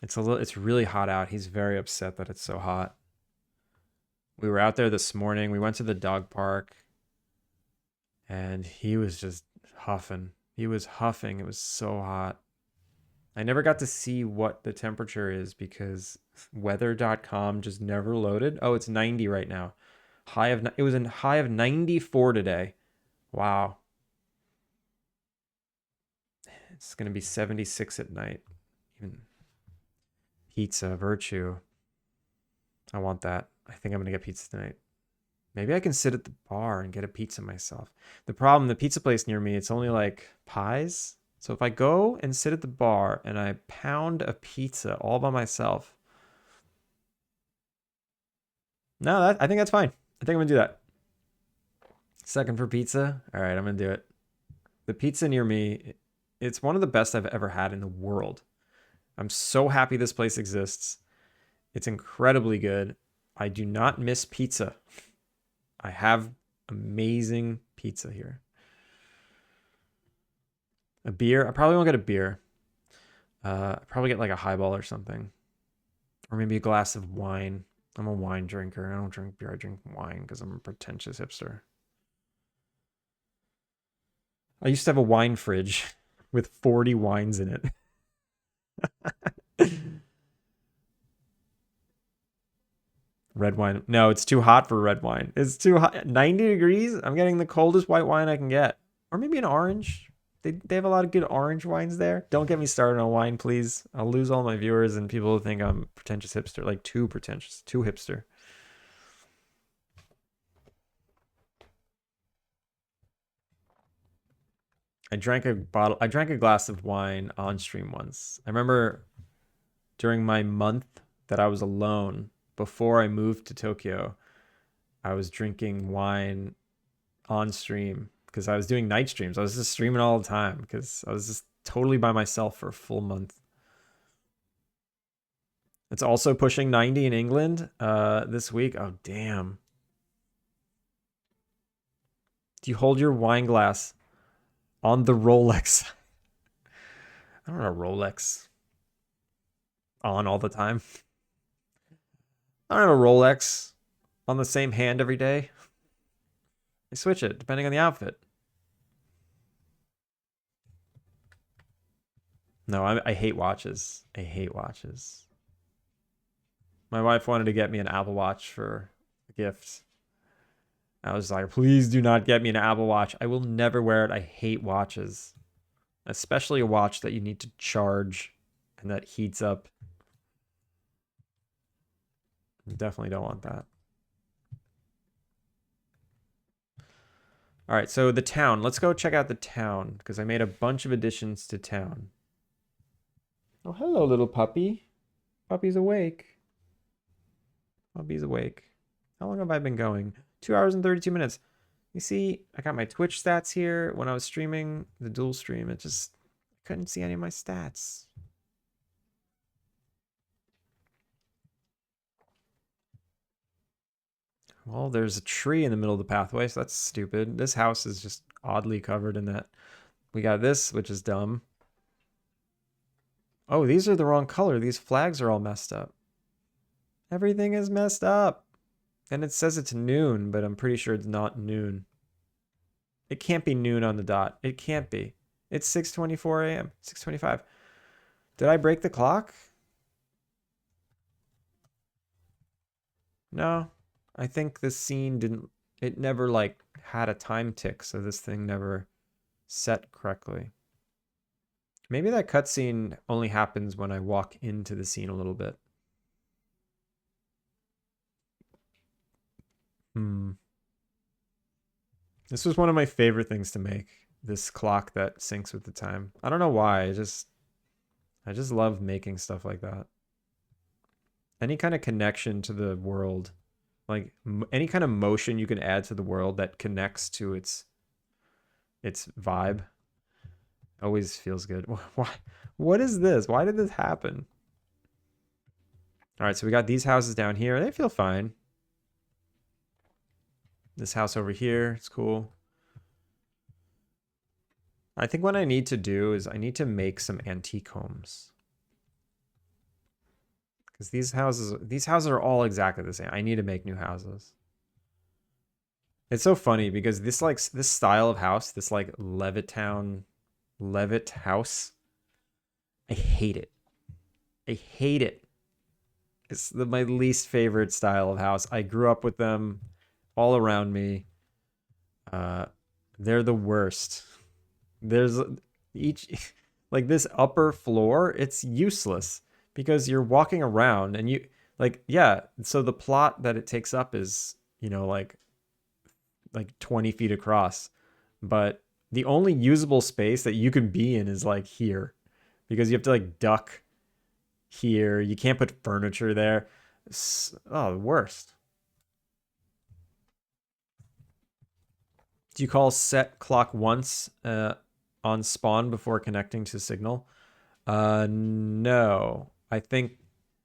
It's really hot out. He's very upset that it's so hot. We were out there this morning. We went to the dog park and he was just huffing. He was huffing. It was so hot. I never got to see what the temperature is because weather.com just never loaded. Oh, it's 90 right now. It was a high of 94 today. Wow. It's going to be 76 at night. Even pizza virtue. I want that. I think I'm going to get pizza tonight. Maybe I can sit at the bar and get a pizza myself. The problem, the pizza place near me, it's only like pies. So if I go and sit at the bar and I pound a pizza all by myself, no, I think that's fine. I think I'm gonna do that. Second for pizza. All right, I'm gonna do it. The pizza near me, it's one of the best I've ever had in the world. I'm so happy this place exists. It's incredibly good. I do not miss pizza. I have amazing pizza here. A beer. I probably won't get a beer. Probably get like a highball or something. Or maybe a glass of wine. I'm a wine drinker. I don't drink beer. I drink wine because I'm a pretentious hipster. I used to have a wine fridge with 40 wines in it. Red wine. No, it's too hot for red wine. It's too hot. 90 degrees? I'm getting the coldest white wine I can get. Or maybe an orange. They have a lot of good orange wines there. Don't get me started on wine, please. I'll lose all my viewers and people will think I'm pretentious hipster. Like too pretentious. Too hipster. I drank a glass of wine on stream once. I remember during my month that I was alone before I moved to Tokyo, I was drinking wine on stream because I was doing night streams. I was just streaming all the time because I was just totally by myself for a full month. It's also pushing 90 in England this week. Oh, damn. Do you hold your wine glass on the Rolex? I don't know, Rolex on all the time. I don't have a Rolex on the same hand every day. I switch it depending on the outfit. No, I hate watches. I hate watches. My wife wanted to get me an Apple Watch for a gift. I was like, please do not get me an Apple Watch. I will never wear it. I hate watches, especially a watch that you need to charge and that heats up. Definitely don't want that. All right, so the town. Let's go check out the town because I made a bunch of additions to town. Oh, hello, little puppy. Puppy's awake. Puppy's awake. How long have I been going? 2 hours and 32 minutes. You see, I got my Twitch stats here. When I was streaming the dual stream, it just couldn't see any of my stats. Well, there's a tree in the middle of the pathway, so that's stupid. This house is just oddly covered in that. We got this, which is dumb. Oh, these are the wrong color. These flags are all messed up. Everything is messed up. And it says it's noon, but I'm pretty sure it's not noon. It can't be noon on the dot. It can't be. It's 6:24 a.m. 6:25. Did I break the clock? No. I think the scene didn't, it never like had a time tick, so this thing never set correctly. Maybe that cutscene only happens when I walk into the scene a little bit. This was one of my favorite things to make. This clock that syncs with the time. I don't know why. I just love making stuff like that. Any kind of connection to the world, like any kind of motion you can add to the world that connects to its vibe. Always feels good. Why? What is this? Why did this happen? All right, so we got these houses down here. They feel fine. This house over here, it's cool. I think what I need to do is I need to make some antique homes. Because these houses are all exactly the same. I need to make new houses. It's so funny because this style of house, this like Levitt house, I hate it. I hate it. It's my least favorite style of house. I grew up with them all around me. Uh, they're the worst. There's each like this upper floor, it's useless because you're walking around and you like yeah, so the plot that it takes up is, like 20 feet across, but the only usable space that you can be in is like here because you have to like duck here. You can't put furniture there. Oh, the worst. Do you call set clock once on spawn before connecting to signal? No. I think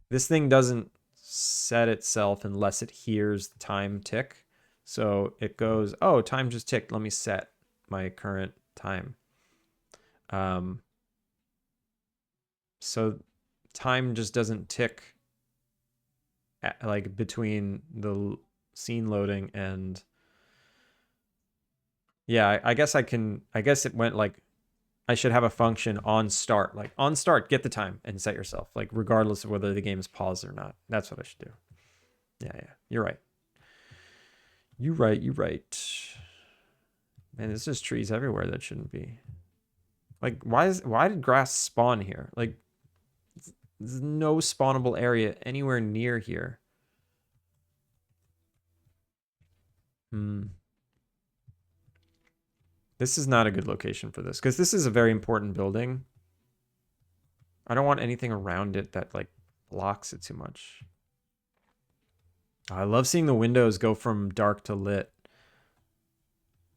this thing doesn't set itself unless it hears the time tick. So it goes, oh, time just ticked. Let me set my current time. Um, so time just doesn't tick like between the scene loading and yeah, I guess I guess it went like I should have a function on start, like on start, get the time and set yourself, like regardless of whether the game is paused or not. That's what I should do. Yeah, you're right. You're right. Man, there's just trees everywhere that shouldn't be. Like, why did grass spawn here? Like, there's no spawnable area anywhere near here. This is not a good location for this because this is a very important building. I don't want anything around it that like blocks it too much. I love seeing the windows go from dark to lit.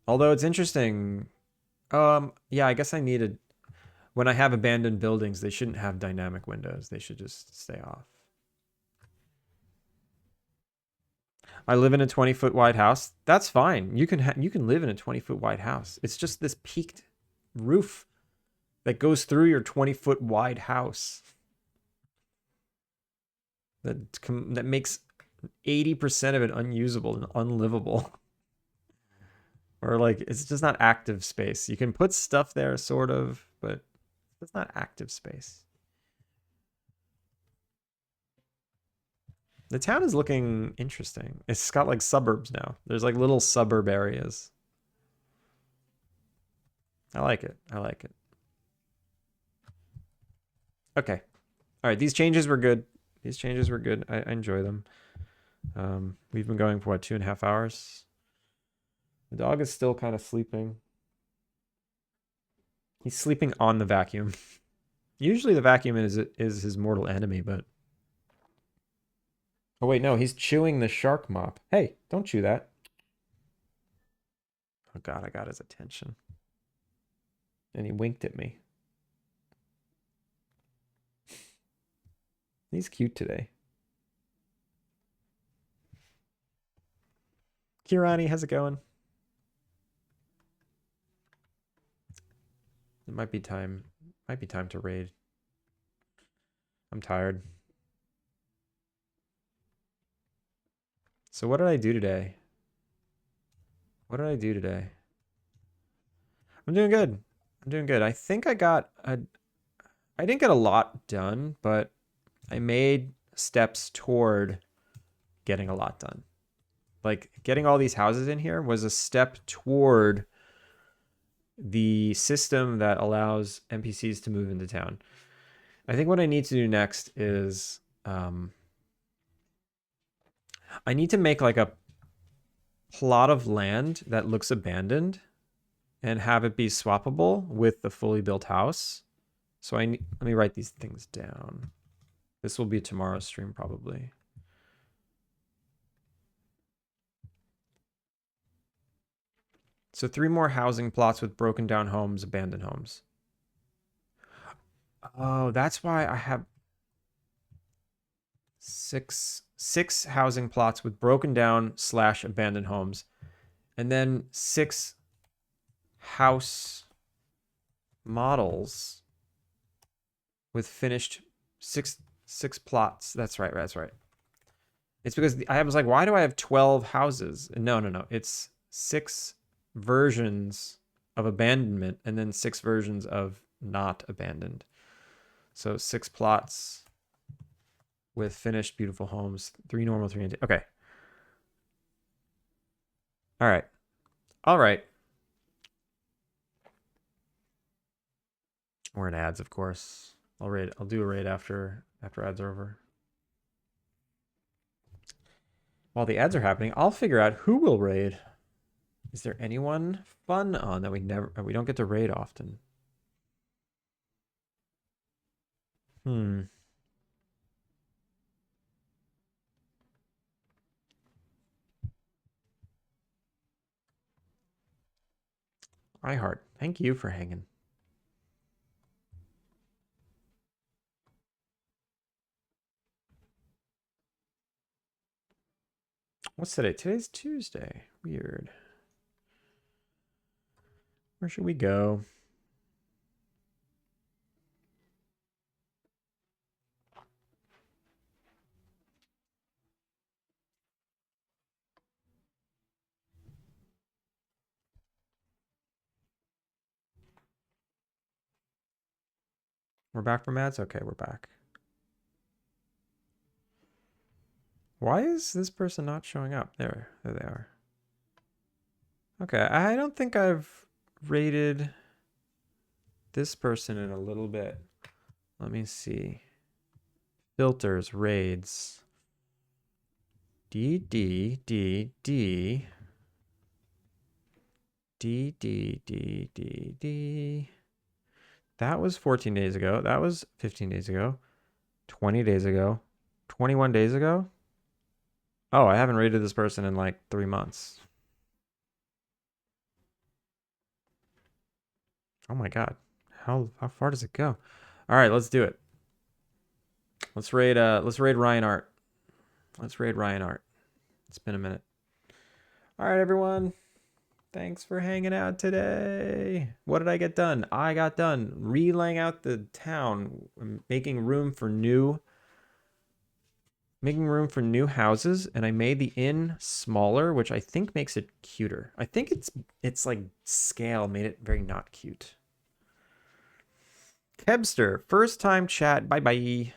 Although it's interesting. Yeah, I guess I needed when I have abandoned buildings, they shouldn't have dynamic windows. They should just stay off. I live in a 20-foot wide house. That's fine. You can live in a 20-foot wide house. It's just this peaked roof that goes through your 20-foot wide house. That makes 80% of it unusable and unlivable. Or like it's just not active space. You can put stuff there sort of, but it's not active space. The town is looking interesting. It's got like suburbs now. There's like little suburb areas. I like it. I like it. Okay. All right. These changes were good. These changes were good. I enjoy them. We've been going for what, 2.5 hours? The dog is still kind of sleeping. He's sleeping on the vacuum. Usually the vacuum is his mortal enemy, but... Oh, wait, no. He's chewing the shark mop. Hey, don't chew that. Oh, God, I got his attention. And he winked at me. He's cute today. Kirani, how's it going? It might be time. Might be time to raid. I'm tired. So what did I do today? What did I do today? I'm doing good. I'm doing good. I think I didn't get a lot done, but I made steps toward getting a lot done. Like getting all these houses in here was a step toward the system that allows NPCs to move into town. I think what I need to do next is I need to make like a plot of land that looks abandoned and have it be swappable with the fully built house. So let me write these things down. This will be tomorrow's stream probably. So 3 more housing plots with broken down homes, abandoned homes. Oh, that's why I have six housing plots with broken down slash abandoned homes, and then six house models with finished six plots. That's right. That's right. It's because I was like, why do I have 12 houses? No, no, no. It's six versions of abandonment and then six versions of not abandoned. So six plots with finished beautiful homes, three normal, three empty. Okay. All right. All right. We're in ads, of course. I'll do a raid after ads are over. While the ads are happening, I'll figure out who will raid. Is there anyone fun on that we don't get to raid often? Hmm. iHeart, thank you for hanging. What's today? Today's Tuesday. Weird. Where should we go? We're back from ads? Okay, we're back. Why is this person not showing up? There they are. Okay, I don't think I've rated this person in a little bit. Let me see. Filters, raids. D, D, D, D. D, D, D, D, D. That was 14 days ago. That was 15 days ago. 20 days ago. 21 days ago. Oh, I haven't rated this person in like 3 months. Oh my god. How far does it go? All right, let's do it. Let's raid Ryan Art. Let's raid Ryan Art. It's been a minute. All right, everyone. Thanks for hanging out today. What did I get done? I got done relaying out the town, making room for new houses, and I made the inn smaller, which I think makes it cuter. I think it's like scale made it very not cute. Kebster, first time chat. Bye bye.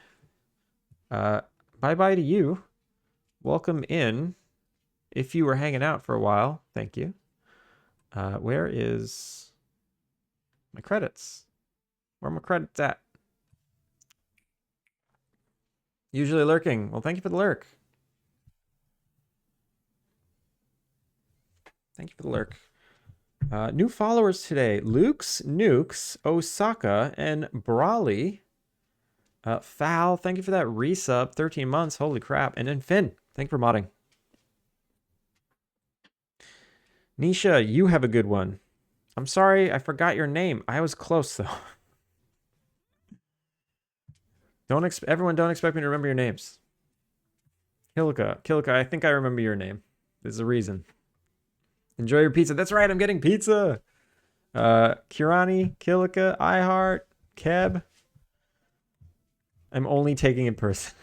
Bye bye to you. Welcome in. If you were hanging out for a while, thank you. Where is my credits? Where are my credits at? Usually lurking. Well, thank you for the lurk. Thank you for the lurk. New followers today. Luke's, Nukes, Osaka, and Brawley. Foul, thank you for that resub. 13 months. Holy crap. And then Finn, thank you for modding. Nisha, you have a good one. I'm sorry, I forgot your name. I was close, though. Everyone don't expect me to remember your names. Kilika, I think I remember your name. There's a reason. Enjoy your pizza. That's right, I'm getting pizza. Kirani, Kilika, iHeart, Keb. I'm only taking in person.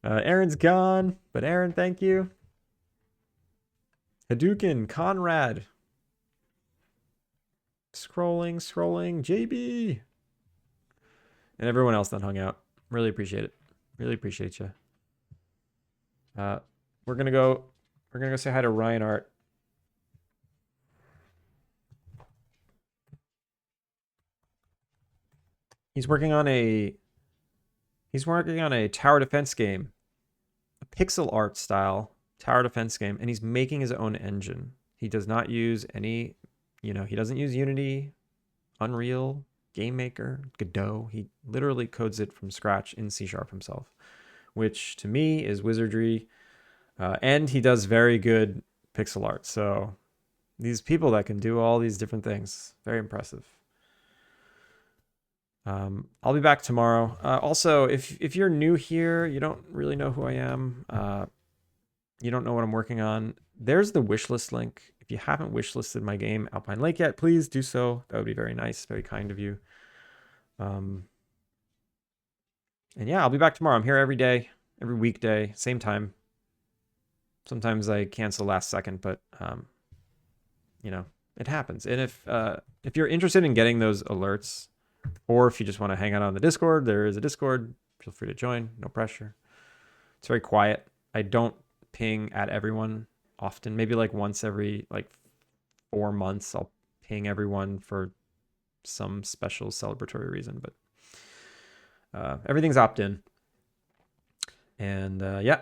Aaron's gone, but Aaron, thank you. Hadouken, Conrad. Scrolling, JB. And everyone else that hung out. Really appreciate it. Really appreciate you. We're gonna go say hi to Ryan Art. He's working on a tower defense game, a pixel art style tower defense game, and he's making his own engine. He does not use any, he doesn't use Unity, Unreal, Game Maker, Godot. He literally codes it from scratch in C# himself, which to me is wizardry. And he does very good pixel art. So these people that can do all these different things, very impressive. I'll be back tomorrow. Also, if you're new here, you don't really know who I am. You don't know what I'm working on. There's the wishlist link. If you haven't wishlisted my game Alpine Lake yet, please do so. That would be very nice, very kind of you. And yeah, I'll be back tomorrow. I'm here every day, every weekday, same time. Sometimes I cancel last second, but you know, it happens. And if you're interested in getting those alerts, or if you just want to hang out on the Discord, there is a Discord. Feel free to join. No pressure. It's very quiet. I don't ping at everyone often. Maybe like once every like 4 months, I'll ping everyone for some special celebratory reason. But everything's opt-in. And yeah,